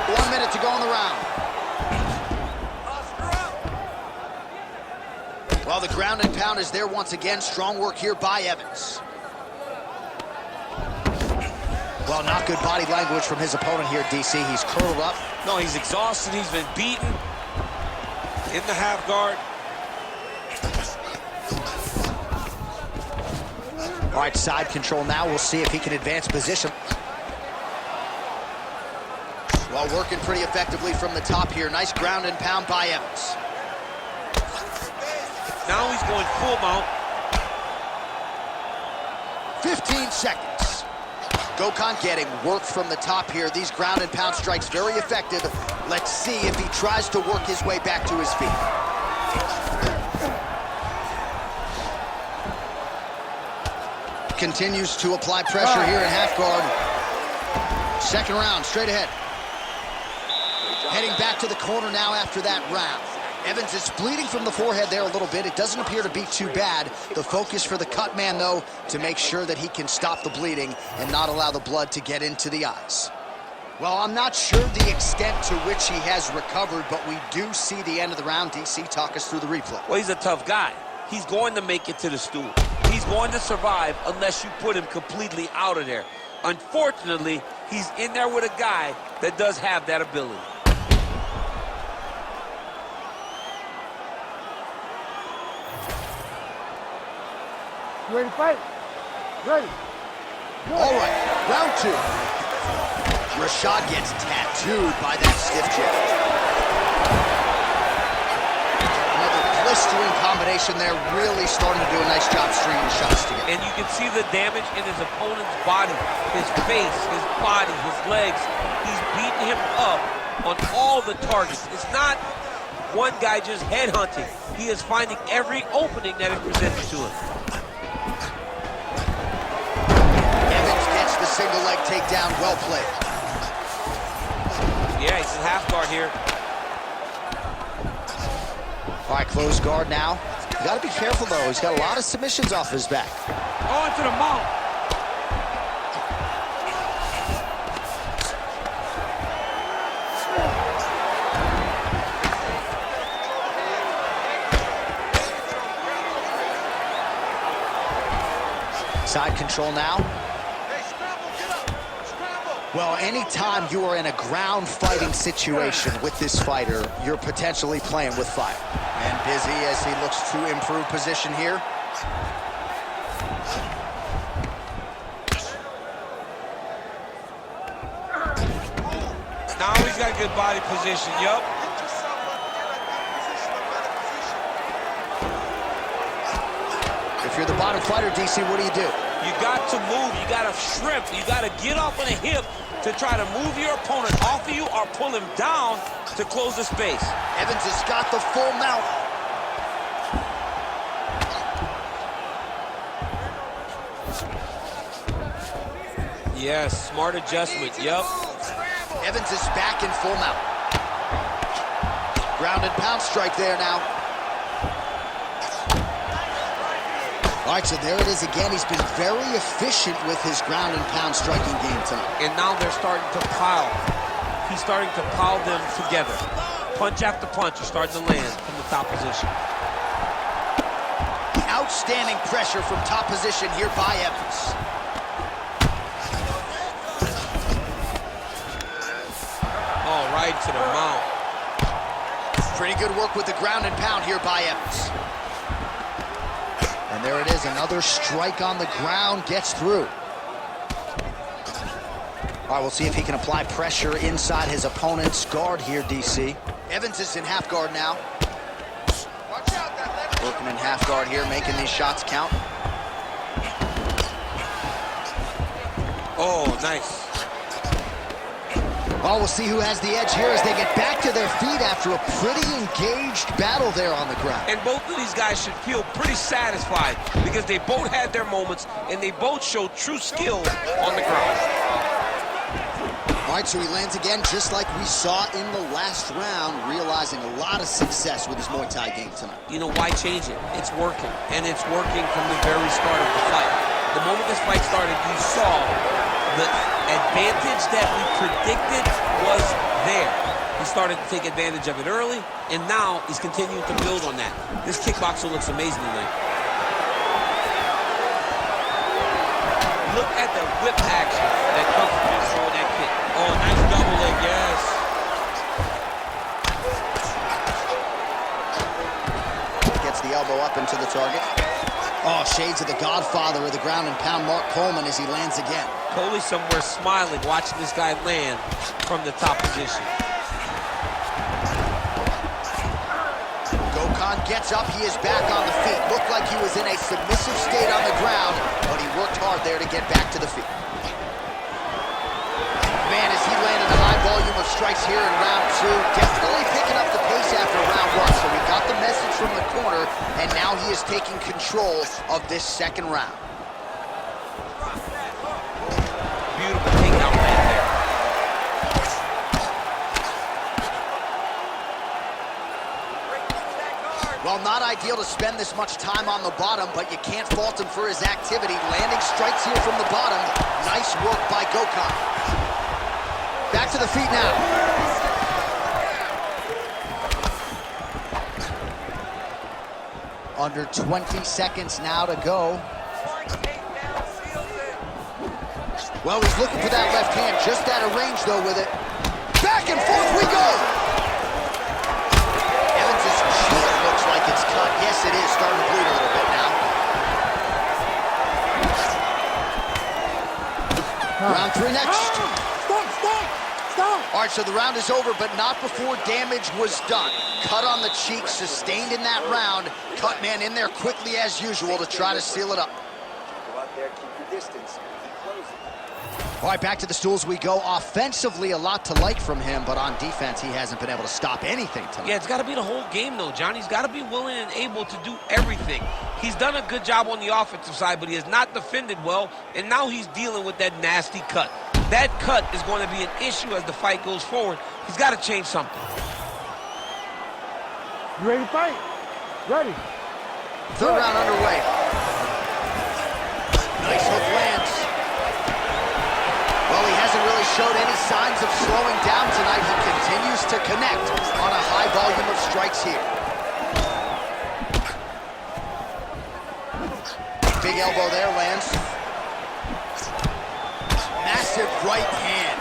1 minute to go in the round. Well, the ground and pound is there once again. Strong work here by Evans. Well, not good body language from his opponent here, DC. He's curled up. No, he's exhausted. He's been beaten in the half guard. All right, side control now. We'll see if he can advance position. Well, working pretty effectively from the top here. Nice ground and pound by Evans. Now he's going full mount. 15 seconds. Gokhan getting work from the top here. These ground and pound strikes very effective. Let's see if he tries to work his way back to his feet. Continues to apply pressure here in half guard. Second round, straight ahead. Heading back to the corner now after that round. Evans is bleeding from the forehead there a little bit. It doesn't appear to be too bad. The focus for the cut man, though, to make sure that he can stop the bleeding and not allow the blood to get into the eyes. Well, I'm not sure the extent to which he has recovered, but we do see the end of the round. DC, talk us through the replay. Well, he's a tough guy. He's going to make it to the stool. He's going to survive unless you put him completely out of there. Unfortunately, he's in there with a guy that does have that ability. You ready to fight? Ready. All right, round two. Rashad gets tattooed by that stiff jab. Another blistering combination there, really starting to do a nice job stringing shots together. And you can see the damage in his opponent's body, his face, his body, his legs. He's beating him up on all the targets. It's not one guy just headhunting. He is finding every opening that it presents to him. The single leg takedown, well played. Yeah, he's in half guard here. All right, close guard now. You got to be careful, though. He's got a lot of submissions off his back. On to the mount. Side control now. Well, anytime you are in a ground fighting situation with this fighter, you're potentially playing with fire. And busy as he looks to improve position here. Now he's got good body position, yup. If you're the bottom fighter, DC, what do? You got to move, you got to shrimp, you got to get off on a hip to try to move your opponent off of you or pull him down to close the space. Evans has got the full mount. Yes, smart adjustment, yup. Evans is back in full mount. Ground and pound strike there now. All right, so there it is again. He's been very efficient with his ground and pound striking game tonight. And now they're starting to pile. He's starting to pile them together. Punch after punch are starting to land from the top position. Outstanding pressure from top position here by Evans. All right, to the mount. Pretty good work with the ground and pound here by Evans. And there it is, another strike on the ground, gets through. All right, we'll see if he can apply pressure inside his opponent's guard here, DC. Evans is in half guard now. Working in half guard here, making these shots count. Oh, nice. Well, we'll see who has the edge here as they get back to their feet after a pretty engaged battle there on the ground. And both of these guys should feel pretty satisfied because they both had their moments and they both showed true skill on the ground. All right, so he lands again just like we saw in the last round, realizing a lot of success with his Muay Thai game tonight. You know, why change it? It's working, and it's working from the very start of the fight. The moment this fight started, you saw the advantage that we predicted was there. He started to take advantage of it early, and now he's continuing to build on that. This kickboxer looks amazing tonight. Look at the whip action that comes from him throwing that kick. Oh, nice double leg, yes. Gets the elbow up into the target. Oh, shades of the godfather of the ground and pound, Mark Coleman, as he lands again. Coley's somewhere smiling, watching this guy land from the top position. Gokhan gets up, he is back on the feet. Looked like he was in a submissive state on the ground, but he worked hard there to get back to the feet. Man, as he landed a high volume of strikes here in round two, definitely picking up the pace after round one. So we got the message from the corner, and now he is taking control of this second round. Beautiful takedown right there. Well, not ideal to spend this much time on the bottom, but you can't fault him for his activity. Landing strikes here from the bottom. Nice work by Gokhan. Back to the feet now. Under 20 seconds now to go. Well, he's looking for that left hand, just out of range, though, with it. Back and forth we go! Evans' cheek looks like it's cut. Yes, it is, starting to bleed a little bit now. Round three next. All right, so the round is over, but not before damage was done. Cut on the cheek, sustained in that round. Cut man in there quickly as usual to try to seal it up. Go out there, keep your distance, keep closing. All right, back to the stools we go. Offensively, a lot to like from him, but on defense, he hasn't been able to stop anything tonight. Yeah, it's got to be the whole game, though, John. He's got to be willing and able to do everything. He's done a good job on the offensive side, but he has not defended well, and now he's dealing with that nasty cut. That cut is going to be an issue as the fight goes forward. He's got to change something. You ready to fight? Ready. Third round underway. Nice hook lands. Well, he hasn't really showed any signs of slowing down tonight. He continues to connect on a high volume of strikes here. Big elbow there, lands. Massive right hand.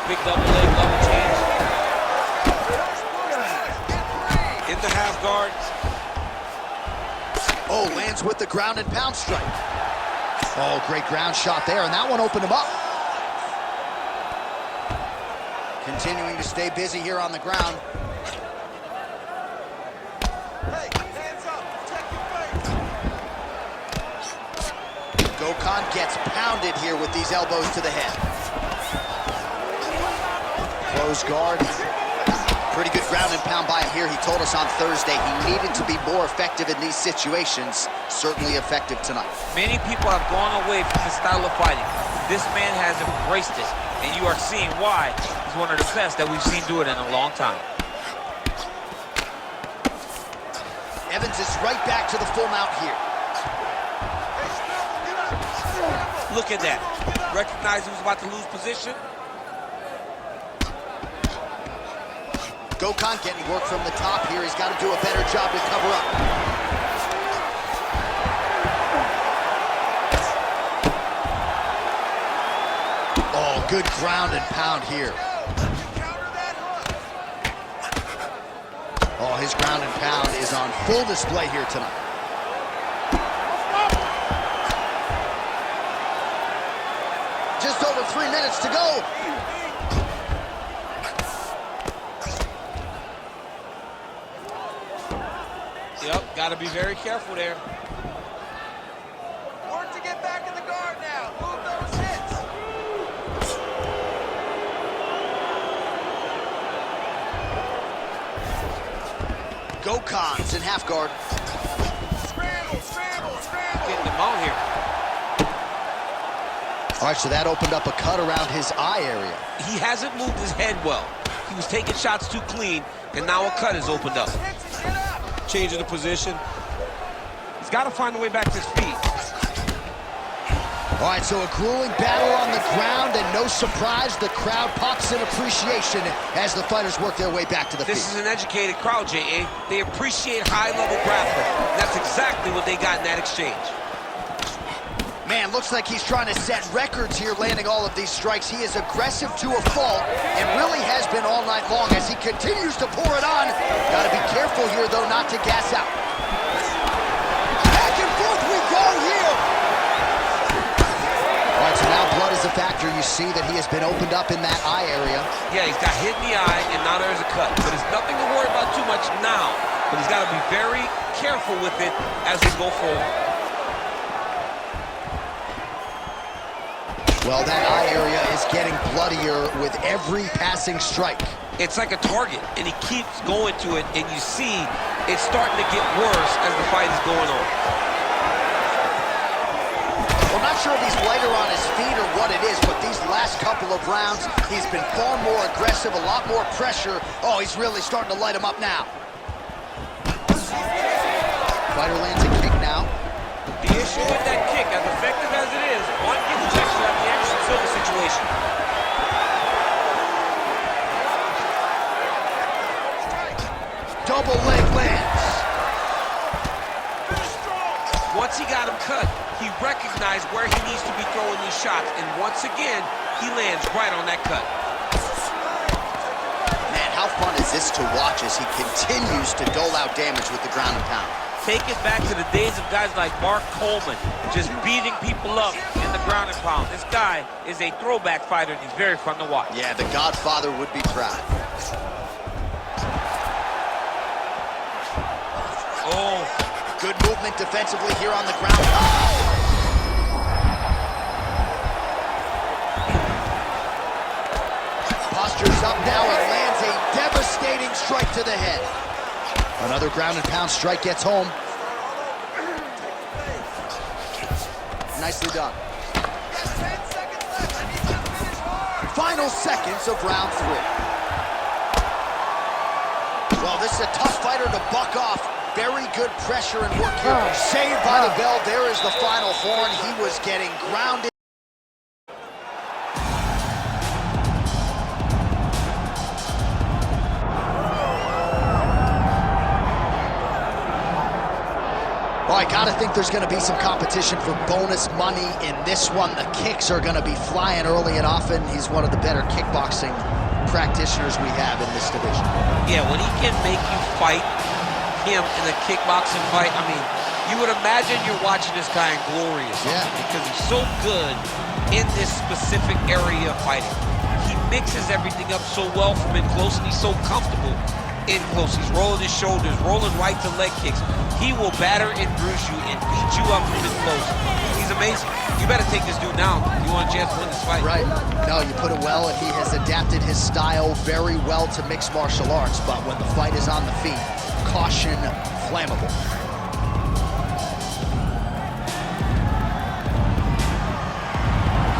Big double leg, double change. In the half guard. Oh, lands with the ground and pound strike. Oh, great ground shot there, and that one opened him up. Continuing to stay busy here on the ground. Hey, hands up, protect your face. Gokhan gets pounded here with these elbows to the head. Close guard. Pretty good ground and pound by him here. He told us on Thursday he needed to be more effective in these situations. Certainly effective tonight. Many people have gone away from this style of fighting. This man has embraced it, and you are seeing why he's one of the best that we've seen do it in a long time. Evans is right back to the full mount here. Look at that. Recognize he was about to lose position. Gokhan getting work from the top here. He's got to do a better job to cover up. Oh, good ground and pound here. Oh, his ground and pound is on full display here tonight. Just over 3 minutes to go. Yep, got to be very careful there. Work to get back in the guard now. Move those hits. Gokans in half guard. Scramble, scramble, scramble. Getting him out here. All right, so that opened up a cut around his eye area. He hasn't moved his head well. He was taking shots too clean, and now a cut has opened up. Changing the position. He's got to find a way back to his feet. All right, so a grueling battle on the ground, and no surprise, the crowd pops in appreciation as the fighters work their way back to the This feet. is an educated crowd, J.A. They appreciate high-level grappling. That's exactly what they got in that exchange. Man, looks like he's trying to set records here, landing all of these strikes. He is aggressive to a fault, and really has been all night long as he continues to pour it on. Gotta be careful here, though, not to gas out. Back and forth we go here. All right, so now blood is a factor. You see that he has been opened up in that eye area. Yeah, he's got hit in the eye, and now there's a cut. But it's nothing to worry about too much now. But he's got to be very careful with it as we go forward. Well, that eye area is getting bloodier with every passing strike. It's like a target, and he keeps going to it, and you see it's starting to get worse as the fight is going on. Well, not sure if he's lighter on his feet or what it is, but these last couple of rounds, he's been far more aggressive, a lot more pressure. Oh, he's really starting to light him up now. Fighter lands a kick now. The issue with that kick, as effective as it is, one gets extra at the Anderson Silva situation. Double leg lands. Once he got him cut, he recognized where he needs to be throwing these shots, and once again, he lands right on that cut. Man, how fun is this to watch as he continues to dole out damage with the ground and pound? Take it back to the days of guys like Mark Coleman, just beating people up in the ground and pound. This guy is a throwback fighter, and he's very fun to watch. Yeah, the Godfather would be proud. Oh, good movement defensively here on the ground. Oh! Postures up now and lands a devastating strike to the head. Another ground and pound strike gets home. Nicely done. Final seconds of round 3. Well, this is a tough fighter to buck off. Very good pressure and work here. Saved by the bell. There is the final horn. He was getting grounded. Oh, I gotta think there's gonna be some competition for bonus money in this one. The kicks are gonna be flying early and often. He's one of the better kickboxing practitioners we have in this division. yeah, when he can make you fight him in a kickboxing fight, I mean, you would imagine you're watching this guy in glory or something, because he's so good in this specific area of fighting. He mixes everything up so well from in close, and he's so comfortable in close. He's rolling his shoulders, rolling right to leg kicks. He will batter and bruise you and beat you up from in close. He's amazing. You better take this dude down if you want a chance to win this fight. Right. No, you put it well, and he has adapted his style very well to mixed martial arts, but when the fight is on the feet, caution, flammable.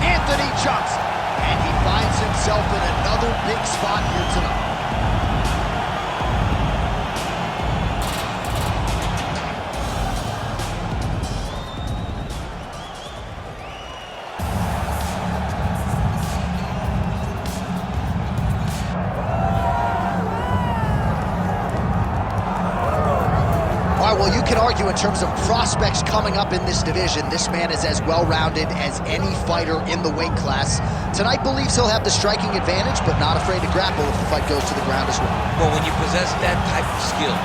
Anthony Johnson, and he finds himself in another big spot here tonight. Well, you can argue in terms of prospects coming up in this division, this man is as well-rounded as any fighter in the weight class. Tonight believes he'll have the striking advantage, but not afraid to grapple if the fight goes to the ground as well. Well, when you possess that type of skill,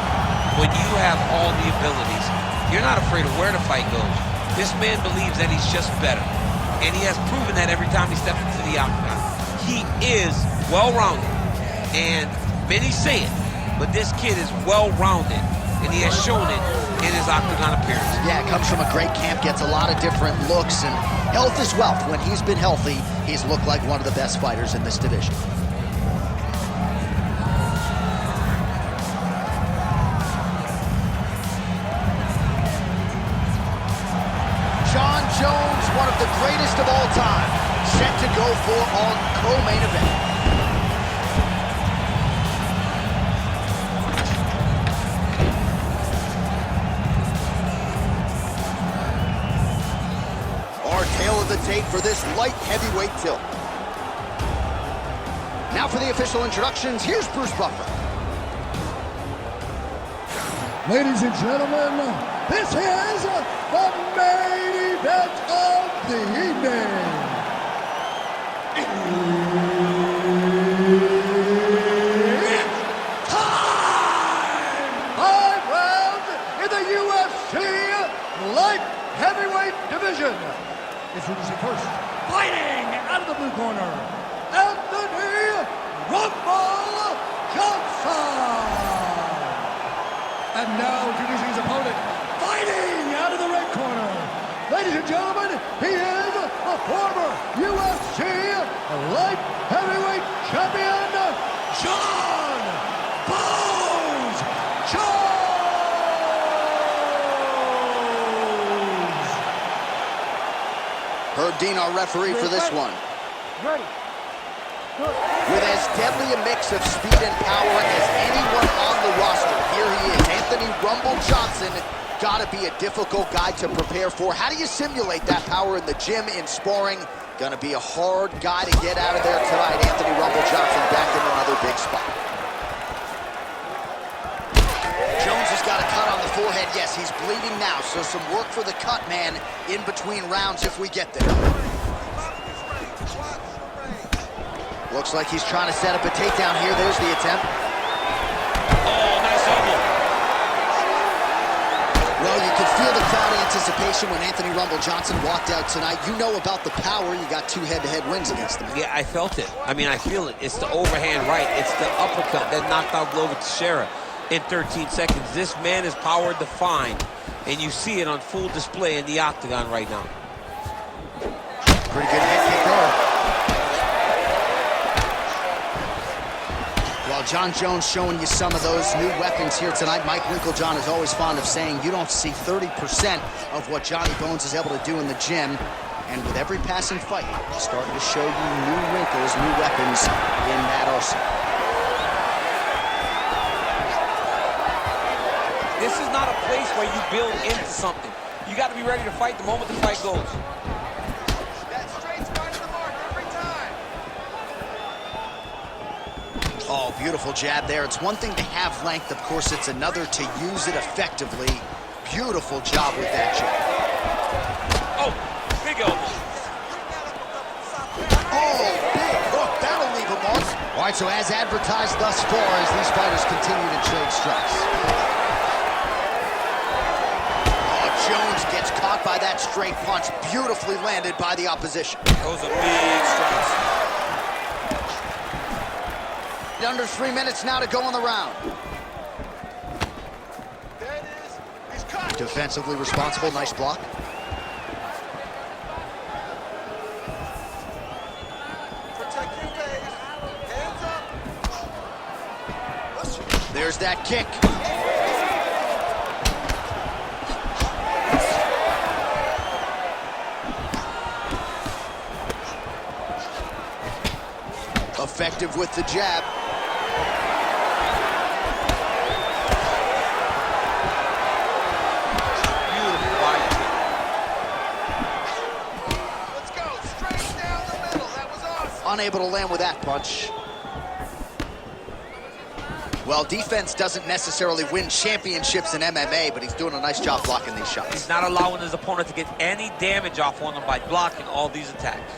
when you have all the abilities, you're not afraid of where the fight goes. This man believes that he's just better, and he has proven that every time he steps into the octagon. He is well-rounded, and many say it, but this kid is well-rounded, and he has shown it in his octagon appearance. Yeah, comes from a great camp, gets a lot of different looks, and health is wealth. When he's been healthy, he's looked like one of the best fighters in this division. greatest of all time, set to go for our co-main event. Our tail of the tape for this light heavyweight tilt. Now for the official introductions, here's Bruce Buffer. Ladies and gentlemen, this is the main event of the evening. It's time! 5 rounds in the UFC light heavyweight division. Introducing first, fighting out of the blue corner, Anthony Rumble Johnson. And now introducing his opponent, fighting out of the red corner. Ladies and gentlemen, he is a former UFC light heavyweight champion, John Bones Jones. Herb Dean, our referee for this one. Ready. With as deadly a mix of speed and power as anyone on the roster, here he is, Anthony Rumble Johnson. Gotta be a difficult guy to prepare for. How do you simulate that power in the gym, in sparring? Gonna be a hard guy to get out of there tonight. Anthony Rumble Johnson back in another big spot. Jones has got a cut on the forehead. Yes, he's bleeding now, so some work for the cut man in between rounds if we get there. Looks like he's trying to set up a takedown here. There's the attempt. Oh, nice elbow. Well, you could feel the crowd anticipation when Anthony Rumble Johnson walked out tonight. You know about the power. You got 2 head-to-head wins against him. Yeah, I felt it. I mean, I feel it. It's the overhand right. It's the uppercut that knocked out Glover Teixeira in 13 seconds. This man is power defined, and you see it on full display in the octagon right now. Pretty good head kick there. Well, John Jones showing you some of those new weapons here tonight. Mike Winklejohn is always fond of saying you don't see 30% of what Johnny Bones is able to do in the gym. And with every passing fight, he's starting to show you new wrinkles, new weapons in that arsenal. This is not a place where you build into something. You got to be ready to fight the moment the fight goes. Oh, beautiful jab there. It's one thing to have length. Of course, it's another to use it effectively. Beautiful job with that jab. Oh, big elbow. Oh, big hook. That'll leave a mark. All right, so as advertised thus far, as these fighters continue to trade strikes. Oh, Jones gets caught by that straight punch. Beautifully landed by the opposition. That was a big strike. Under 3 minutes now to go in the round. There it is. He's cut. Defensively responsible, nice block. Protect your face. Hands up. There's that kick. Effective with the jab. Let's go. Straight down the middle. That was awesome. Unable to land with that punch. Well, defense doesn't necessarily win championships in MMA, but he's doing a nice job blocking these shots. He's not allowing his opponent to get any damage off on him by blocking all these attacks.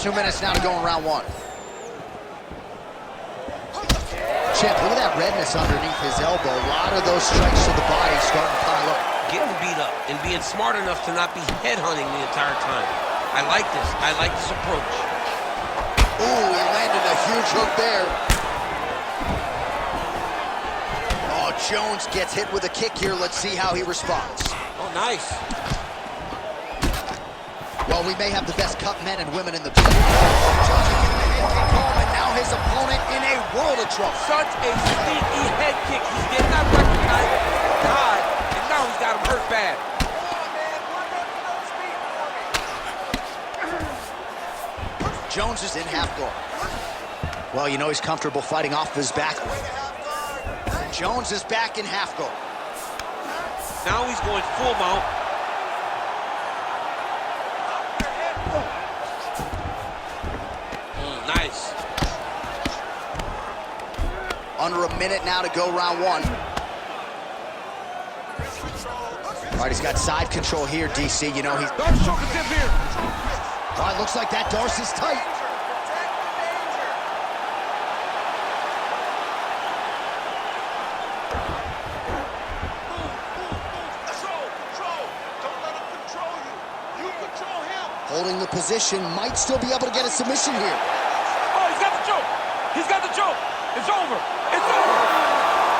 2 minutes now to go in round 1. Chip, look at that redness underneath his elbow. A lot of those strikes to the body starting to pile up. Getting beat up and being smart enough to not be headhunting the entire time. I like this. I like this approach. Ooh, he landed a huge hook there. Oh, Jones gets hit with a kick here. Let's see how he responds. Oh, nice. Well, we may have the best cut men and women in the business. Johnson getting the head kick home, and now his opponent in a world of trouble. Such a sneaky head kick. He's getting that recognized hard, and now he's got him hurt bad. Jones is in half guard. Well, you know he's comfortable fighting off his back. Jones is back in half guard. Now he's going full mount. Nice. Under a minute now to go round one. All right, he's got side control here, DC. You know, he's... Darce choke a tip here. All right, looks like that Darce is tight. Holding the position, might still be able to get a submission here. Oh, he's got the choke. He's got the choke. It's over. It's over.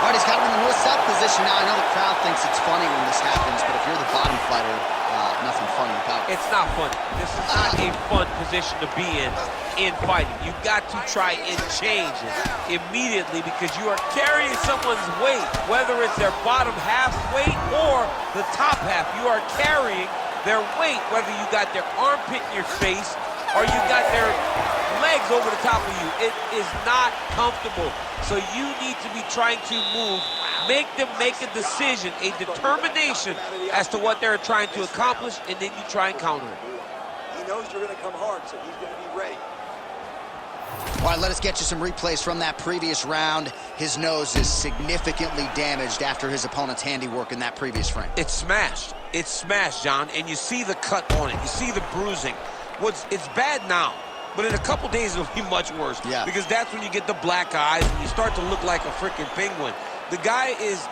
All right, he's got him in the real set position now. I know the crowd thinks it's funny when this happens, but if you're the bottom fighter, nothing funny about it. It's not funny. This is not a fun position to be in fighting. You got to try and change it immediately because you are carrying someone's weight, whether it's their bottom half weight or the top half. You are carrying their weight, whether you got their armpit in your face or you got their legs over the top of you. It is not comfortable. So you need to be trying to move, make them make a decision, a determination as to what they're trying to accomplish, and then you try and counter it. He knows you're going to come hard, so he's going to be ready. All right, let us get you some replays from that previous round. His nose is significantly damaged after his opponent's handiwork in that previous frame. It's smashed. It's smashed, John, and you see the cut on it. You see the bruising. It's bad now, but in a couple days it'll be much worse. Yeah. Because that's when you get the black eyes and you start to look like a freaking penguin. The guy is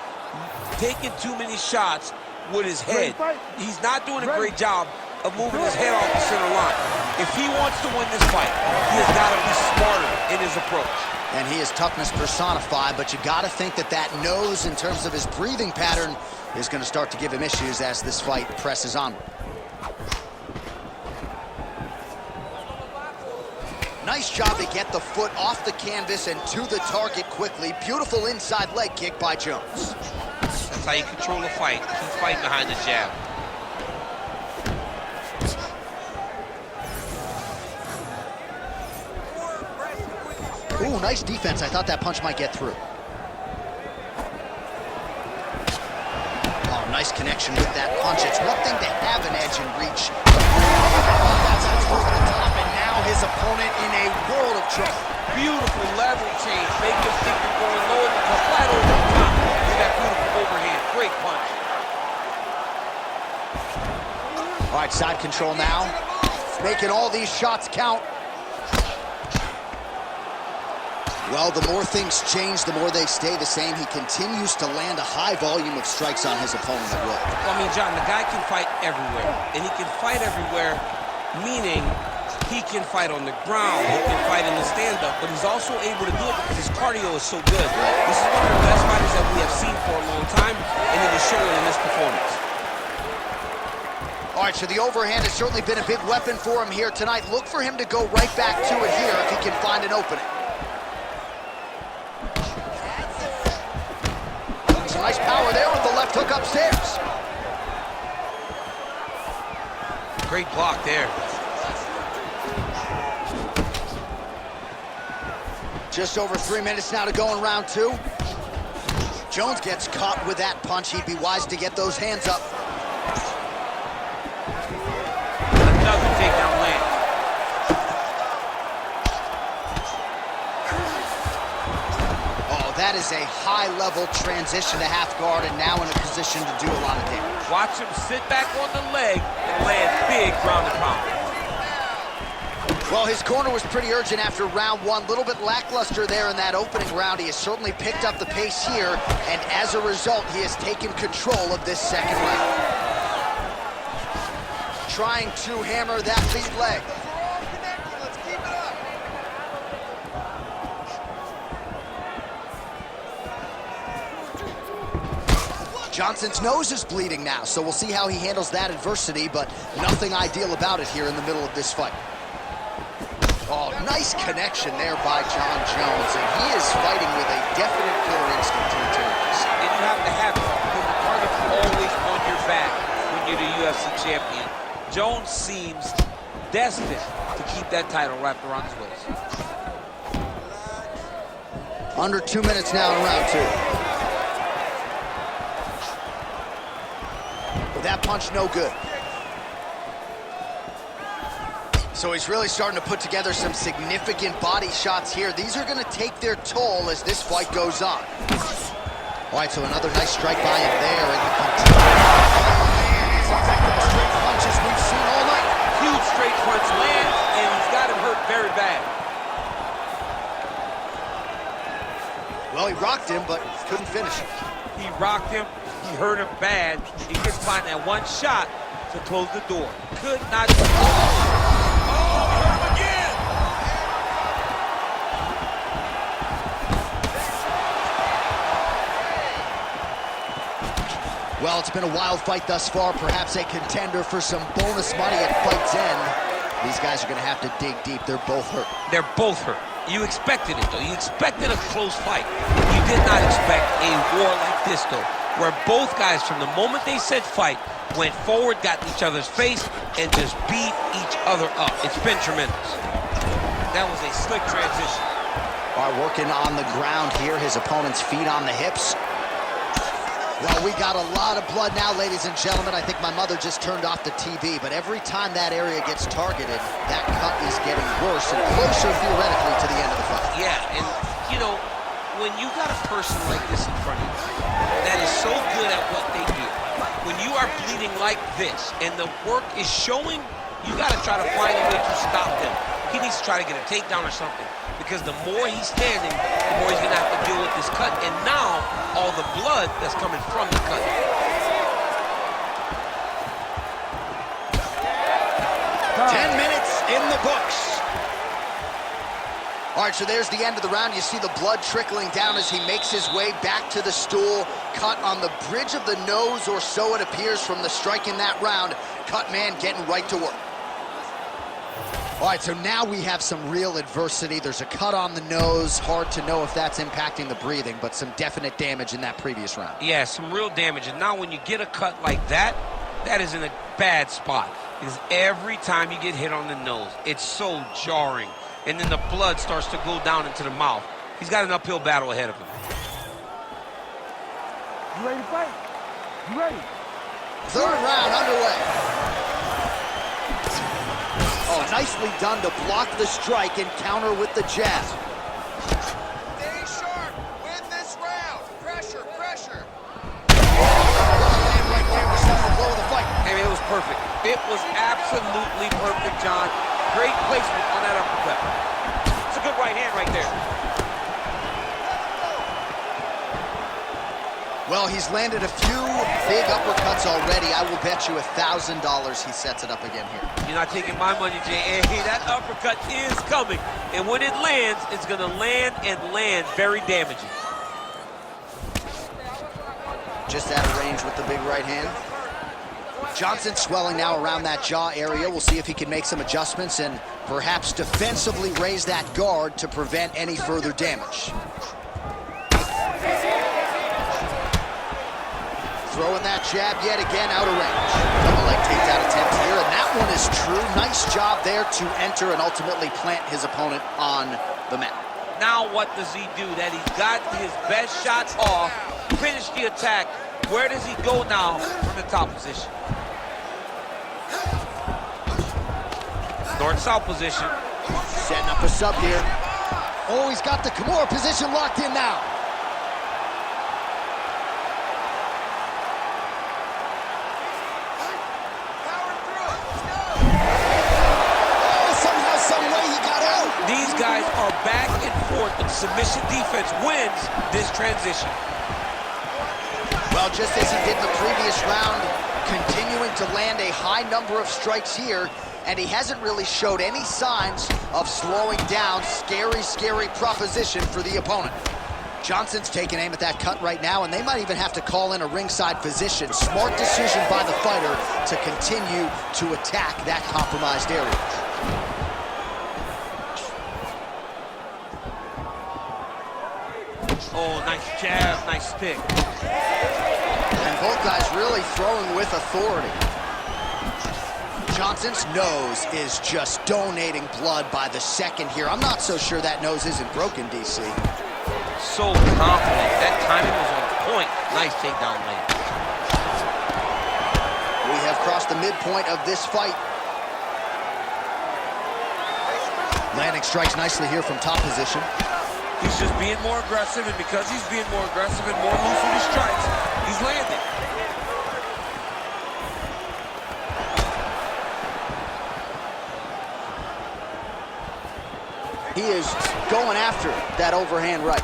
taking too many shots with his head. He's not doing a great job of moving his head off the center line. If he wants to win this fight, he has got to be smarter in his approach. And he is toughness personified, but you got to think that that nose, in terms of his breathing pattern, is going to start to give him issues as this fight presses onward. Nice job to get the foot off the canvas and to the target quickly. Beautiful inside leg kick by Jones. That's how you control a fight. Keep fighting behind the jab. Ooh, nice defense. I thought that punch might get through. Oh, nice connection with that punch. It's one thing to have an edge and reach. That's over the top, and now his opponent in a world of trouble. Beautiful level change. Make him think you're going low and come flat over the top. With that beautiful overhand. Great punch. All right, side control now. Making all these shots count. Well, the more things change, the more they stay the same. He continues to land a high volume of strikes on his opponent at will. Well, I mean, John, the guy can fight everywhere. And he can fight everywhere, meaning he can fight on the ground, he can fight in the stand-up, but he's also able to do it because his cardio is so good. This is one of the best fighters that we have seen for a long time, and it is showing in this performance. All right, so the overhand has certainly been a big weapon for him here tonight. Look for him to go right back to it here if he can find an opening. Some nice power there with the left hook upstairs. Great block there. Just over 3 minutes now to go in round two. Jones gets caught with that punch. He'd be wise to get those hands up. Another takedown land. Oh, that is a high-level transition to half guard and now in a position to do a lot of damage. Watch him sit back on the leg and land big ground and pound. Well, his corner was pretty urgent after round one. A little bit lackluster there in that opening round. He has certainly picked up the pace here, and as a result, he has taken control of this second round. Trying to hammer that lead leg. Johnson's nose is bleeding now, so we'll see how he handles that adversity, but nothing ideal about it here in the middle of this fight. Oh, nice connection there by John Jones, and he is fighting with a definite killer instinct to return this. And you have to have it because the target's always on your back when you're the UFC champion. Jones seems destined to keep that title wrapped around his waist. Under 2 minutes now in round 2. With that punch, no good. So he's really starting to put together some significant body shots here. These are going to take their toll as this fight goes on. All right, so another nice strike by him there, and he continues. As effective as straight punches we've seen all night. Huge straight punch lands, and he's got him hurt very bad. Well, he rocked him, but couldn't finish him. He rocked him, he hurt him bad. He gets find that one shot to close the door. Could not. Well, it's been a wild fight thus far, perhaps a contender for some bonus money at fight's end. These guys are going to have to dig deep. They're both hurt. They're both hurt. You expected it, though. You expected a close fight. You did not expect a war like this, though, where both guys, from the moment they said fight, went forward, got in each other's face, and just beat each other up. It's been tremendous. That was a slick transition. All right, working on the ground here. His opponent's feet on the hips. Well, we got a lot of blood now, ladies and gentlemen. I think my mother just turned off the TV, but every time that area gets targeted, that cut is getting worse and closer, theoretically, to the end of the fight. Yeah, and, you know, when you got a person like this in front of you that is so good at what they do, when you are bleeding like this and the work is showing, you got to try to find a way to stop them. He needs to try to get a takedown or something, because the more he's standing, the more he's going to have to deal with this cut, and now all the blood that's coming from the cut. Oh. 10 minutes in the books. All right, so there's the end of the round. You see the blood trickling down as he makes his way back to the stool. Cut on the bridge of the nose, or so it appears from the strike in that round. Cut man getting right to work. All right, so now we have some real adversity. There's a cut on the nose. Hard to know if that's impacting the breathing, but some definite damage in that previous round. Yeah, some real damage. And now when you get a cut like that, that is in a bad spot. Because every time you get hit on the nose, it's so jarring. And then the blood starts to go down into the mouth. He's got an uphill battle ahead of him. You ready to fight? You ready? Third round underway. Oh, nicely done to block the strike and counter with the jab. Stay sharp. Win this round. Pressure, pressure. Right there was the blow of the fight. I mean, it was perfect. It was absolutely perfect, John. Great placement on that uppercut. It's a good right hand right there. Well, he's landed a few big uppercuts already. I will bet you $1,000 he sets it up again here. You're not taking my money, Jay. Hey, that uppercut is coming. And when it lands, it's going to land and land very damaging. Just out of range with the big right hand. Johnson swelling now around that jaw area. We'll see if he can make some adjustments and perhaps defensively raise that guard to prevent any further damage. Throwing that jab yet again out of range. Double leg takedown attempt here, and that one is true. Nice job there to enter and ultimately plant his opponent on the mat. Now what does he do? That he's got his best shots off, finish the attack. Where does he go now from the top position? North-south position. Setting up a sub here. Oh, he's got the Kimura position locked in now. These guys are back and forth, but submission defense wins this transition. Well, just as he did in the previous round, continuing to land a high number of strikes here, and he hasn't really showed any signs of slowing down. Scary, scary proposition for the opponent. Johnson's taking aim at that cut right now, and they might even have to call in a ringside physician. Smart decision by the fighter to continue to attack that compromised area. Oh, nice jab, nice stick. And both guys really throwing with authority. Johnson's nose is just donating blood by the second here. I'm not so sure that nose isn't broken, DC. So confident. That timing was on point. Nice takedown land. We have crossed the midpoint of this fight. Landing strikes nicely here from top position. He's just being more aggressive, and because he's being more aggressive and more loose with his strikes, he's landing. He is going after that overhand right.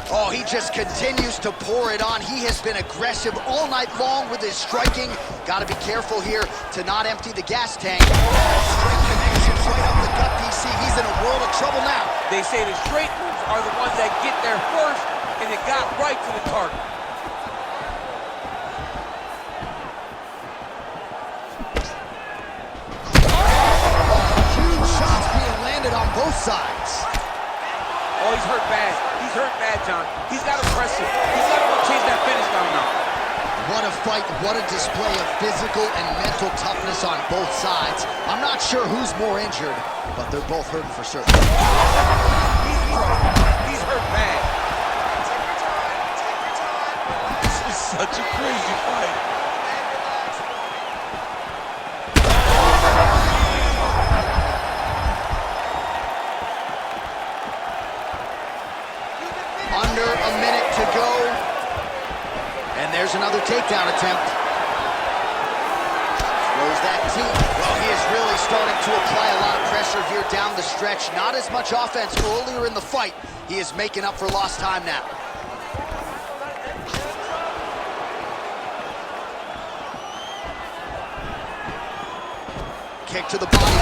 Oh, he just continues to pour it on. He has been aggressive all night long with his striking. Got to be careful here to not empty the gas tank. Straight connections right up the gut, DC. He's in a world of trouble now. They say the straight moves are the ones that get there first, and it got right to the target. Huge shots being landed on both sides. Oh, he's hurt bad. He's hurt bad, John. He's got to press it. He's got to change that finish down now. What a fight, what a display of physical and mental toughness on both sides. I'm not sure who's more injured, but they're both hurting for certain. He's in trouble. He's hurt bad. This is such a crazy fight. Under a minute to go. And there's another takedown attempt. Throws that team. Well, he is really starting to apply a lot of pressure here down the stretch. Not as much offense earlier in the fight. He is making up for lost time now. Kick to the body.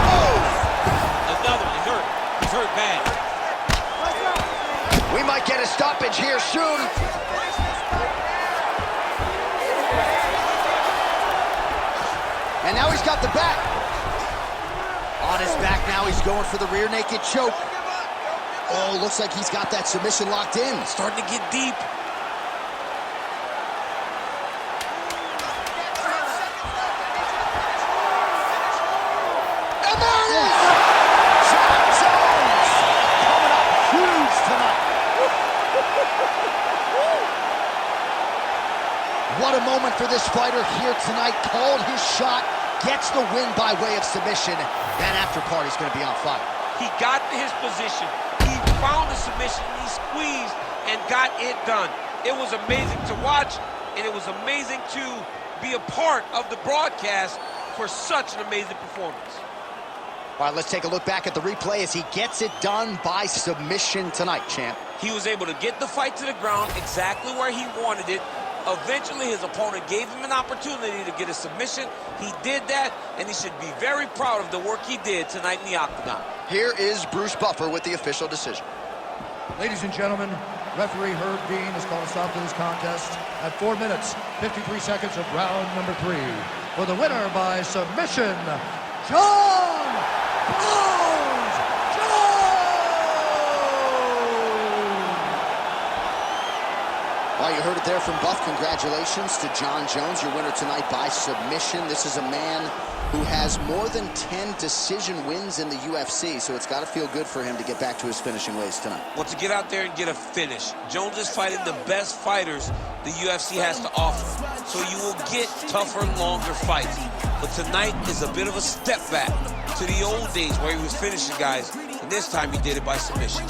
Oh! Another. He's hurt. He's hurt bad. We might get a stoppage here soon. And now he's got the back. On his back now, he's going for the rear naked choke. Oh, looks like he's got that submission locked in. Starting to get deep. And there he is! John Jones coming up huge tonight. What a moment for this fighter here tonight. Called his shot, gets the win by way of submission. That after party's going to be on fire. He got to his position. He found the submission. He squeezed and got it done. It was amazing to watch, and it was amazing to be a part of the broadcast for such an amazing performance. All right, let's take a look back at the replay as he gets it done by submission tonight, champ. He was able to get the fight to the ground exactly where he wanted it. Eventually, his opponent gave him an opportunity to get a submission. He did that, and he should be very proud of the work he did tonight in the octagon. Here is Bruce Buffer with the official decision. Ladies and gentlemen, referee Herb Dean has called a stop to this contest at 4 minutes, 53 seconds of round number 3. For the winner by submission, John Jones! Well, you heard it there from Buff. Congratulations to John Jones, your winner tonight by submission. This is a man who has more than 10 decision wins in the UFC, so it's got to feel good for him to get back to his finishing ways tonight. Well, to get out there and get a finish. Jones is fighting the best fighters the UFC has to offer, so you will get tougher, longer fights. But tonight is a bit of a step back to the old days where he was finishing guys, and this time he did it by submission.